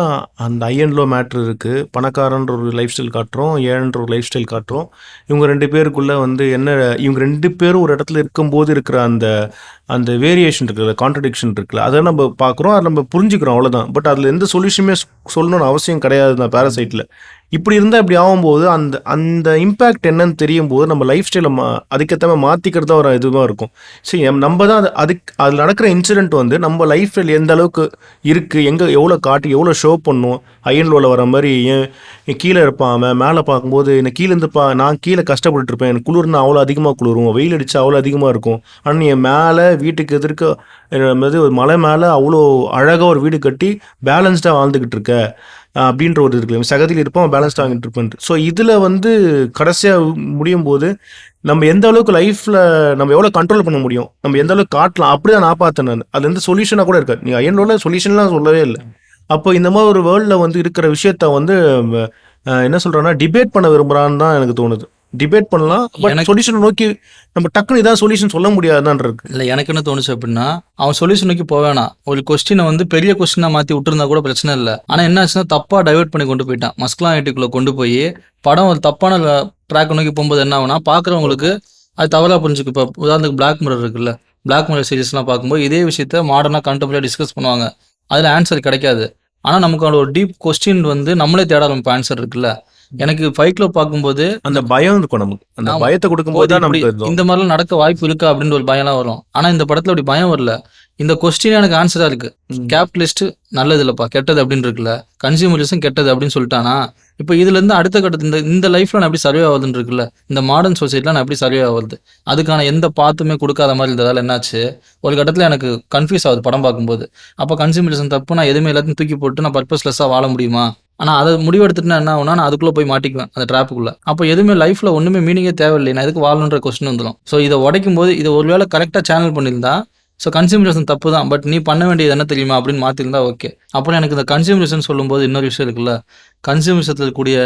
அந்த ஹை அண்ட் லோ மேட்ரு இருக்குது. பணக்காரன்ற ஒரு லைஃப் ஸ்டைல் காட்டுறோம், ஏழன்ற ஒரு லைஃப் ஸ்டைல் காட்டுறோம். இவங்க ரெண்டு பேருக்குள்ளே வந்து என்ன, இவங்க ரெண்டு பேரும் ஒரு இடத்துல இருக்கும்போது இருக்கிற அந்த வேரியேஷன் இருக்குல்ல, கான்ட்ரடிக்ஷன் இருக்குல்ல, அதை நம்ம பார்க்குறோம், அதை நம்ம புரிஞ்சுக்கிறோம், அவ்வளோதான். பட் அதில் எந்த சொல்யூஷனுமே சொல்லணும்னு அவசியம் கிடையாது தான் பேரசைட்டில். இப்படி இருந்தால் இப்படி ஆகும்போது அந்த அந்த இம்பேக்ட் என்னன்னு தெரியும் போது நம்ம லைஃப் ஸ்டைலை அதுக்கேற்ற மாதிரி மாற்றிக்கிறது ஒரு இதுவாக இருக்கும். சரி, நம்ம தான் அதில் நடக்கிற இன்சிடென்ட் வந்து நம்ம லைஃப்பில் எந்த அளவுக்கு இருக்குது, எங்கே எவ்வளோ காட்டி எவ்வளோ ஷோ பண்ணும். அயன் லோவில் வர மாதிரி என் கீழே இருப்பான், அவன் மேலே பார்க்கும்போது என்னை கீழேருந்து நான் கீழே கஷ்டப்பட்டு இருப்பேன், எனக்கு குளிர்னா அவ்வளோ அதிகமாக குளிரும், வெயில் அடித்தா அவ்வளோ அதிகமாக இருக்கும். ஆனால் என் மேலே வீட்டுக்கு எதிர்க்க ஒரு மலை மேலே அவ்வளோ அழகாக ஒரு வீடு கட்டி பேலன்ஸ்டாக வாழ்ந்துக்கிட்டு இருக்க அப்படின்ற ஒரு இருக்கு. சகதியில் இருப்போம், பேலன்ஸ்டாக ஆகிட்டு இருப்பேன். ஸோ இதில் வந்து கடைசியாக முடியும் போது நம்ம எந்த அளவுக்கு லைஃப்பில் நம்ம எவ்வளோ கண்ட்ரோல் பண்ண முடியும், நம்ம எந்த அளவுக்கு காட்டலாம், அப்படி தான் நான் பார்த்தேன். நான் அது எந்த சொல்யூஷனாக கூட இருக்காது. நீ என்னோட சொல்யூஷன்லாம் சொல்லவே இல்லை. அப்போ இந்த மாதிரி ஒரு வேர்ல்டில் வந்து இருக்கிற விஷயத்த வந்து என்ன சொல்கிறேன்னா டிபேட் பண்ண விரும்புகிறான்னு தான் எனக்கு தோணுது. டிபேட் பண்ணலாம், பட் சொல்யூஷனை நோக்கி நம்ம டக்குன்னு இதான் சொல்யூஷன் சொல்ல முடியாதுதான் இருக்கு. இல்லை, எனக்கு என்ன தோணுச்சு அப்படின்னா, அவன் சொல்யூஷன் நோக்கி போவேனா, ஒரு கொஸ்டினை வந்து பெரிய கொஸ்டினாக மாற்றி விட்டுருந்தா கூட பிரச்சனை இல்லை. ஆனால் என்ன ஆச்சுன்னா தப்பாக டைவெர்ட் பண்ணி கொண்டு போயிட்டான். மஸ்குலானிட்டிக்குள்ளே கொண்டு போய் படம் ஒரு தப்பான ட்ராக் நோக்கி போகும்போது என்ன ஆகுனா, பார்க்குறவங்களுக்கு அது தவறாக புரிஞ்சுக்கு. இப்போ உதாரணத்துக்கு பிளாக் மிரர் இருக்குல்ல, பிளாக் மிரர் சீரிஸ்லாம் பார்க்கும்போது இதே விஷயத்த மாடர்னாக கண்டெம்பரரியாக டிஸ்கஸ் பண்ணுவாங்க. அதில் ஆன்சர் கிடைக்காது. ஆனால் நமக்கு ஒரு டீப் கொஸ்டின் வந்து நம்மளே தேட ஆரம்பிப்போம் ஆன்சர் இருக்குல்ல. எனக்கு ஃபைட் கிளப் பார்க்கும்போது அந்த பயம் இருக்கும், நமக்கு அந்த பயத்தை கொடுக்கும்போது தான் நமக்கு இந்த மாதிரிலாம் நடக்க வாய்ப்பு இருக்கா அப்படின்ற ஒரு பயம்லாம் வரும். ஆனா இந்த படத்துல அப்படி பயம் வரல. இந்த கொஸ்டின் எனக்கு ஆன்சரா இருக்கு. கேபிட்டலிஸ்ட் நல்லது இல்லப்பா, கெட்டது அப்படின்னு இருக்குல்ல, கன்சியூமரிசம் கெட்டது அப்படின்னு சொல்லிட்டானா, இப்போ இதுல இருந்து அடுத்த கட்டத்து இந்த லைஃப்ல நான் எப்படி சர்வே ஆகுதுன்னு இருக்குல்ல, இந்த மாடர்ன் சொசைட்டில நான் எப்படி சர்வே ஆகுது, அதுக்கான எந்த பாத்துமே கொடுக்காத மாதிரி இருந்ததால என்னாச்சு, ஒரு கட்டத்துல எனக்கு கன்ஃபியூஸ் ஆகுது படம் பார்க்கும்போது. அப்போ கன்சியூமரிசம் தப்பு, நான் எதுவுமே எல்லாத்தையும் தூக்கி போட்டு நான் பர்பஸ்லெஸ்ஸா வாழ முடியுமா? ஆனால் அதை முடிவெடுத்துட்டுனா என்ன ஆகுனா, நான் அதுக்குள்ளே போய் மாட்டிக்குவேன் அந்த ட்ராப்புக்குள்ளே. அப்போ எதுவுமே லைஃப்பில் ஒன்றுமே மீனிங்கே தேவையில்லை, நான் எதுக்கு வாழணுன்ற கொஸ்டின் வந்துடும். ஸோ இதை உடைக்கும் போது இதை ஒருவேளை கரெக்டாக சேனல் பண்ணியிருந்தா, ஸோ கன்சியூமரிசம் தப்பு தான், பட் நீ பண்ண வேண்டியது என்ன தெரியுமா அப்படின்னு மாற்றிருந்தா ஓகே. அப்புறம் எனக்கு இந்த கன்சியூமரிசம் சொல்லும்போது இன்னொரு விஷயம் இருக்குல்ல, கன்சியூமரிசத்தில் கூடிய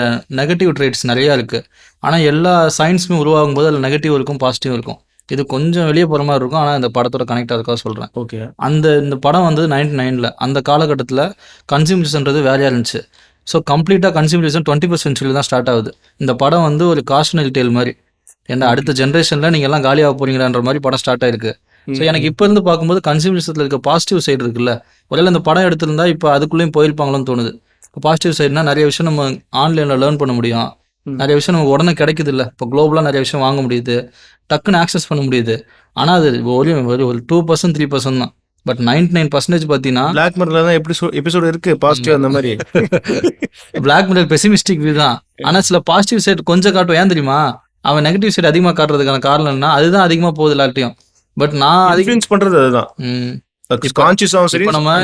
நெகட்டிவ் ட்ரேட்ஸ் நிறையா இருக்குது. ஆனால் எல்லா சயின்ஸுமே உருவாகும் போது அதில் நெகட்டிவ் இருக்கும், பாசிட்டிவ் இருக்கும். இது கொஞ்சம் வெளியே போகிற மாதிரி இருக்கும், ஆனால் இந்த படத்தோட கனெக்ட் ஆகிறதுக்காக சொல்கிறேன். ஓகே. இந்த படம் வந்து 99 அந்த காலகட்டத்தில் கன்சியூமரிசம்ன்றது வேலையாக இருந்துச்சு. ஸோ கம்ப்ளீட்டாக கன்சியூமரிசம் 21st century தான் ஸ்டார்ட் ஆகுது. இந்த படம் வந்து ஒரு காஷனரி டேல் மாதிரி, ஏன்னா அடுத்த ஜென்ரேஷனில் நீங்கள் எல்லாம் காலியாக போறீங்களான்ற மாதிரி படம் ஸ்டார்ட் ஆயிருக்கு. ஸோ எனக்கு இப்போ இருந்து பார்க்கும்போது கன்சியூமரிசத்தில் இருக்க பாசிட்டிவ் சைடு இருக்குல்ல, ஒருவேளை இந்த படம் எடுத்திருந்தா இப்போ அதுக்குள்ளேயும் போயிருப்பாங்களோன்னு தோணுது. இப்போ பாசிட்டிவ் சைடுனா நிறைய விஷயம் நம்ம ஆன்லைனில் லேர்ன் பண்ண முடியும், நிறைய விஷயம் நமக்கு உடனே கிடைக்குது இல்லை, இப்போ குளோபலாக நிறைய விஷயம் வாங்க முடியுது, டக்குன்னு ஆக்சஸ் பண்ண முடியுது. ஆனால் அது ஒரு 2% 3% தான். பட் 99% பார்த்தீங்கன்னா பிளாக் மிரர்ல தான் எபிசோடு இருக்கு பாசிட்டிவ் அந்த மாதிரி. பிளாக் மிரர் பெசிமிஸ்டிக் வியூ தான், ஆனால் சில பாசிட்டிவ் சைடு கொஞ்சம் காட்டும். ஏன் தெரியுமா, அவன் நெகட்டிவ் சைடு அதிகமாக காட்டுறதுக்கான காரணம் என்ன, அதுதான் அதிகமாக போகுது எல்லாத்தையும். பட் நான் இன்ஃப்ளூயன்ஸ் பண்றது அதுதான். கான்ஷியஸாவும் சரி, நம்ம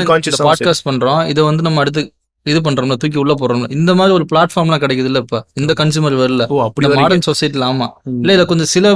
பாட்காஸ்ட் பண்றோம், இதை வந்து நம்ம அடுத்து இது பண்றோம்ல, தூக்கி உள்ள போடுறோம், இந்த மாதிரி ஒரு பிளாட்ஃபார்ம்லாம் கிடைக்குது இல்ல இப்ப இந்த கன்சூமர் வரல மாடர்ன் சொசைட்டில. ஆமா இல்ல, இதுல கொஞ்சம் சில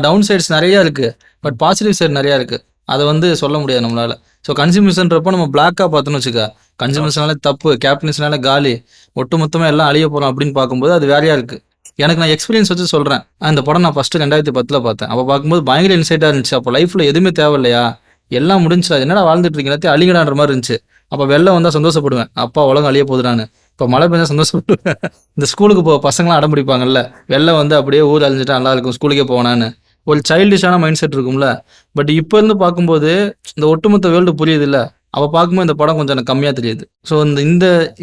டவுன் சைட்ஸ் நிறைய இருக்கு, பட் பாசிட்டிவ் சைடு நிறைய இருக்கு, அதை வந்து சொல்ல முடியாது நம்மளால. ஸோ கன்சியூமர்ஸ்ன்றப்போ நம்ம பிளாக்கா பார்த்தோன்னு வச்சுக்க, கன்சியூமர்ஸ்னால தப்பு, கேபிட்டலிஸ்ட்னால காலி, ஒட்டு மொத்தமா எல்லாம் அழிய போறோம் அப்படின்னு பார்க்கும்போது அது வேறையா இருக்கு. எனக்கு நான் எக்ஸ்பீரியன்ஸ் வச்சு சொல்றேன். அந்த படம் நான் ஃபர்ஸ்ட் 2010 பார்த்தேன். அப்போ பார்க்கும்போது பயங்கர இன்சைட்டா இருந்துச்சு. அப்போ லைஃப்ல எதுவுமே தேவையில்லையா, எல்லாம் முடிஞ்சா, என்னடா வாழ்ந்துட்டு இருக்கீங்க, எல்லாத்தையும் அழிங்கடான்ற மாதிரி இருந்துச்சு. அப்போ வெள்ளம் வந்தால் சந்தோஷப்படுவேன், அப்பா உலகம் அழிய போகுதுடான்னு. இப்போ மழை பெஞ்சா சந்தோஷப்படுவேன். இந்த ஸ்கூலுக்கு பசங்களாம் அடம் பிடிப்பாங்கல்ல, வெள்ளம் வந்து அப்படியே ஊர் அழிஞ்சிட்டா நல்லா இருக்கும், ஸ்கூலுக்கே போனான்னு ஒரு சைல்டிஷான மைண்ட் செட் இருக்கும்ல. பட் இப்போ இருந்து பார்க்கும்போது இந்த ஒட்டுமொத்த வேர்ல்டு புரியுது இல்லை, அப்போ பார்க்கும்போது இந்த படம் கொஞ்சம் எனக்கு கம்மியாக தெரியுது. ஸோ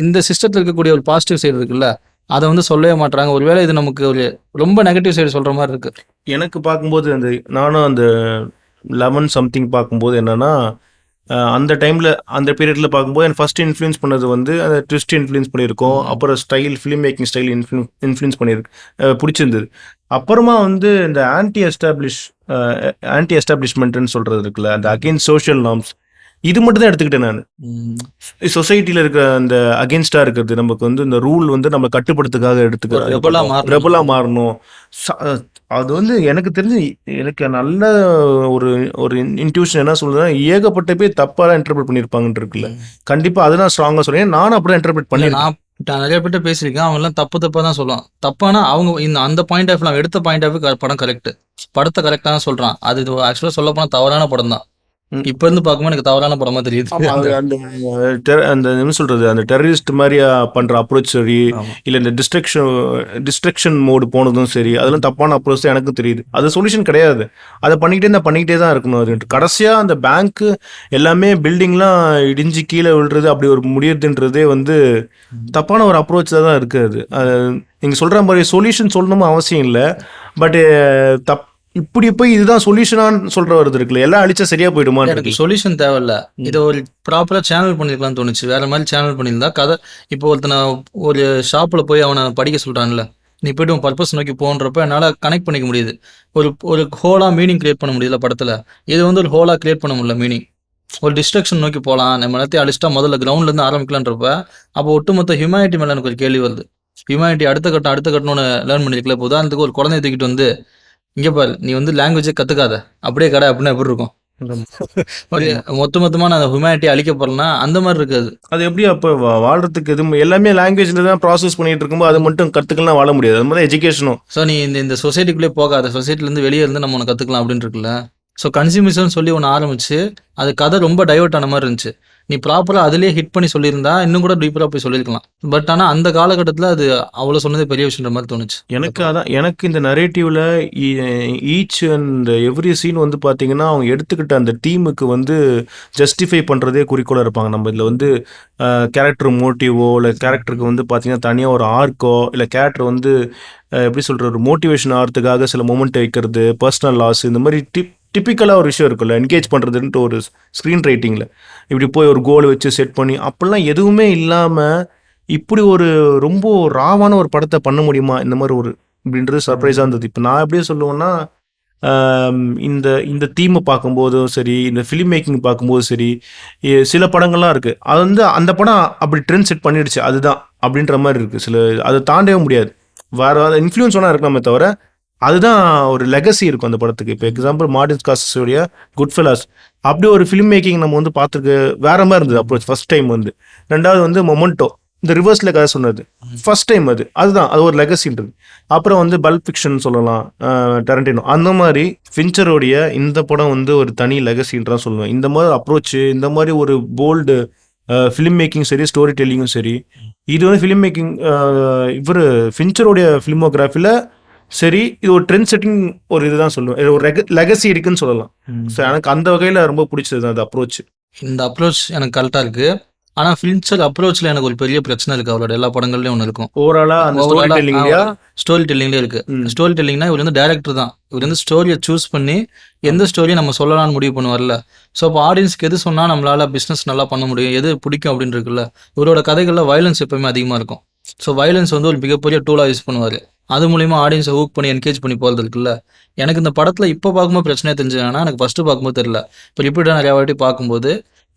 இந்த சிஸ்டத்தில் இருக்கக்கூடிய ஒரு பாசிட்டிவ் சைடு இருக்குல்ல, அதை வந்து சொல்லவே மாட்டாங்க. ஒருவேளை இது நமக்கு ஒரு ரொம்ப நெகட்டிவ் சைடு சொல்கிற மாதிரி இருக்கு. எனக்கு பார்க்கும்போது நானும் அந்த 11 சம்திங் பார்க்கும்போது என்னன்னா, அந்த டைமில் அந்த பீரியடில் பார்க்கும்போது எனக்கு ஃபஸ்ட்டு இன்ஃப்ளூயன்ஸ் பண்ணது வந்து அந்த ட்விஸ்ட் இன்ஃப்ளூயன்ஸ் பண்ணியிருக்கோம். அப்புறம் ஃபிலிம் மேக்கிங் ஸ்டைல் இன்ஃப்ளூயன்ஸ் பண்ணியிருக்கு, பிடிச்சிருந்தது. அப்புறமா வந்து இந்த ஆன்டி எஸ்டாப்ளிஷ்மெண்ட்னு சொல்கிறது இருக்குல்ல, அந்த அகெயின்ஸ்ட் சோஷியல் நார்ம்ஸ், இது மட்டும் தான் எடுத்துக்கிட்டேன் நான். சொசைட்டியில் இருக்கிற அந்த அகெயின்ஸ்டாக இருக்கிறது, நமக்கு வந்து இந்த ரூல் வந்து நம்ம கட்டுப்படுத்துக்காக எடுத்துக்கிறோம், ரெபலாக மாறணும். அது வந்து எனக்கு தெரிஞ்சு எனக்கு நல்ல ஒரு இன்ட்யூஷன் என்ன சொல்றதுன்னா, ஏகப்பட்ட பேர் தப்பாக தான் இன்டர்பிரட் பண்ணியிருப்பாங்கன்னு இருக்குல்ல. கண்டிப்பாக அதுதான் ஸ்ட்ராங்காக சொல்றேன். நானும் அப்படியே இன்டர்பிரட் பண்ணி நான் நிறைய பேர்ட்ட பேசியிருக்கேன், அவங்க எல்லாம் தப்பாக தான் சொல்லுவான். தப்பானா அவங்க அந்த பாயிண்ட் ஆஃப் எடுத்த பாயிண்ட் ஆஃப் படம் கரெக்ட், படத்தை கரெக்டாக தான் சொல்கிறான். அது ஆக்சுவலாக சொல்ல போனால் தவறான படம் தான். இப்போ இருந்து பார்க்கும்போது எனக்கு தவறான படமா தெரியுது. ஆமா, அது அந்த அந்த என்ன சொல்றது, அந்த டெரரிஸ்ட் மாதிரியா பண்ற அப்ரோச் சரி, ஆமா. இல்ல இந்த டிஸ்ட்ரக்ஷன் மோடு போனதும் சரி, அதெல்லாம் தப்பான அப்ரோச் தான் எனக்கு தெரியுது. அது சொல்யூஷன் கிடையாது. அதை பண்ணிக்கிட்டே தான் இருக்கணும். அது கடைசியா அந்த பேங்க் எல்லாமே பில்டிங்லாம் இடிஞ்சு கீழே விழுறது அப்படி ஒரு முடியுதுன்றதே வந்து தப்பான ஒரு அப்ரோச் தான் இருக்கு. அது நீங்க சொல்ற மாதிரி சொல்யூஷன் சொல்லணும்னு அவசியம் இல்லை. பட் இப்படி போய் இதுதான் சொல்யூஷனான்னு சொல்ற வருது இருக்குல்ல, எல்லாம் அழிச்சா சரியா போயிடுமா? எனக்கு சொல்யூஷன் தேவையில்ல. இதை ஒரு ப்ராப்பரா சேனல் பண்ணிருக்கலாம்னு தோணுச்சு. வேற மாதிரி சேனல் பண்ணியிருந்தா கதை. இப்போ ஒருத்தனை ஒரு ஷாப்ல போய் அவனை படிக்க சொல்றான்ல, நீ போய்ட்டு உன் பர்பஸ் நோக்கி போன்றப்ப என்னால் கனெக்ட் பண்ணிக்க முடியுது. ஒரு ஹோலாக மீனிங் கிரியேட் பண்ண முடியல படத்தில். இது வந்து ஒரு ஹோலாக கிரியேட் பண்ண முடியல மீனிங். ஒரு டிஸ்ட்ரக்ஷன் நோக்கி போகலாம், நம்ம எல்லாத்தையும் அழிச்சிட்டா முதல்ல கிரவுண்ட்லேருந்து ஆரம்பிக்கலான்றப்ப அப்போ ஒட்டுமொத்த ஹியூமனிட்டி மேலே எனக்கு ஒரு கேள்வி வருது. ஹியூமனிட்டி அடுத்த கட்டணும்னு லேர்ன் பண்ணிருக்கல. இப்போ உதாரணத்துக்கு ஒரு குழந்தைய தூக்கிட்டு வந்து, இங்கே பாரு நீ வந்து லாங்குவேஜே கற்றுக்காத, அப்படியே கடை அப்படின்னா எப்படி இருக்கும்? மொத்தமாக நான் ஹியூமனிட்டி அழிக்க போறேன்னா அந்த மாதிரி இருக்காது. அது எப்படி அப்போ வாழ்றதுக்கு எதுவும் எல்லாமே லாங்குவேஜ்ல தான் ப்ராசஸ் பண்ணிட்டு இருக்கும்போது அது மட்டும் கற்றுக்கலாம் வாழ முடியாது. அது மாதிரி எஜுகேஷனும். ஸோ நீ இந்த சொசைட்டிக்குள்ளே போகாத, சொசைட்டிலேருந்து வெளியே இருந்து நம்ம ஒன்று கற்றுக்கலாம் அப்படின்னு இருக்குல்ல. ஸோ கன்சியூமர்ஸ்னு சொல்லி ஒன்று ஆரம்பிச்சு அது கதை ரொம்ப டைவர்ட் ஆன மாதிரி இருந்துச்சு. நீ ப்ராப்பராக அதிலே ஹிட் பண்ணி சொல்லியிருந்தா இன்னும் கூட டீப்பராக போய் சொல்லியிருக்கலாம். பட் ஆனால் அந்த காலகட்டத்தில் அது அவ்வளோ சொன்னதே பெரிய விஷயன்ற மாதிரி தோணுச்சு எனக்கு இந்த நரேட்டிவ்ல ஈச் அண்ட் எவ்ரி சீன் வந்து பார்த்தீங்கன்னா அவங்க எடுத்துக்கிட்ட அந்த டீமுக்கு வந்து ஜஸ்டிஃபை பண்ணுறதே குறிக்கோளாக இருப்பாங்க. நம்ம இதில் வந்து கேரக்டர் மோட்டிவோ இல்லை கேரக்டருக்கு வந்து பார்த்தீங்கன்னா தனியாக ஒரு ஆர்க்கோ இல்லை கேரக்டர் வந்து எப்படி சொல்கிற ஒரு மோட்டிவேஷன் ஆகிறதுக்காக சில மொமெண்ட் வைக்கிறது, பர்சனல் லாஸ், இந்த மாதிரி டிப்பிக்கலாக ஒரு விஷயம் இருக்குல்ல, என்கேஜ் பண்ணுறதுன்ட்டு ஒரு ஸ்க்ரீன் ரைட்டிங்கில் இப்படி போய் ஒரு கோல் வச்சு செட் பண்ணி அப்படிலாம் எதுவுமே இல்லாமல் இப்படி ஒரு ரொம்ப ராவான ஒரு படத்தை பண்ண முடியுமா இந்த மாதிரி ஒரு அப்படின்றது சர்ப்ரைஸாக இருந்தது. இப்போ நான் எப்படியே சொல்லுவேன்னா, இந்த தீமை பார்க்கும்போதும் சரி, இந்த ஃபிலிம் மேக்கிங் பார்க்கும்போதும் சரி, சில படங்கள்லாம் இருக்குது அது வந்து அந்த படம் அப்படி ட்ரெண்ட் செட் பண்ணிடுச்சு அதுதான் அப்படின்ற மாதிரி இருக்குது. சில அதை தாண்டவே முடியாது. வேறு இன்ஃப்ளூயன்ஸ் ஒன்றா இருக்கலாமே தவிர அதுதான் ஒரு லெகசி இருக்கும் அந்த படத்துக்கு. இப்போ எக்ஸாம்பிள் மார்டின் ஸ்கார்செஸோடைய குட் ஃபெல்லாஸ் அப்படி ஒரு ஃபிலிம் மேக்கிங் நம்ம வந்து பார்த்துருக்கு வேற மாதிரி இருந்தது அப்ரோச் ஃபர்ஸ்ட் டைம் வந்து. ரெண்டாவது வந்து மொமெண்டோ இந்த ரிவர்ஸில் கதை சொன்னது ஃபர்ஸ்ட் டைம் அதுதான் அது ஒரு லெகசின்றது. அப்புறம் வந்து பல்ப் ஃபிக்ஷன் சொல்லலாம், டரண்டினோ. அந்த மாதிரி ஃபின்ச்சரோடைய இந்த படம் வந்து ஒரு தனி லெகசின்றான் சொல்லுவேன். இந்த மாதிரி அப்ரோச்சு, இந்த மாதிரி ஒரு போல்டு ஃபிலிம் மேக்கிங் சரி, ஸ்டோரி டெல்லிங்கும் சரி, இது வந்து ஃபிலிம் மேக்கிங் இவர் ஃபின்ச்சரோடைய ஃபிலிமோகிராஃபியில் சரி, இது ஒரு ட்ரெண்ட் செட்டிங் ஒரு இதுதான் சொல்லுவேன். இது ஒரு லெகசி இருக்குன்னு சொல்லலாம். ஸோ எனக்கு அந்த வகையில் ரொம்ப பிடிச்சது தான் அந்த அப்ரோச். இந்த அப்ரோச் எனக்கு கரெக்டாக இருக்குது. ஆனால் ஃபின்ச்சர் அப்ரோச்சில் எனக்கு ஒரு பெரிய பிரச்சனை இருக்குது. அவரோட எல்லா படங்கள்லையும் ஒன்று இருக்கும். ஓவராலாக அந்த ஸ்டோரி டெல்லிங்லையா? ஸ்டோரி டெல்லிங்லேயே இருக்குது. ஸ்டோரி டெல்லிங்னா இவர் வந்து டேரக்டர் தான். இவர் வந்து ஸ்டோரியை சூஸ் பண்ணி எந்த ஸ்டோரியை நம்ம சொல்லலாம்னு முடிவு பண்ணுவார்ல. ஸோ அப்போ ஆடியன்ஸ்க்கு எது சொன்னால் நம்மளால் பிஸ்னஸ் நல்லா பண்ண முடியும், எது பிடிக்கும் அப்படின்னு இருக்குல்ல. இவரோட கதைகளில் வயலன்ஸ் எப்பவுமே அதிகமாக இருக்கும். ஸோ வயலன்ஸ் வந்து ஒரு மிகப்பெரிய டூலாக யூஸ் பண்ணுவார். அது மூலிமா ஆடியன்ஸை ஹூக் பண்ணி என்கேஜ் பண்ணி போகிறது இருக்குல்ல. எனக்கு இந்த படத்தில் இப்போ பார்க்கும்போது பிரச்சனை தெரிஞ்சதுன்னா, எனக்கு ஃபஸ்ட்டு பார்க்கும்போது தெரியல. இப்போ ரிப்பீட்டாக நிறையா வாட்டி பார்க்கும்போது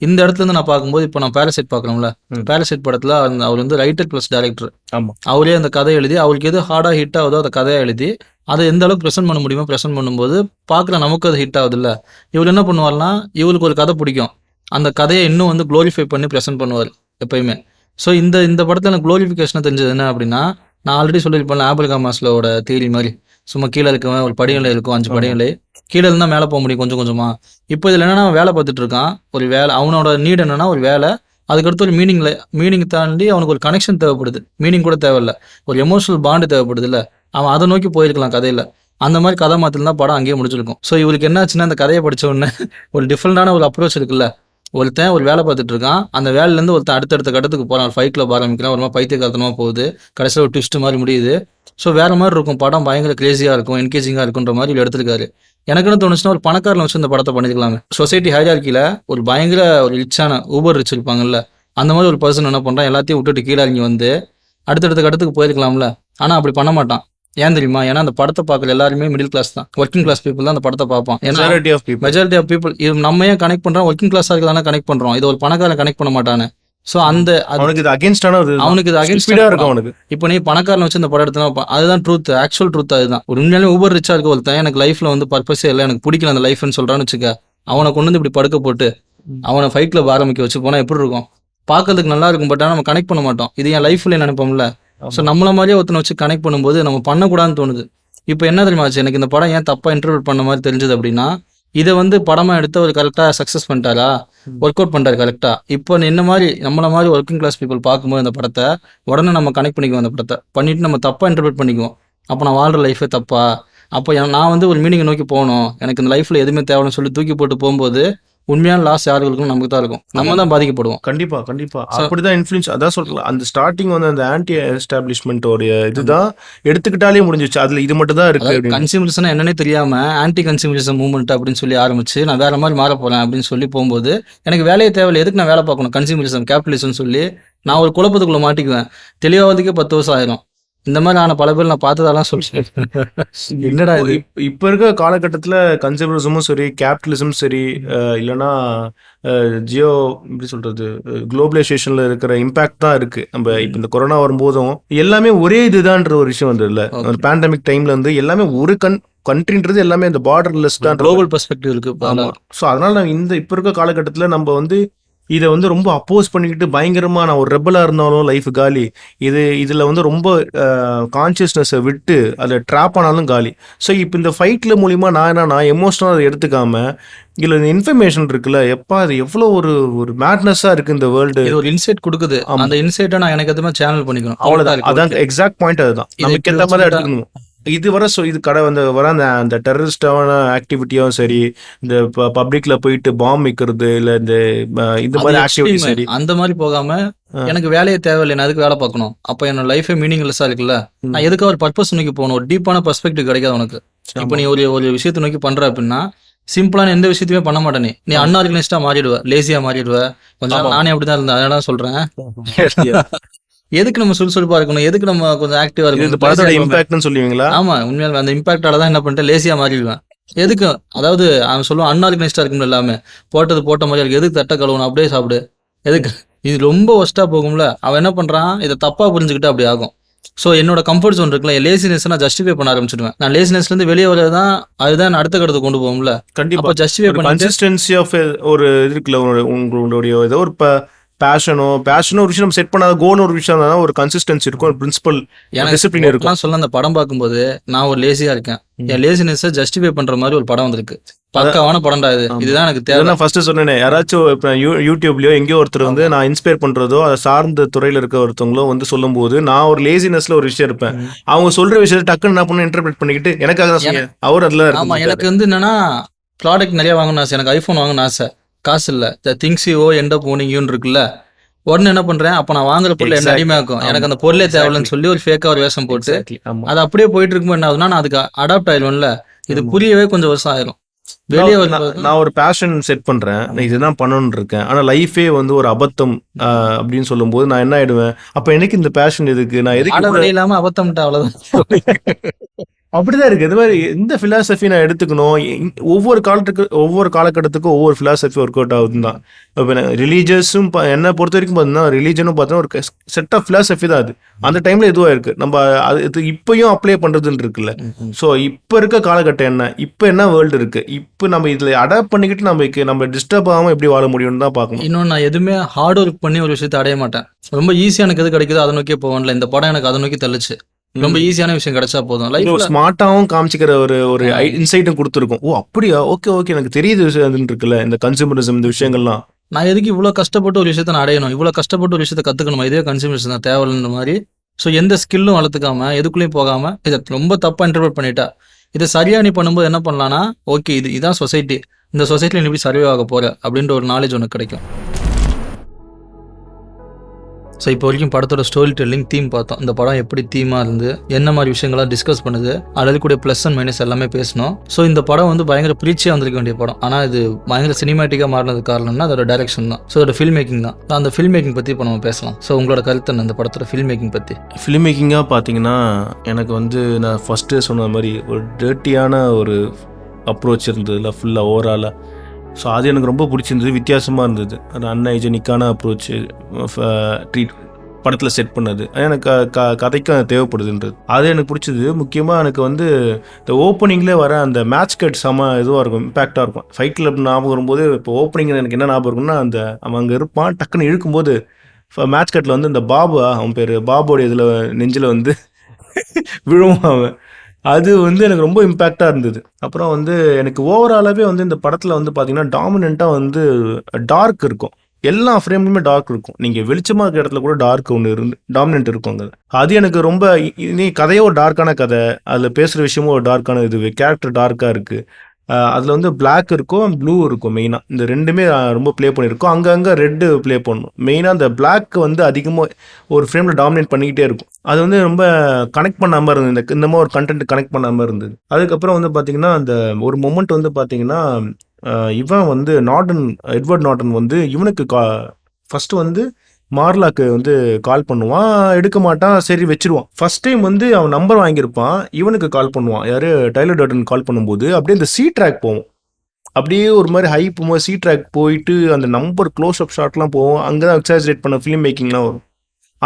இந்த இடத்துலேருந்து நான் பார்க்கும்போது, இப்போ நான் பேரசைட் பார்க்குறோம்ல, பேரசைட் படத்தில் அவர் வந்து ரைட்டர் ப்ளஸ் டேரக்டர். ஆமாம், அவரே அந்த கதை எழுதி அவருக்கு எது ஹார்டாக ஹிட் ஆகுதோ அந்த கதையை எழுதி அதை எந்த அளவுக்கு ப்ரெசென்ட் பண்ண முடியுமோ ப்ரெசென்ட் பண்ணும்போது பார்க்குற நமக்கு அது ஹிட் ஆகுது இல்லை. இவர் என்ன பண்ணுவார்னா, இவருக்கு ஒரு கதை பிடிக்கும், அந்த கதையை இன்னும் வந்து க்ளோரிஃபை பண்ணி ப்ரெசென்ட் பண்ணுவார் எப்பயுமே. ஸோ இந்த படத்தில் எனக்கு க்ளோரிஃபிகேஷனை தெரிஞ்சது என்ன அப்படின்னா, நான் ஆல்ரெடி சொல்லியிருப்பேன் ஆபிரகாம் மாஸ்லோவோட தியரி மாதிரி, சும்மா கீழே இருக்கவன் ஒரு படிநிலை இருக்கும், 5 படிநிலை, கீழே இருந்தால் மேலே போக முடியும் கொஞ்சம் கொஞ்சமாக. இப்போ இதில் என்னென்னா வேலை பார்த்துட்டு இருக்கான், ஒரு வேலை, அவனோட நீட் என்னென்னா ஒரு வேலை, அதுக்கடுத்து ஒரு மீனிங் தாண்டி அவனுக்கு ஒரு கனெக்ஷன் தேவைப்படுது. மீனிங் கூட தேவையில்லை, ஒரு எமோஷனல் பாண்டு தேவைப்படுது இல்லை, அவன் அதை நோக்கி போயிருக்கலாம் கதையில். அந்த மாதிரி கதை மாற்றிருந்தா படம் அங்கேயே முடிச்சிருக்கும். ஸோ இவருக்கு என்னாச்சுன்னா, அந்த கதையை படித்த உடனே ஒரு டிஃப்ரெண்டான ஒரு அப்ரோச் இருக்குல்ல. ஒருத்தன் ஒரு வேலை பார்த்துட்டு இருக்கான், அந்த வேலையிலேருந்து ஒருத்தன் அடுத்தடுத்த கட்டத்துக்கு போகிறான், ஃபைட் கிளப் ஆரம்பிக்கிறான், ஒரு மாதிரி பைத்தியகாரத்தனமாக போகுது, கடைசியில் ஒரு ட்விஸ்ட் மாதிரி முடியுது. ஸோ வேறு மாதிரி இருக்கும் படம், பயங்கர கிரேசியாக இருக்கும், என்கேஜிங்காக இருக்குன்ற மாதிரி இவர் எடுத்திருக்காரு. எனக்கு என்ன தோணுச்சுன்னா, ஒரு பணக்காரனை வச்சு இந்த படத்தை பண்ணிருக்கலாமே. சொசைட்டி ஹைரார்க்கியில் ஒரு பயங்கர ஒரு ரிச்சான ஊபர் ரிச் இருப்பாங்கல்ல, அந்த மாதிரி ஒரு பர்சன் என்ன பண்ணுறான், எல்லாத்தையும் விட்டுட்டு கீழே இறங்கி வந்து அடுத்தடுத்த கட்டத்துக்கு போயிருக்கலாம்ல. ஆனால் அப்படி பண்ண மாட்டான். ஏன் தெரியுமா? ஏன்னா அந்த படத்தை பார்க்குற எல்லாருமே மிடில் கிளாஸ் தான், ஒர்க்கிங் கிளாஸ் பீப்புள் தான் அந்த படத்தை பார்ப்பான். மெஜாரிட்டி ஆஃப் பீப்புள் இது நம்ம ஏன் கனெக்ட் பண்ணுறோம், ஒர்க்கிங் கிளாஸாக இருக்கலாம் கனெக்ட் பண்ணுறோம், இது ஒரு பணக்காரன் கனெக்ட் பண்ண மாட்டானே. ஸோ அவனுக்கு இது அகேன்ஸ்டாக இருக்கும் அவனுக்கு. இப்போ நீ பணக்காரனை வச்சு இந்த படம் எடுத்தா அதுதான் ட்ரூத், ஆக்சுவல் ட்ரூத் அதுதான். ஒரு உண்மையாலே ஊபர் ரிச்சா இருக்க ஒருத்தன், எனக்கு லைஃப்ல வந்து பர்பஸே இல்லை, எனக்கு பிடிக்கல அந்த லைஃப்னு சொல்றான்னு வச்சுக்க, அவனை கொண்டு வந்து இப்படி படுக்க போட்டு அவனை ஃபைட் கிளப் ஆரம்பிக்க வச்சு போனா எப்படி இருக்கும்? பார்க்கறதுக்கு நல்லா இருக்கும், பட் ஆனால் நம்ம கனெக்ட் பண்ண மாட்டோம். இது என் லைஃப்ல நினைப்போம்ல. ஸோ நம்மள மாதிரியே ஒருத்தனை வச்சு கனெக்ட் பண்ணும்போது நம்ம பண்ணக்கூடாதுன்னு தோணுது. இப்போ என்ன தெரியுமா ஆச்சு, எனக்கு இந்த படம் ஏன் தப்பா இன்டர்பிரேட் பண்ண மாதிரி தெரிஞ்சது அப்படின்னா, இதை வந்து படமாக எடுத்து அவர் கரெக்டாக சக்ஸஸ் பண்ணிட்டாரா, ஒர்க் அவுட் பண்ணிட்டாரு கரெக்டாக. இப்போ என்ன மாதிரி நம்மள மாதிரி ஒர்க்கிங் கிளாஸ் பீப்புள் பார்க்கும்போது இந்த படத்தை உடனே நம்ம கனெக்ட் பண்ணிக்குவோம். அந்த படத்தை பண்ணிட்டு நம்ம தப்பாக இன்டர்பிரேட் பண்ணிக்குவோம். அப்போ நான் வாழ்கிற லைஃபே தப்பா, அப்போ நான் வந்து ஒரு மீனிங்கை நோக்கி போகணும், எனக்கு இந்த லைஃப்பில் எதுவுமே தேவைன்னு சொல்லி தூக்கி போட்டு போகும்போது உண்மையான லாஸ் யாருக்கு இருக்கும்? நமக்கு தான் இருக்கும். நம்ம தான் பாதிக்கப்படுவோம். கண்டிப்பா கண்டிப்பா அப்படிதான் இன்ஃப்ளூயன்ஸ். அதான் சொல்லலாம், அந்த ஸ்டார்டிங் வந்து அந்த ஆன்டி எஸ்டாப்ளிஷ்மெண்ட்டோடைய இதுதான் எடுத்துக்கிட்டாலே முடிஞ்சிச்சு. அதுல இது மட்டும் தான் இருக்கு அப்படின்னு. கன்சியூமரிசம் என்னன்னே தெரியாம ஆன்டி கன்சியூமரிசம் மூவ்மெண்ட் அப்படின்னு சொல்லி ஆரம்பிச்சு நான் வேற மாதிரி மாற போறேன் அப்படின்னு சொல்லி போகும்போது எனக்கு வேலையே தேவையில்லை, எதுக்கு நான் வேலை பார்க்கணும்? கன்சியூமரிசம் கேபிட்டலிசம் சொல்லி நான் ஒரு குழப்பத்துக்குள்ள மாட்டிக்குவேன். தெளிவாவதுக்கே 10 வருஷம் ஆயிரும். இந்த மாதிரி ஆன பல பேர் நான் பார்த்ததெல்லாம் சொல்றேன். என்னடா இது? இப்ப இருக்க காலகட்டத்துல கன்சர்வலிசமும் சரி, கேபிட்டலிசமும் சரி, இல்லைன்னா ஜியோ எப்படி சொல்றது, குளோபலைசேஷன்ல இருக்கிற இம்பாக்ட் தான் இருக்கு. நம்ம இப்ப இந்த கொரோனா வரும்போதும் எல்லாமே ஒரே இதுதான்ற ஒரு விஷயம் வந்து இல்ல, பேண்டமிக் டைம்ல வந்து எல்லாமே ஒரு கண்ட்ரின்றது எல்லாமே அந்த பார்டர்லெஸ் தான், குளோபல் பெர்ஸ்பெக்டிவ் இருக்கு. ஸோ அதனால நான் இப்ப இருக்க காலகட்டத்தில் நம்ம வந்து இதை வந்து ரொம்ப அப்போஸ் பண்ணிக்கிட்டு பயங்கரமாக நான் ஒரு ரெபலாக இருந்தாலும் லைஃப் காலி, இதில் வந்து ரொம்ப கான்சியஸ்னஸை விட்டு அதில் ட்ராப் ஆனாலும் காலி. ஸோ இப்போ இந்த ஃபைட்டில் மூலிமா நான் எமோஷனலாக அதை எடுத்துக்காம இதில் இந்த இன்ஃபர்மேஷன் இருக்குல்ல, எப்பா அது எவ்வளோ ஒரு மேட்னஸாக இருக்குது இந்த வேர்ல்டு. இது ஒரு இன்சைட் கொடுக்குது. அந்த இன்சைட்டை நான் எனக்கு எதுவுமே சேனல் பண்ணிக்கணும், அவ்வளோதான். அதான் எக்ஸாக்ட் பாயிண்ட். அதுதான் நமக்கு ஏற்ற மாதிரி எடுத்துக்கணும். இது வர இது கடை வர அந்த டெரரிஸ்டான ஆக்டிவிட்டியும் சரி, இந்த பப்ளிக்ல போயிட்டு பாம்பு வைக்கிறது இல்ல இந்த மாதிரி ஆக்டிவிட்டி சரி, அந்த மாதிரி போகாம எனக்கு வேலையே தேவையில்லை, நான் அதுக்கு வேலை பார்க்கணும். அப்ப என்னோட லைஃபே மீனிங்லெஸ்ஸா இருக்குல்ல. நான் எதுக்கு ஒரு பர்பஸ் நோக்கி போகணும்? ஒரு டீப்பான பெர்ஸ்பெக்டிவ் கிடைக்காது உனக்கு. இப்ப நீ ஒரு விஷயத்தை நோக்கி பண்ற அப்படின்னா சிம்பிளான எந்த விஷயத்தையுமே பண்ண மாட்டேனே, நீ அன்ஆர்கனைஸ்டா மாறிடுவ, லேசியா மாறிடுவ. கொஞ்சம் நானே அப்படிதான் இருந்தேன், அதனால சொல்றேன். எதுக்கு நம்ம சுறுசுறுப்பா இருக்கணும்? எதுக்கு நம்ம கொஞ்சம் ஆக்டிவா இருக்கணும்? சொல்லுவீங்களா? ஆமா, உண்மையாலுமே அந்த இம்பாக்டால தான் என்ன பண்ணிட்டேன், லேசியா மாறிடுவேன். எதுக்கு? அதாவது அவன் சொல்லுவான் அன்ஆர்கனைஸ்டா இருக்கும்ல, எல்லாமே போட்ட மாதிரி இருக்கு, எதுக்கு தட்டை கழுவணும், அப்படியே சாப்பிடு, எதுக்கு? இது ரொம்ப ஒஸ்டா போகும்ல. அவன் என்ன பண்றான், இதை தப்பா புரிஞ்சுக்கிட்டு அப்படி ஆகும். ஸோ என்னோட கம்ஃபர்ட் ஜோன் இருக்குல்ல, லேசினஸ் நான் ஜஸ்டிஃபை பண்ண ஆரம்பிச்சிடுவேன். நான் லேசினஸ்ல இருந்து வெளியே வரதான், அதுதான் அடுத்த கடத்தை கொண்டு போகும்ல. கண்டிப்பா ஜஸ்டிஃபை பண்ணி கன்சிஸ்டன்சி ஆஃப் ஒரு இது இருக்குல்ல, உங்களுடைய ஏதோ ஒரு பேஷனோ ஒரு விஷயம் நம்ம செட் பண்ணாத கோல் ஒரு விஷயம் தான், ஒரு கன்சிஸ்டன்சி இருக்கும், ஒரு பிரின்சிபல், டிசிப்ளின் இருக்கும். சொல்ல அந்த படம் பார்க்கும்போது நான் ஒரு லேசியா இருக்கேன், என் லேசினஸ் ஜஸ்டிஃபை பண்ற மாதிரி ஒரு படம் வந்திருக்கு. பக்காவான படம்டா இது. இதுதான் எனக்கு தேவை. நான் ஃபர்ஸ்ட் சொன்னேன், யாராச்சும் இப்போ யூடியூப்லயோ எங்கேயோ ஒருத்தர் வந்து நான் இன்ஸ்பயர் பண்றதோ அதை சார்ந்த துறையில இருக்க ஒருத்தவங்களோ வந்து சொல்லும் போது நான் ஒரு லேசினஸ்ல ஒரு விஷயம் இருப்பேன். அவங்க சொல்ற விஷயத்தை டக்குன்னு நான் பண்ண இன்டர்பிரேட் பண்ணிக்கிட்டு எனக்காக தான் அவர் அதுல. ஆமா, எனக்கு வந்து என்னன்னா ப்ராடக்ட் நிறைய வாங்கணும் ஆசை, எனக்கு ஐபோன் வாங்கணும் ஆசை, காசு இல்ல. The things you end up owning யூன்னு இருக்குல்ல, உடனே என்ன பண்றேன், அப்ப நான் வாங்குற பொருள் என்ன அடிமையாக்கும், எனக்கு அந்த பொருளே தேவையில்லைன்னு சொல்லி ஒரு ஃபேக்கா ஒரு வேஷம் போட்டு அது அப்படியே போயிட்டு இருக்கும்போது என்ன ஆகுதுன்னா நான் அதுக்கு அடாப்ட் ஆயிடுவேன்ல. இது புரியவே கொஞ்சம் வருஷம் ஆயிரும். வெளியே நான் ஒரு பேஷன் செட் பண்றேன், நான் இதுதான் பண்ணணும்னு இருக்கேன், ஆனா லைஃபே வந்து ஒரு அபத்தம் அப்படின்னு சொல்லும் போது நான் என்ன ஆயிடுவேன், அப்ப எனக்கு இந்த பேஷன் எதுக்கு, நான் எதுக்கு இல்லாம அபத்தம்ட்டா அவ்வளவுதான். அப்படிதான் இருக்கு. இது மாதிரி எந்த பிலாசபி நான் எடுத்துக்கணும், ஒவ்வொரு காலகட்டத்துக்கும் ஒவ்வொரு பிலாசபி ஒர்க் அவுட் ஆகுதுன்னு தான். இப்போ ரிலீஜியஸும் என்ன பொறுத்த வரைக்கும் பார்த்தீங்கன்னா, ரிலீஜனும் பார்த்தீங்கன்னா ஒரு செட் ஆஃப் பிலாசபி தான். அது அந்த டைம்ல இதுவாக இருக்கு, நம்ம அது இப்பயும் அப்ளை பண்றதுன்னு இருக்குல்ல. ஸோ இப்போ இருக்க காலகட்டம் என்ன, இப்போ என்ன வேர்ல்டு இருக்கு, இப்போ நம்ம இதுல அடாப்ட் பண்ணிக்கிட்டு நம்ம டிஸ்டர்ப் ஆகாம எப்படி வாழ முடியும்னு தான் பார்க்கணும். இன்னொன்று, நான் எதுவுமே ஹார்ட் ஒர்க் பண்ணி ஒரு விஷயத்தை அடைய மாட்டேன். ரொம்ப ஈஸியாக எனக்கு எது கிடைக்குதோ அதை நோக்கியே போவேன்ல. இந்த படம் எனக்கு அதை நோக்கி தள்ளுச்சு. ரொம்ப ஈஸியான விஷயம் கிடைச்சா போதும். லைஃப்ல ஸ்மார்ட்டாவும் காமிச்சிக்கிற ஒரு இன்சைட்டும் கொடுத்துருக்கும். ஓ அப்படியா, ஓகே எனக்கு தெரியுது இருக்குல்ல இந்த கன்சூமரிசம், இந்த விஷயங்கள்லாம். நான் எதுக்கு இவ்வளோ கஷ்டப்பட்டு ஒரு விஷயத்தை நான் அடையணும், இவ்வளோ கஷ்டப்பட்டு ஒரு விஷயத்தை கற்றுக்கணுமா, இதே கன்சூமரிசம் தான் தேவைன்ற மாதிரி. ஸோ எந்த ஸ்கில்லும் வளர்த்துக்காம எதுக்குள்ளேயும் போகாமல் இதை ரொம்ப தப்பாக இன்டர்பிரேட் பண்ணிட்டா, இதை சரியாக நீ பண்ணும்போது என்ன பண்ணலான்னா, ஓகே இதுதான் சொசைட்டி, இந்த சொசைட்டியில் நீ எப்படி சர்வே ஆக போகிற அப்படின்ற ஒரு நாலேஜ் உனக்கு கிடைக்கும். ஸோ இப்போ வரைக்கும் படத்தோட ஸ்டோரி டெல்லிங் தீம் பார்த்தோம். இந்த படம் எப்படி தீமாக இருந்து என்ன மாதிரி விஷயங்கள்லாம் டிஸ்கஸ் பண்ணுது, அதில் கூட ப்ளஸ் அண்ட் மைனஸ் எல்லாமே பேசணும். ஸோ இந்த படம் வந்து பயங்கர பிரீச்சியாக வந்திருக்க வேண்டிய படம், ஆனால் இது பயங்கர சினிமேட்டிக்காக மாறினது காரணம்னா அதோட டைரக்ஷன் தான். ஸோ அதோட ஃபில்ம் மேக்கிங் தான். அந்த ஃபில்ம் மேக்கிங் பற்றி இப்போ நம்ம பேசலாம். ஸோ உங்களோட கருத்து என்ன இந்த படத்தோட ஃபில்ம் மேக்கிங் பற்றி? ஃபில்ம் மேக்கிங்காக பார்த்தீங்கன்னா எனக்கு வந்து நான் ஃபஸ்ட்டு சொன்ன மாதிரி ஒரு டர்ட்டியான ஒரு அப்ரோச் இருந்ததுல ஃபுல்லாக ஓவராலாக. ஸோ அது எனக்கு ரொம்ப பிடிச்சிருந்தது, வித்தியாசமாக இருந்தது. அது அன்ஹைஜெனிக்கான அப்ரோச்சு படத்தில் செட் பண்ணது எனக்கு கதைக்கும் தேவைப்படுதுன்றது அது எனக்கு பிடிச்சது. முக்கியமாக எனக்கு வந்து இந்த ஓப்பனிங்லேயே வர அந்த மேட்ச் கட் இதுவாக இருக்கும், இம்பேக்டாக இருக்கும். ஃபைட் கிளப் ஞாபகம் வரும்போது இப்போ ஓப்பனிங் எனக்கு என்ன ஞாபகம் இருக்குன்னா, அவன் அங்கே இருப்பான், டக்குன்னு இழுக்கும்போது மேட்ச் கட்டில் வந்து இந்த அவன் பேர் பாபோடைய இதில் நெஞ்சில் வந்து விழுவான் அவன். அது வந்து எனக்கு ரொம்ப இம்பேக்டாக இருந்தது. அப்புறம் வந்து எனக்கு ஓவராலாகவே வந்து இந்த படத்தில் வந்து பார்த்தீங்கன்னா டாமினண்ட்டாக வந்து டார்க் இருக்கும். எல்லா ஃப்ரேம்லையுமே டார்க் இருக்கும். நீங்கள் வெளிச்சமாக இருக்கிற இடத்துல கூட டார்க் ஒன்று டாமினன்ட் இருக்கும் அங்கே. அது எனக்கு ரொம்ப நீ கதையோ ஒரு டார்க்கான கதை, அதில் பேசுகிற விஷயமும் ஒரு டார்க்கான இது, கேரக்டர் டார்க்காக இருக்குது. அதில் வந்து பிளாக் இருக்கும், ப்ளூ இருக்கும். மெயினாக இந்த ரெண்டுமே ரொம்ப ப்ளே பண்ணியிருக்கோம். அங்கங்கே ரெட்டு ப்ளே பண்ணணும். மெயினாக அந்த பிளாக் வந்து அதிகமாக ஒரு ஃப்ரேமில் டாமினேட் பண்ணிக்கிட்டே இருக்கும். அது வந்து ரொம்ப கனெக்ட் பண்ணாமல் இருந்தது. இந்த மாதிரி ஒரு கண்டென்ட் கனெக்ட் பண்ணாமல் இருந்தது. அதுக்கப்புறம் வந்து பார்த்தீங்கன்னா அந்த ஒரு மொமெண்ட் வந்து பார்த்தீங்கன்னா இவன் வந்து எட்வர்ட் நார்டன் வந்து இவனுக்கு ஃபர்ஸ்ட் வந்து மார்லாக்கு வந்து கால் பண்ணுவான், எடுக்க மாட்டான், சரி வச்சிருவான். ஃபர்ஸ்ட் டைம் வந்து அவன் நம்பர் வாங்கியிருப்பான், இவனுக்கு கால் பண்ணுவான், யாரு டைலர் டர்டன் கால் பண்ணும்போது அப்படியே இந்த சி ட்ராக் போவோம். அப்படியே ஒரு மாதிரி ஹை போகும்போது சி ட்ராக் போயிட்டு அந்த நம்பர் க்ளோஸ் அப் ஷாட்லாம் போவோம். அங்கே தான் எக்ஸாஜரேட் பண்ண ஃபிலிம் மேக்கிங்லாம் வரும்.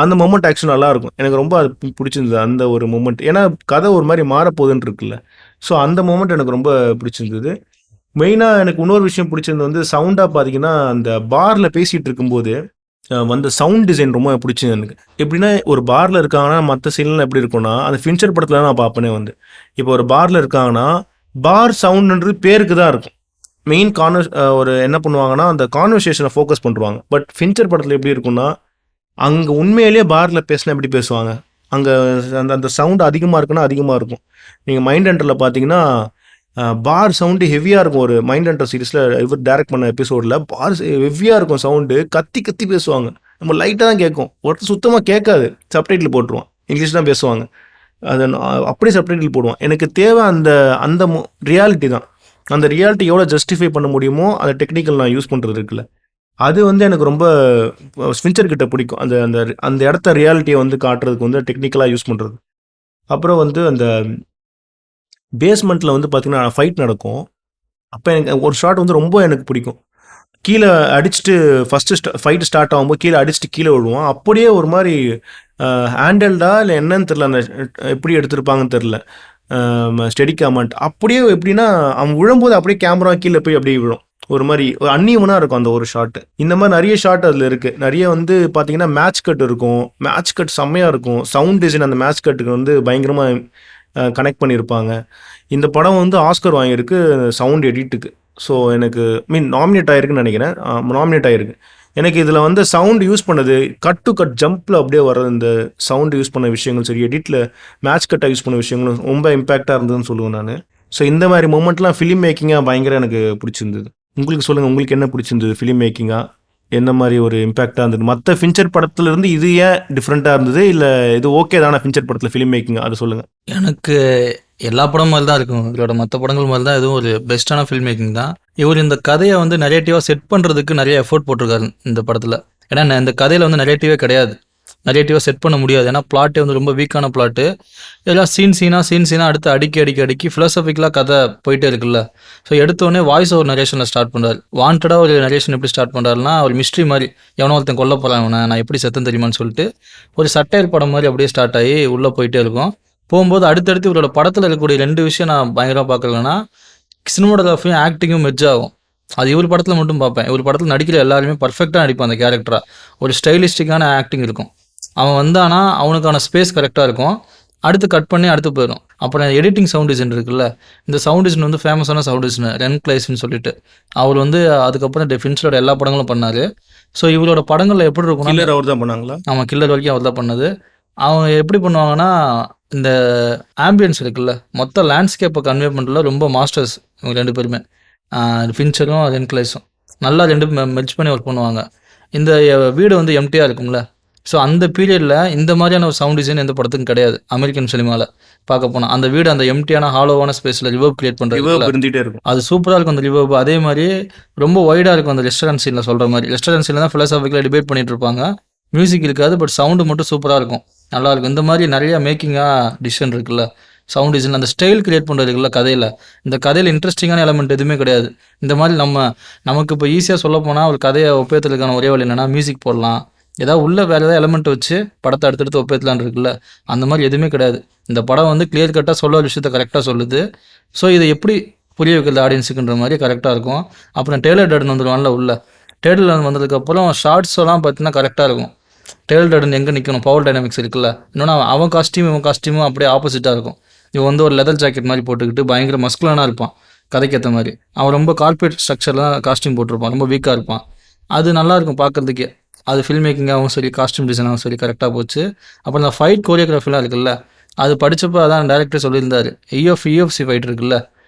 அந்த மொமெண்ட் ஆக்சுவலி நல்லா இருக்கும். எனக்கு ரொம்ப அது பிடிச்சிருந்தது அந்த ஒரு மொமெண்ட். ஏன்னா கதை ஒரு மாதிரி மாறப்போகுதுன்னு இருக்குல்ல. ஸோ அந்த மொமெண்ட் எனக்கு ரொம்ப பிடிச்சிருந்தது. மெயினாக எனக்கு இன்னொரு விஷயம் பிடிச்சிருந்தது வந்து சவுண்டாக பார்த்தீங்கன்னா அந்த பாரில் பேசிகிட்டு இருக்கும்போது வந்து சவுண்ட் டிசைன் ரொம்ப பிடிச்சது எனக்கு. எப்படின்னா ஒரு பாரில் இருக்காங்கன்னா மற்ற சீன்லாம் எப்படி இருக்கும்னா அந்த ஃபின்ச்சர் படத்தில் நான் பார்ப்பேனே வந்து இப்போ ஒரு பாரில் இருக்காங்கன்னா பார் சவுண்டுன்றது பேருக்கு தான் இருக்கும். மெயின் ஒரு என்ன பண்ணுவாங்கன்னா அந்த கான்வர்சேஷனை ஃபோக்கஸ் பண்ணுவாங்க. பட் ஃபின்ச்சர் படத்தில் எப்படி இருக்கும்னா அங்கே உண்மையிலேயே பாரில் பேசினா எப்படி பேசுவாங்க, அங்கே அந்த அந்த சவுண்டு அதிகமாக இருக்குன்னா அதிகமாக இருக்கும். நீங்கள் மைண்ட் ஹண்டரில் பார்த்தீங்கன்னா பார் சவுண்டு ஹெவியாக இருக்கும். ஒரு மைண்ட் ஹண்டர் சீரிஸில் இவர் டைரக்ட் பண்ண எபிசோடில் பார் ஹெவியாக இருக்கும் சவுண்டு, கத்தி கத்தி பேசுவாங்க. நம்ம லைட்டாக தான் கேட்கும், ஒருத்தர் சுத்தமாக கேட்காது, சப்டைட்டில் போட்டுருவான், இங்கிலீஷ் தான் பேசுவாங்க, அதை அப்படியே சப்டைட்டில் போடுவான். எனக்கு தேவை அந்த அந்த ரியாலிட்டி தான். அந்த ரியாலிட்டி எவ்வளோ ஜஸ்டிஃபை பண்ண முடியுமோ அந்த டெக்னிக்கல் நான் யூஸ் பண்ணுறது இருக்குல்ல, அது வந்து எனக்கு ரொம்ப ஸ்வின்ச்சர் கிட்ட பிடிக்கும். அந்த அந்த அந்த இடத்த ரியாலிட்டியை வந்து காட்டுறதுக்கு வந்து டெக்னிக்கலாக யூஸ் பண்ணுறது. அப்புறம் வந்து அந்த பேஸ்மெண்ட்டில் வந்து பார்த்தீங்கன்னா ஃபைட் நடக்கும். அப்போ எனக்கு ஒரு ஷாட் வந்து ரொம்ப எனக்கு பிடிக்கும். கீழே அடிச்சுட்டு ஃபஸ்ட்டு ஃபைட்டு ஸ்டார்ட் ஆகும்போது கீழே அடிச்சுட்டு கீழே விழுவான். அப்படியே ஒரு மாதிரி ஹேண்டல்டா இல்லை என்னன்னு தெரில, அந்த எப்படி எடுத்திருப்பாங்கன்னு தெரில, ஸ்டெடிக்காமண்ட் அப்படியே எப்படின்னா அவன் விழும்போது அப்படியே கேமரா கீழே போய் அப்படியே விழும். ஒரு மாதிரி அன்னியவனாக இருக்கும் அந்த ஒரு ஷாட்டு. இந்த மாதிரி நிறைய ஷாட் அதில் இருக்குது. நிறைய வந்து பார்த்தீங்கன்னா மேட்ச் கட் இருக்கும். மேட்ச் கட் செம்மையாக இருக்கும். சவுண்ட் டிசைன் அந்த மேட்ச் கட்டுக்கு வந்து பயங்கரமாக கனெக்ட் பண்ணியிருப்பாங்க. இந்த படம் வந்து ஆஸ்கர் வாங்கியிருக்கு சவுண்ட் எடிட்டுக்கு. ஸோ எனக்கு நாமினேட் ஆகிருக்குன்னு நினைக்கிறேன். நாமினேட் ஆகிருக்கு. எனக்கு இதில் வந்து சவுண்ட் யூஸ் பண்ணது கட் டு கட் ஜம்பில் அப்படியே வர இந்த சவுண்டு யூஸ் பண்ண விஷயங்களும் சரி, எடிட்டில் மேட்ச் கட்டாக யூஸ் பண்ண விஷயங்களும் ரொம்ப இம்பேக்டாக இருந்ததுன்னு சொல்லுவேன் நான். ஸோ இந்த மாதிரி மூமெண்ட்லாம் ஃபிலிம் மேக்கிங்காக பயங்கர எனக்கு பிடிச்சிருந்தது. உங்களுக்கு சொல்லுங்கள், உங்களுக்கு என்ன பிடிச்சிருந்தது ஃபிலிம் மேக்கிங்காக? என்ன மாதிரி ஒரு இம்பேக்டாக இருந்தது? மற்ற ஃபின்ச்சர் படத்துலேருந்து இது ஏன் டிஃப்ரெண்ட்டாக இருந்தது, இல்லை இது ஓகே தானே ஃபின்ச்சர் படத்தில் ஃபிலிம் மேக்கிங், அதை சொல்லுங்கள். எனக்கு எல்லா படம் மாதிரி தான் இருக்கும். இதோட மற்ற படங்கள் மாதிரி தான் இதுவும் ஒரு பெஸ்ட்டான ஃபில்ம் மேக்கிங் தான். இவர் இந்த கதையை வந்து நரேட்டிவாக செட் பண்ணுறதுக்கு நிறைய எஃபோர்ட் போட்டிருக்காரு இந்த படத்தில். ஏன்னா இந்த கதையில் வந்து நரேட்டிவே கிடையாது, நரேட்டிவாக செட் பண்ண முடியாது. ஏன்னா பிளாட்டே வந்து ரொம்ப வீக்கான பிளாட்டு. இதெல்லாம் சீன் சீனாக அடுத்து அடிக்கி ஃபிலாசபிக்கலாக கதை போயிட்டே இருக்குல்ல. ஸோ எடுத்தோடனே வாய்ஸ் ஓவர் நரேஷனில் ஸ்டார்ட் பண்ணுறாரு. வாண்டடாக ஒரு நரேஷன் எப்படி ஸ்டார்ட் பண்ணுறாருன்னா ஒரு மிஸ்ட்ரி மாதிரி, எவனோ ஒருத்தன் கொல்ல போகிறான், நான் எப்படி செத்தம் தெரியுமான்னு சொல்லிட்டு ஒரு சட்டையல் படம் மாதிரி அப்படியே ஸ்டார்ட் ஆகி உள்ளே போயிட்டே இருக்கும். போகும்போது அடுத்தடுத்து இவரோட படத்தில் இருக்கக்கூடிய 2 விஷயம் நான் பயங்கரமாக பார்க்கலன்னா சினிமாட்டோகிராஃபியும் ஆக்டிங்கும் மெர்ஜ் ஆகும். அது இவர் படத்தில் மட்டும் பார்ப்பேன். இவர் படத்தில் நடிக்கிற எல்லாருமே பர்ஃபெக்டாக நடிப்பான் அந்த கேரக்டராக. ஒரு ஸ்டைலிஸ்டிக்கான ஆக்டிங் இருக்கும். அவன் வந்தானா அவனுக்கான ஸ்பேஸ் கரெக்டாக இருக்கும். அடுத்து கட் பண்ணி அடுத்து போயிடும். அப்புறம் எடிட்டிங் சவுண்ட் டிசைன் இருக்குல்ல, இந்த சவுண்ட் டிசைன் வந்து ஃபேமஸான சவுண்ட் டிசைன் ரென் கிளைஸ்ன்னு சொல்லிட்டு அவர் வந்து அதுக்கப்புறம் ஃபின்ச்சரோட எல்லா படங்களும் பண்ணார். ஸோ இவரோட படங்களில் எப்படி இருக்கும், கில்லர் அவர் தான் பண்ணாங்களா? ஆமாம், கில்லர் வரைக்கும் அவர் தான் பண்ணது. அவங்க எப்படி பண்ணுவாங்கன்னா இந்த ஆம்பியன்ஸ் இருக்குல்ல, மொத்த லேண்ட்ஸ்கேப்பை கன்வே பண்ணுறதுல ரொம்ப மாஸ்டர்ஸ் இவங்க 2 பேருமே. ஃபின்ச்சரும் ரென் கிளைஸும் நல்லா 2 மெர்ஜ் பண்ணி ஒர்க் பண்ணுவாங்க. இந்த வீடு வந்து எம்டியாக இருக்கும்ல, ஸோ அந்த பீரியடில் இந்த மாதிரியான ஒரு சவுண்ட் டிசைன் எந்த படத்துக்கும் கிடையாது அமெரிக்கன் சினிமாவில் பார்க்க போனால். அந்த வீடு அந்த எம்டியான ஹாலோவான ஸ்பேஸில் ரிவர்ப் கிரியேட் பண்ணுறது இருக்கும். அது சூப்பராக இருக்கும் அந்த ரிவர்ப். அதே மாதிரி ரொம்ப வைடாக இருக்கும் அந்த ரெஸ்டாரண்ட் சீனில் சொல்கிற மாதிரி. ரெஸ்டாரண்ட் சீனில் தான் ஃபிலாசாபிக்கலாக டிபேட் பண்ணிட்டு இருப்பாங்க, மியூசிக் இருக்காது, பட் சவுண்டு மட்டும் சூப்பராக இருக்கும், நல்லாயிருக்கும். இந்த மாதிரி நிறையா மேக்கிங்காக டிசிஷன் இருக்குல்ல, சவுண்ட் டிசைன் அந்த ஸ்டைல் கிரியேட் பண்ணுறது இருக்குல்ல கதையில். இந்த கதையில் இன்ட்ரெஸ்டிங்கான எலமெண்ட் எதுவுமே கிடையாது. இந்த மாதிரி நமக்கு இப்போ ஈஸியாக சொல்ல போனால் ஒரு கதையை ஒப்பேற்றுறதுக்கான ஒரே வழி என்னென்னா மியூசிக் போடலாம், ஏதாவது உள்ள வேறு ஏதாவது எலமெண்ட் வச்சு படத்தை அடுத்தடுத்து ஒப்பேற்றலான் இருக்குல்ல. அந்த மாதிரி எதுவுமே கிடையாது. இந்த படம் வந்து கிளியர் கட்டாக சொல்ல ஒரு விஷயத்த கரெக்டாக சொல்லுது. ஸோ இதை எப்படி புரிய வைக்கிறது ஆடியன்ஸுக்குன்ற மாதிரி கரெக்டாக இருக்கும். அப்புறம் டெய்லர் டர்டன் வந்துடுவான்ல உள்ள, டெய்லர் டர்டன் வந்ததுக்கப்புறம் ஷார்ட்ஸ் எல்லாம் பார்த்தீங்கன்னா கரெக்டாக இருக்கும். டெய்லர் டர்டன் எங்கே நிற்கணும், பவர் டைனாமிக்ஸ் இருக்குல்ல. இன்னொன்று அவன் காஸ்டியூம் இவன் காஸ்டியூமும் அப்படியே ஆப்போசிட்டாக இருக்கும். இவன் வந்து ஒரு லெதர் ஜாக்கெட் மாதிரி போட்டுக்கிட்டு பயங்கர மஸ்குலானாக இருப்பான் கதைக்கு ஏற்ற மாதிரி. அவன் ரொம்ப கார்பரேட் ஸ்ட்ரக்சர்லாம் காஸ்டியூம் போட்டிருப்பான், ரொம்ப வீக்காக இருப்பான். அது நல்லாயிருக்கும் பார்க்குறதுக்கே. அது ஃபில்ம் மேக்கிங்காகவும் சரி காஸ்டியூம் டிசைனாகவும் சரி கரெக்டாக போச்சு. அப்புறம் இந்த ஃபைட் கோரியோகிராஃபிலாம் இருக்குல்ல, அது படித்தப்போ அதான் டேரக்டர் சொல்லியிருந்தார், UFC ஃபைட் இருக்குல்ல,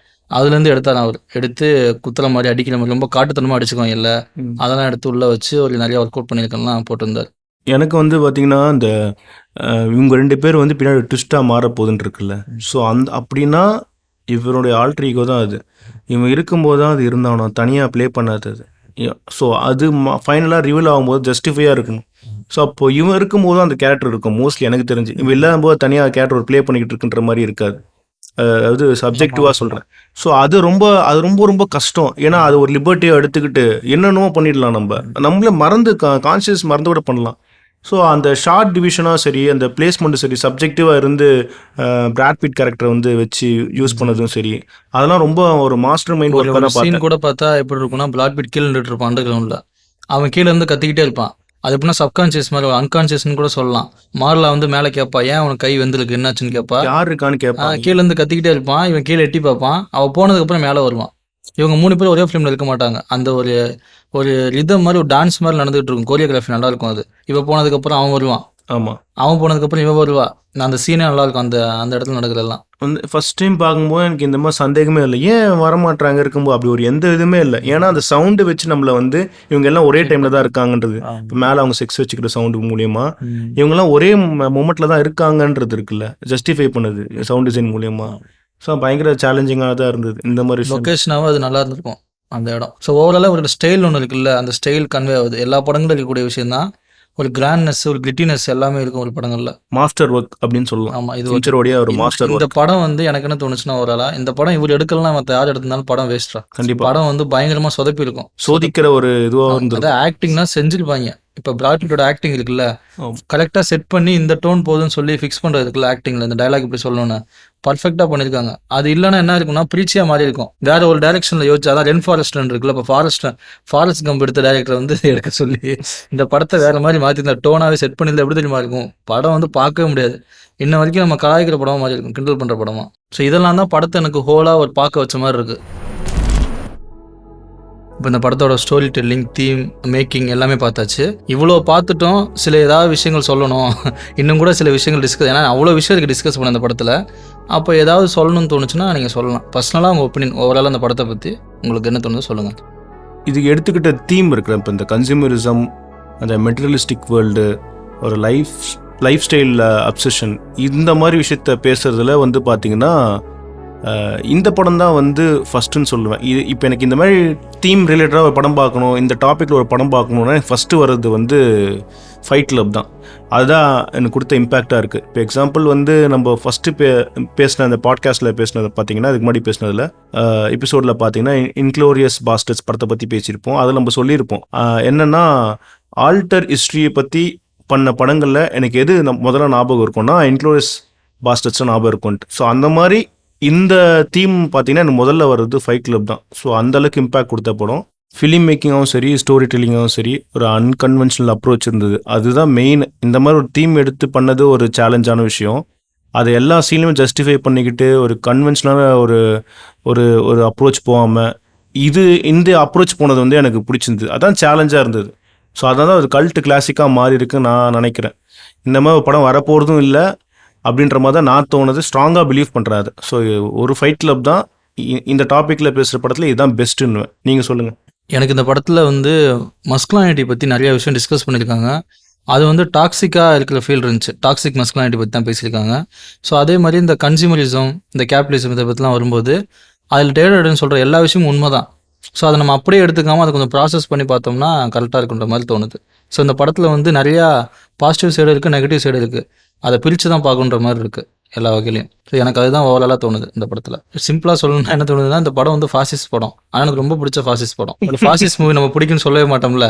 அதுலேருந்து எடுத்தார். அவர் எடுத்து குத்துற மாதிரி அடிக்கிற மாதிரி ரொம்ப காட்டுத்தனமாக அடிச்சுக்குவாங்க இல்லை, அதெல்லாம் எடுத்து உள்ளே வச்சு ஒரு நிறையா ஒர்க் அவுட் பண்ணியிருக்கலாம் போட்டிருந்தார். எனக்கு வந்து பார்த்திங்கன்னா இந்த இவங்க 2 பேர் வந்து பின்னாடி ட்விஸ்ட்டாக மாற போகுதுன்னு இருக்குல்ல, ஸோ அப்படின்னா இவருடைய ஆல்டர் ஈகோ தான் அது. இவன் இருக்கும்போது தான் அது இருந்தானோ, தனியாக ப்ளே பண்ணாதது. ஸோ அது ஃபைனலாக ரிவீல் ஆகும்போது ஜஸ்டிஃபையாக இருக்கணும். ஸோ அப்போது இவன் இருக்கும்போது அந்த கேரக்டர் இருக்கும் மோஸ்ட்லி எனக்கு தெரிஞ்சு. இவன் இல்லாதபோது தனியாக கேரக்டர் ஒரு ப்ளே பண்ணிக்கிட்டு இருக்குன்ற மாதிரி இருக்காது. அதாவது சப்ஜெக்டிவாக சொல்கிறேன். ஸோ அது ரொம்ப கஷ்டம். ஏன்னா அது ஒரு லிபர்ட்டியாக எடுத்துக்கிட்டு என்னென்னமோ பண்ணிடலாம். நம்மளே மறந்து கான்ஷியஸ் மறந்து கூட பண்ணலாம். ஸோ அந்த ஷார்ட் டிவிஷனாக சரி, அந்த பிளேஸ்மெண்ட்டும் சரி, சப்ஜெக்டிவாக இருந்து பிராட் பிட் கேரக்டரை வந்து வச்சு யூஸ் பண்ணதும் சரி, அதெல்லாம் ரொம்ப ஒரு மாஸ்டர் மைண்ட் ஒர்க்காக தான் சீன் கூட பார்த்தா எப்படி இருக்கும்னா, பிராட் பிட் கீழே நின்றுட்டு இருப்பான் அண்டர் கிரவுண்டில். அவன் கீழே இருந்து கத்திக்கிட்டே இருப்பான். அது எப்படின்னா சப்கான்ஷியஸ் மாதிரி அன்கான்ஷியஸ்னு கூட சொல்லலாம். மார்லா வந்து மேலே கேட்பா, ஏன் அவனுக்கு கை வந்துருக்கு என்னாச்சுன்னு கேட்பா, யார் இருக்கான்னு கேட்பான். கீழே இருந்து கத்திக்கிட்டே இருப்பான். இவன் கீழே எட்டி பார்ப்பான். அவன் போனதுக்கப்புறம் மேலே வருவான். இவங்க 3 பேர் ஒரே ஃபிலிமில் இருக்க மாட்டாங்க. அந்த ஒரு ரிதம் மாதிரி ஒரு டான்ஸ் மாதிரி நடந்துகிட்டு இருக்கும். கோரியோகிராஃபி நல்லா இருக்கும். அது இவன் போனதுக்கப்புறம் அவன் வருவான். ஆமாம், அவன் போனதுக்கப்புறம் இவன் வருவா. அந்த சீனே நல்லா இருக்கும். அந்த இடத்துல நடக்கிறதெல்லாம் வந்து ஃபஸ்ட் டைம் பார்க்கும்போது எனக்கு இந்த மாதிரி சந்தேகமே இல்லை, ஏன் வரமாட்டாங்க இருக்கும்போது அப்படி ஒரு எந்த இதுவுமே இல்லை. ஏன்னா அந்த சவுண்டு வச்சு நம்மளை வந்து இவங்க எல்லாம் ஒரே டைமில் தான் இருக்காங்கன்றது, இப்போ மேலே அவங்க செக்ஸ் வச்சுக்கிற சவுண்டு மூலியமா இவங்கெல்லாம் ஒரே மொமெண்ட்டில் தான் இருக்காங்கன்றது இருக்குல்ல, ஜஸ்டிஃபை பண்ணுது சவுண்ட் டிசைன் மூலியமா. ஸோ பயங்கர சேலஞ்சிங்காக தான் இருந்தது இந்த மாதிரி லொக்கேஷனாகவும். அது நல்லா இருந்திருக்கும் அந்த இடம். ஸோ ஓவராலாக ஒரு ஸ்டைல் ஒன்று இருக்குல்ல, அந்த ஸ்டைல் கன்வே ஆகுது. எல்லா படங்களும் இருக்கக்கூடிய விஷயம் தான். ஒரு கிராண்ட்னஸ், ஒரு கிளிட்டினஸ் எல்லாமே இருக்கும் ஒரு படங்கள்ல. மாஸ்டர் ஒர்க் அப்படின்னு சொல்லலாம். ஆமா, இது ஒரு மாஸ்டர். இந்த படம் வந்து எனக்கு என்ன தோணுச்சுன்னா, ஓவராலா இந்த படம் இவர் எடுக்கலாம், மற்ற யார் எடுத்திருந்தாலும் படம் வேஸ்டா. கண்டிப்பா படம் வந்து பயங்கரமா சொதப்பி இருக்கும். சோதிக்கிற ஒரு இதுவாக இருந்தது. ஆக்டிங்னா செஞ்சிருப்பாங்க. இப்போ பிராட் பிட்டோட ஆக்டிங் இருக்குல்ல, கரெக்டாக செட் பண்ணி இந்த டோன் போதுன்னு சொல்லி ஃபிக்ஸ் பண்ணுறது இருக்குல்ல, ஆக்டிங்கில் இந்த டைலாக் இப்படி சொல்லணும்னு பர்ஃபெக்டாக பண்ணியிருக்காங்க. அது இல்லைன்னா என்ன இருக்குன்னா பிரீச்சியாக மாறி இருக்கும். வேற ஒரு டைரக்ஷனில் யோசிச்சு, அதான் ரென் ஃபாரஸ்ட் இருக்குல்ல, இப்போ ஃபாரஸ்ட் கம்ப் எடுத்த டைரக்டர் வந்து எடுக்க சொல்லி இந்த படத்தை வேற மாதிரி மாற்றி இந்த டோனாகவே செட் பண்ணியிருந்தா எப்படி தெரியுமா இருக்கும். படம் வந்து பார்க்கவே முடியாது. இன்ன வரைக்கும் நம்ம கலாய்க்கிற படமாக மாதிரி இருக்கும், கிண்டல் பண்ணுற படமா. ஸோ இதெல்லாம் தான் படத்தை எனக்கு ஹோலாக ஒரு பார்க்க வச்ச மாதிரி இருக்குது. இப்போ இந்த படத்தோட ஸ்டோரி டெல்லிங், தீம், மேக்கிங் எல்லாமே பார்த்தாச்சு. இவ்வளோ பார்த்துட்டோம். சில ஏதாவது விஷயங்கள் சொல்லணும், இன்னும் கூட சில விஷயங்கள் டிஸ்கஸ், ஏன்னா அவ்வளோ விஷயம் இருக்குது டிஸ்கஸ் பண்ண அந்த படத்தில். அப்போ ஏதாவது சொல்லணும்னு தோணுச்சுன்னா நீங்கள் சொல்லலாம். பர்சனலாக உங்கள் ஒப்பீனியன் ஓவரால் அந்த படத்தை பற்றி உங்களுக்கு என்ன தோணுதோ சொல்லுங்கள். இதுக்கு எடுத்துக்கிட்ட தீம் இருக்கிற இப்போ இந்த கன்சியூமரிசம், அந்த மெட்டீரியலிஸ்டிக் வேர்ல்டு, ஒரு லைஃப் ஸ்டைல் அப்சஷன், இந்த மாதிரி விஷயத்த பேசுகிறதுல வந்து பார்த்திங்கன்னா இந்த படம் தான் வந்து ஃபஸ்ட்டுன்னு சொல்லுவேன். இப்போ எனக்கு இந்த மாதிரி தீம் ரிலேட்டடாக ஒரு படம் பார்க்கணும், இந்த டாப்பிக்கில் ஒரு படம் பார்க்கணுன்னா ஃபஸ்ட்டு வர்றது வந்து ஃபைட் கிளப் தான். அதுதான் எனக்கு கொடுத்த இம்பேக்டாக இருக்குது. இப்போ எக்ஸாம்பிள் வந்து நம்ம ஃபஸ்ட்டு பேசின அந்த பாட்காஸ்ட்டில் பேசினது பார்த்தீங்கன்னா, அதுக்கு முன்னாடி பேசினதில் எபிசோடில் பார்த்தீங்கன்னா இன்க்ளோரியஸ் பாஸ்டர்ஸ் படத்தை பற்றி பேசியிருப்போம். அதில் நம்ம சொல்லியிருப்போம் என்னென்னா, ஆல்டர் ஹிஸ்ட்ரியை பற்றி பண்ண படங்களில் எனக்கு எது முதல்ல ஞாபகம் இருக்கும்னா இன்க்ளோரியஸ் பாஸ்டர்ஸ் ஞாபகம் இருக்கும்ட்டு. ஸோ அந்த மாதிரி இந்த தீம் பார்த்தீங்கன்னா எனக்கு முதல்ல வர்றது ஃபைட் கிளப் தான். ஸோ அந்தளவுக்கு இம்பேக்ட் கொடுத்த படம். ஃபிலிம் மேக்கிங்காகவும் சரி, ஸ்டோரி டெல்லிங்காகவும் சரி, ஒரு அன்கன்வென்ஷனல் அப்ரோச் இருந்தது. அதுதான் மெயின். இந்த மாதிரி ஒரு தீம் எடுத்து பண்ணது ஒரு சேலஞ்சான விஷயம். அதை எல்லா சீன்லையுமே ஜஸ்டிஃபை பண்ணிக்கிட்டு ஒரு கன்வென்ஷனான ஒரு அப்ரோச் போகாமல் இந்த அப்ரோச் போனது வந்து எனக்கு பிடிச்சிருந்தது. அதான் சேலஞ்சாக இருந்தது. ஸோ அதான் ஒரு கல்ட் கிளாசிக்காக மாறி இருக்குன்னு நான் நினைக்கிறேன். இந்த மாதிரி படம் வரப்போகிறதும் இல்லை அப்படின்ற மாதிரி தான் நான் தோணுது. ஸ்ட்ராங்காக பிலீவ் பண்ணுறாரு. ஸோ ஒரு ஃபைட் கிளப் தான் இந்த டாப்பிக்கில் பேசுகிற படத்தில் இதுதான் பெஸ்ட்டுன்னு. நீங்கள் சொல்லுங்கள். எனக்கு இந்த படத்தில் வந்து மஸ்குலானிட்டி பற்றி நிறைய விஷயம் டிஸ்கஸ் பண்ணியிருக்காங்க. அது வந்து டாக்ஸிக்காக இருக்கிற ஃபீல் இருந்துச்சு. டாக்ஸிக் மஸ்குலானிட்டி பற்றி தான் பேசியிருக்காங்க. ஸோ அதே மாதிரி இந்த கன்சியூமரிசம், இந்த கேபிட்டலிசம் இதை பற்றிலாம் வரும்போது அதில் டேடட்னு சொல்கிற எல்லா விஷயமும் உண்மை தான். ஸோ அதை நம்ம அப்படியே எடுத்துக்காமல் அதை கொஞ்சம் ப்ராசஸ் பண்ணி பார்த்தோம்னா கரெக்டாக இருக்குன்ற மாதிரி தோணுது. ஸோ இந்த படத்தில் வந்து நிறையா பாசிட்டிவ் சைடு இருக்குது, நெகட்டிவ் சைடு இருக்குது. அதை பிரித்து தான் பார்க்குன்ற மாதிரி இருக்குது எல்லா வகையிலையும். ஸோ எனக்கு அதுதான் ஓவராலாக தோணுது இந்த படத்தில். சிம்பிளாக சொல்லணும்னா என்ன தோணுதுன்னா, இந்த படம் வந்து ஃபாசிஸ்ட் படம். ஆனால் எனக்கு ரொம்ப பிடிச்ச ஃபாசிஸ்ட் படம். ஒரு ஃபாசிஸ்ட் மூவி நம்ம பிடிக்குன்னு சொல்லவே மாட்டோம்ல.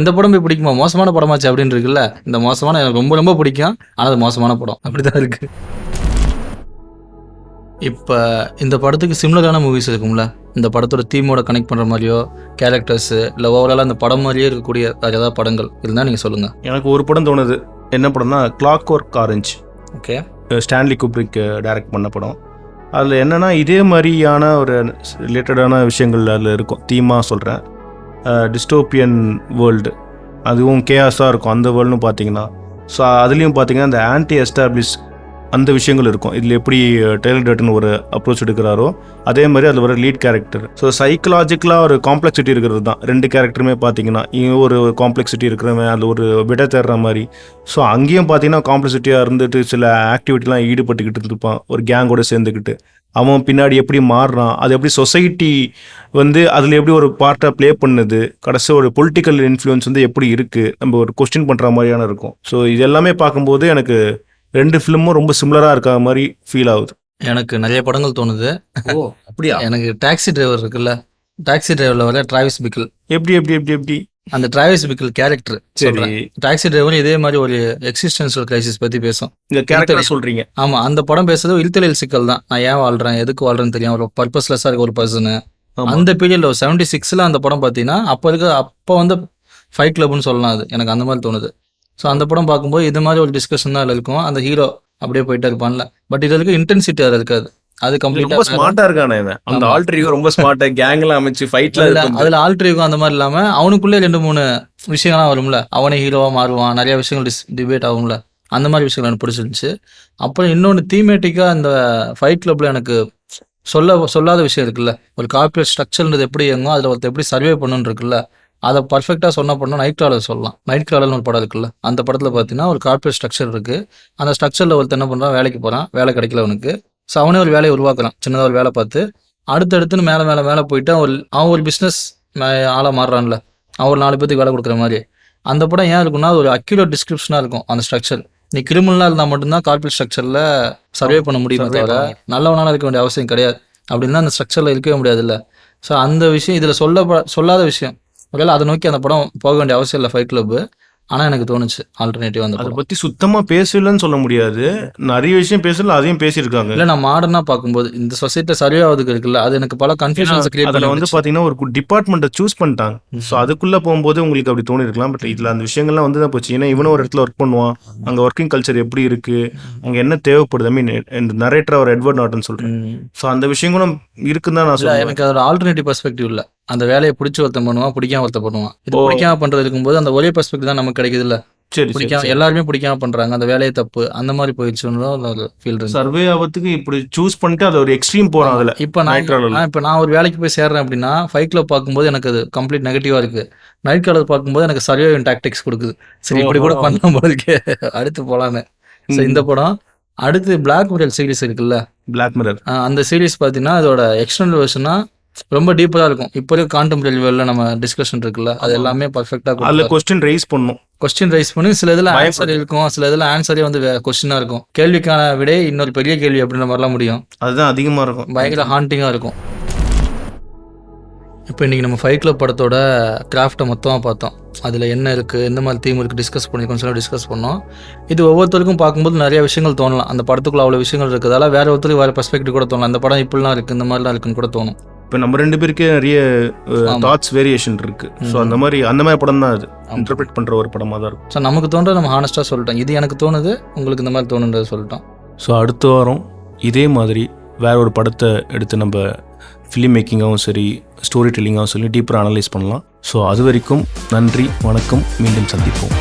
இந்த படம் போய் பிடிக்குமா, மோசமான படமாச்சு அப்படின்னு இருக்குல்ல. இந்த மோசமான எனக்கு ரொம்ப ரொம்ப பிடிக்கும், ஆனால் அது மோசமான படம் அப்படி தான் இருக்குது. இப்போ இந்த படத்துக்கு சிமிலரான மூவிஸ் இருக்கும்ல, இந்த படத்தோட தீமோட கனெக்ட் பண்ணுற மாதிரியோ, கேரக்டர்ஸு இல்லை ஓவராலாக அந்த படம் மாதிரியே இருக்கக்கூடிய வேறு ஏதாவது படங்கள் இருந்தால் நீங்கள் சொல்லுங்கள். எனக்கு ஒரு படம் தோணுது. என்ன படம்னா clock work orange. Okay. Stanley cupric direct பண்ண படம். அதில் என்னென்னா இதே மாதிரியான ஒரு ரிலேட்டடான விஷயங்கள் அதில் இருக்கும். தீமாக சொல்கிறேன், டிஸ்டோப்பியன் வேர்ல்டு, அதுவும் கேஆஸாக இருக்கும் அந்த வேர்ல்டுன்னு பார்த்தீங்கன்னா. ஸோ அதுலேயும் பார்த்தீங்கன்னா இந்த ஆன்டி எஸ்டாப்ளிஷ் அந்த விஷயங்கள் இருக்கும். இதில் எப்படி டெய்லர் டர்டன் ஒரு அப்ரோச் எடுக்கிறாரோ அதே மாதிரி அதில் வர லீட் கேரக்டர். ஸோ சைக்கலாஜிக்கலாக ஒரு காம்ப்ளெக்சிட்டி இருக்கிறது தான் ரெண்டு கேரக்டருமே பார்த்தீங்கன்னா. இங்கே ஒரு காம்ப்ளெக்சிட்டி இருக்கிறவன் அதில் ஒரு விட தேடுற மாதிரி. ஸோ அங்கேயும் பார்த்தீங்கன்னா காம்ப்ளெக்சிட்டியாக இருந்துட்டு சில ஆக்டிவிட்டிலாம் ஈடுபட்டுக்கிட்டு இருப்பான் ஒரு கேங்கோட சேர்ந்துக்கிட்டு. அவன் பின்னாடி எப்படி மாறுறான், அது எப்படி சொசைட்டி வந்து அதில் எப்படி ஒரு பார்ட்டாக ப்ளே பண்ணுது, கடைசி ஒரு பொலிட்டிக்கல் இன்ஃப்ளூயன்ஸ் வந்து எப்படி இருக்குது, நம்ம ஒரு கொஸ்டின் பண்ணுற மாதிரியான இருக்கும். ஸோ இது எல்லாமே பார்க்கும்போது எனக்கு ரெண்டு ஃபிலிமும் ரொம்ப சிமிலராக இருக்க மாதிரி ஃபீல் ஆகுது. எனக்கு நிறைய படங்கள் தோணுது. ஓ அப்படியா? எனக்கு டாக்ஸி டிரைவர் இருக்குல்ல, டாக்ஸி டிரைவரில் வர டிராவிஸ் பிக்கிள், எப்படி எப்படி எப்படி எப்படி அந்த டிராவிஸ் பிக்கிள் கேரக்டர். சரி, டாக்ஸி டிரைவர் இதே மாதிரி ஒரு எக்ஸிஸ்டன்ஷியல் கிரைசிஸ் பற்றி பேசும். இந்த கேரக்டர் சொல்கிறீங்க? ஆமாம், அந்த படம் பேசுறது இழுத்தலியல் சிக்கல் தான். நான் ஏன் வாழ்கிறேன், எதுக்கு வாழ்றேன்னு தெரியும், ஒரு பர்பஸ்லெஸ்ஸாக இருக்க ஒரு பர்சனு. அந்த பீரியடில் 76 அந்த படம் பார்த்தீங்கன்னா அப்போ வந்து ஃபைட் கிளப்னு சொல்லலாம். அது எனக்கு அந்த மாதிரி தோணுது. ஸோ அந்த படம் பார்க்கும்போது இது மாதிரி ஒரு டிஸ்கஷன் தான் இருக்கும். அந்த ஹீரோ அப்படியே போயிட்டே இருப்பான்ல, பட் இது இருக்க இன்டென்சிட்டி அதில் இருக்காது. அது ரொம்ப கம்ப்ளீட்டாக ஸ்மார்ட்டா இருக்கானே இவன். அந்த ஆல்டர் ஈகோ ரொம்ப ஸ்மார்ட்டா கேங்ல அமைச்சு ஃபைட்ல அதில் ஆல்ட்ரிக்கும் அந்த மாதிரி இல்லாமல் அவனுக்குள்ளே 2-3 விஷயங்கள்லாம் வரும்ல. அவனே ஹீரோவாக மாறுவான், நிறைய விஷயங்கள் டிபேட் ஆகும்ல. அந்த மாதிரி விஷயங்கள் எனக்கு பிடிச்சிருந்துச்சு. அப்புறம் இன்னொன்று தீமேட்டிக்காக இந்த ஃபைட் கிளப்பில் எனக்கு சொல்லாத விஷயம் இருக்குல்ல. ஒரு கார்பரேட் ஸ்ட்ரக்சர்ன்றது எப்படி இயங்கும், அதில் ஒருத்தர் எப்படி சர்வே பண்ணணுன்னு இருக்குல்ல, அதை பர்ஃபெக்டாக சொன்ன படம் நைட் கிராலர் சொல்லலாம். நைட் கிராலர்னு ஒரு படம் இருக்குல்ல, அந்த படத்தில் பார்த்தீங்கன்னா ஒரு கார்பரேட் ஸ்ட்ரக்சர் இருக்குது. அந்த ஸ்ட்ரக்சரில் ஒருத்தர் என்ன பண்ணுறான், வேலைக்கு போகிறான், வேலை கிடைக்கல அவனுக்கு. ஸோ அவனே ஒரு வேலையை உருவாக்குறான், சின்னதாக ஒரு வேலை பார்த்து. அடுத்தடுத்துன்னு மேலே போயிட்டு அவன் ஒரு பிஸ்னஸ் ஆளாக மாறுறான்ல, அவன் ஒரு 4 பேருக்கு வேலை கொடுக்குற மாதிரி. அந்த படம் ஏன் இருக்குன்னா அது ஒரு அக்யூரேட் டிஸ்கிரிப்ஷனாக இருக்கும். அந்த ஸ்ட்ரக்சர் நீ கிரிமினலாக இருந்தால் மட்டும்தான் கார்பரேட் ஸ்ட்ரக்சரில் சர்வே பண்ண முடியுமே தவிர நல்லவனால இருக்க வேண்டிய அவசியம் கிடையாது. அப்படின்னா அந்த ஸ்ட்ரக்சரில் இருக்கவே முடியாதுல்ல. ஸோ அந்த விஷயம் இதில் சொல்லாத விஷயம். ஒருவேளை அதை நோக்கி அந்த படம் போக வேண்டிய அவசியம் இல்லை ஃபைட் கிளப்பு. ஆனால் எனக்கு தோணுச்சு ஆல்டர்னேட்டிவ் அந்த அதை படம். பற்றி சுத்தமாக பேசலன்னு சொல்ல முடியாது. நிறைய விஷயம் பேசல, அதையும் பேசியிருக்காங்க. இல்லை, நான் மாடர்னாக பார்க்கும்போது இந்த சொசைட்டியில் சர்வே ஆகுதுக்கு இருக்குல்ல, அது எனக்கு பல கன்ஃபியூஷன்ஸ் கிரியேட் அதில் வந்து பண்ணி பார்த்தீங்கன்னா ஒரு டிபார்ட்மெண்ட்டை சூஸ் பண்ணிட்டாங்க. ஸோ அதுக்குள்ளே போகும்போது உங்களுக்கு அப்படி தோணி இருக்கலாம். பட் இதில் அந்த விஷயங்கள்லாம் வந்து தான் போச்சு. ஏன்னா இவனும் ஒரு இடத்துல ஒர்க் பண்ணுவான், அங்கே ஒர்க்கிங் கல்ச்சர் எப்படி இருக்குது, அங்கே என்ன தேவைப்படுது. ஐ மீன் இந்த நரேட்டர் அவர் எட்வர்ட் நார்டன் சொல்கிறேன். ஸோ அந்த விஷயங்களும் இருக்குன்னு தான் நான் சொல்லுவேன். எனக்கு அதோட ஆல்டர்னேட்டிவ் பெர்ஸ்பெக்டிவ் இல்லை. அந்த வேலையை பிடிச்சி ஒருத்தன் பண்ணுவான், பிடிக்காம ஒருத்தன் பண்ணுவான். இது பிடிக்காம பண்ணுறது இருக்கும்போது அந்த ஒரே பெர்ஸ்பெக்டிவ் தான் நமக்கு கிடைக்குது இல்லை. சரி, பிடிக்காம எல்லாருமே பிடிக்காம பண்றாங்க, அந்த வேலையை தப்பு அந்த மாதிரி போயிடுச்சுன்னு ஒரு ஃபீல் இருக்கு. சர்வே ஆகிறதுக்கு இப்படி சூஸ் பண்ணிட்டு அது ஒரு எக்ஸ்ட்ரீம் போகிறான். அதில் இப்போ நான் ஒரு வேலைக்கு போய் சேர்றேன் அப்படின்னா ஃபைட் கிளப் பார்க்கும்போது எனக்கு அது கம்ப்ளீட் நெகட்டிவாக இருக்குது. நைட் கிளப் பார்க்கும்போது எனக்கு சர்வேவிங் டாக்டிக்ஸ் கொடுக்குது. சரி, இப்படி கூட பண்ணலாம் போல இருக்கே, அடுத்து போகலான்னு. ஸோ இந்த படம் அடுத்து பிளாக் மிரர் சீரிஸ் இருக்குல்ல, பிளாக் மிரர், அந்த சீரிஸ் பார்த்தீங்கன்னா அதோட எக்ஸ்டர்னல் வெர்ஷனா ரொம்ப டீப்பராக இருக்கும். இப்போ இருக்க கான்டெம்பரரி லெவலில் நம்ம டிஸ்கஷன் இருக்குல்ல, அது எல்லாமே பர்ஃபெக்டாக அதில் கொஸ்டின் ரைஸ் பண்ணி சில இதில் ஆன்சர் இருக்கும், சில இதில் ஆன்சரே வந்து கொஸ்டினாக இருக்கும். கேள்விக்கான விடை இன்னொரு பெரிய கேள்வி அப்படின்ற மாதிரிலாம் முடியும். அதுதான் அதிகமாக இருக்கும், பயங்கர ஹாண்டிங்காக இருக்கும். இப்போ இன்றைக்கி நம்ம ஃபைட் கிளப் படத்தோட கிராஃப்டை மொத்தமாக பார்த்தோம். அதில் என்ன இருக்குது, எந்த மாதிரி தீம் இருக்குது டிஸ்கஸ் பண்ணோம். இது ஒவ்வொருத்தருக்கும் பார்க்கும்போது நிறைய விஷயங்கள் தோணலாம். அந்த படத்துக்குள்ள அவ்வளோ விஷயங்கள் இருக்குதால வேற ஒருத்தருக்கு வேறு பெர்ஸ்பெக்டிவ் கூட தோணலாம். அந்த படம் இப்படிலாம் இருக்குது, இந்த மாதிரிலாம் இருக்குன்னு கூட தோணும். இப்போ நம்ம 2 பேருக்கு நிறைய தாட்ஸ் வேரியேஷன் இருக்குது. ஸோ அந்த மாதிரி படம் தான் அது இன்டர்பிரேட் பண்ணுற ஒரு படமாக தான் இருக்கும். ஸோ நமக்கு தோன்ற நம்ம ஹானஸ்ட்டாக சொல்லிட்டோம், இது எனக்கு தோணுது, உங்களுக்கு இந்த மாதிரி தோணுன்றதை சொல்லிட்டோம். ஸோ அடுத்த வாரம் இதே மாதிரி வேற ஒரு படத்தை எடுத்து நம்ம ஃபிலிம் மேக்கிங்காகவும் சரி, ஸ்டோரி டெல்லிங்காகவும் சரி டீப்பராக அனலைஸ் பண்ணலாம். ஸோ அது வரைக்கும் நன்றி, வணக்கம், மீண்டும் சந்திப்போம்.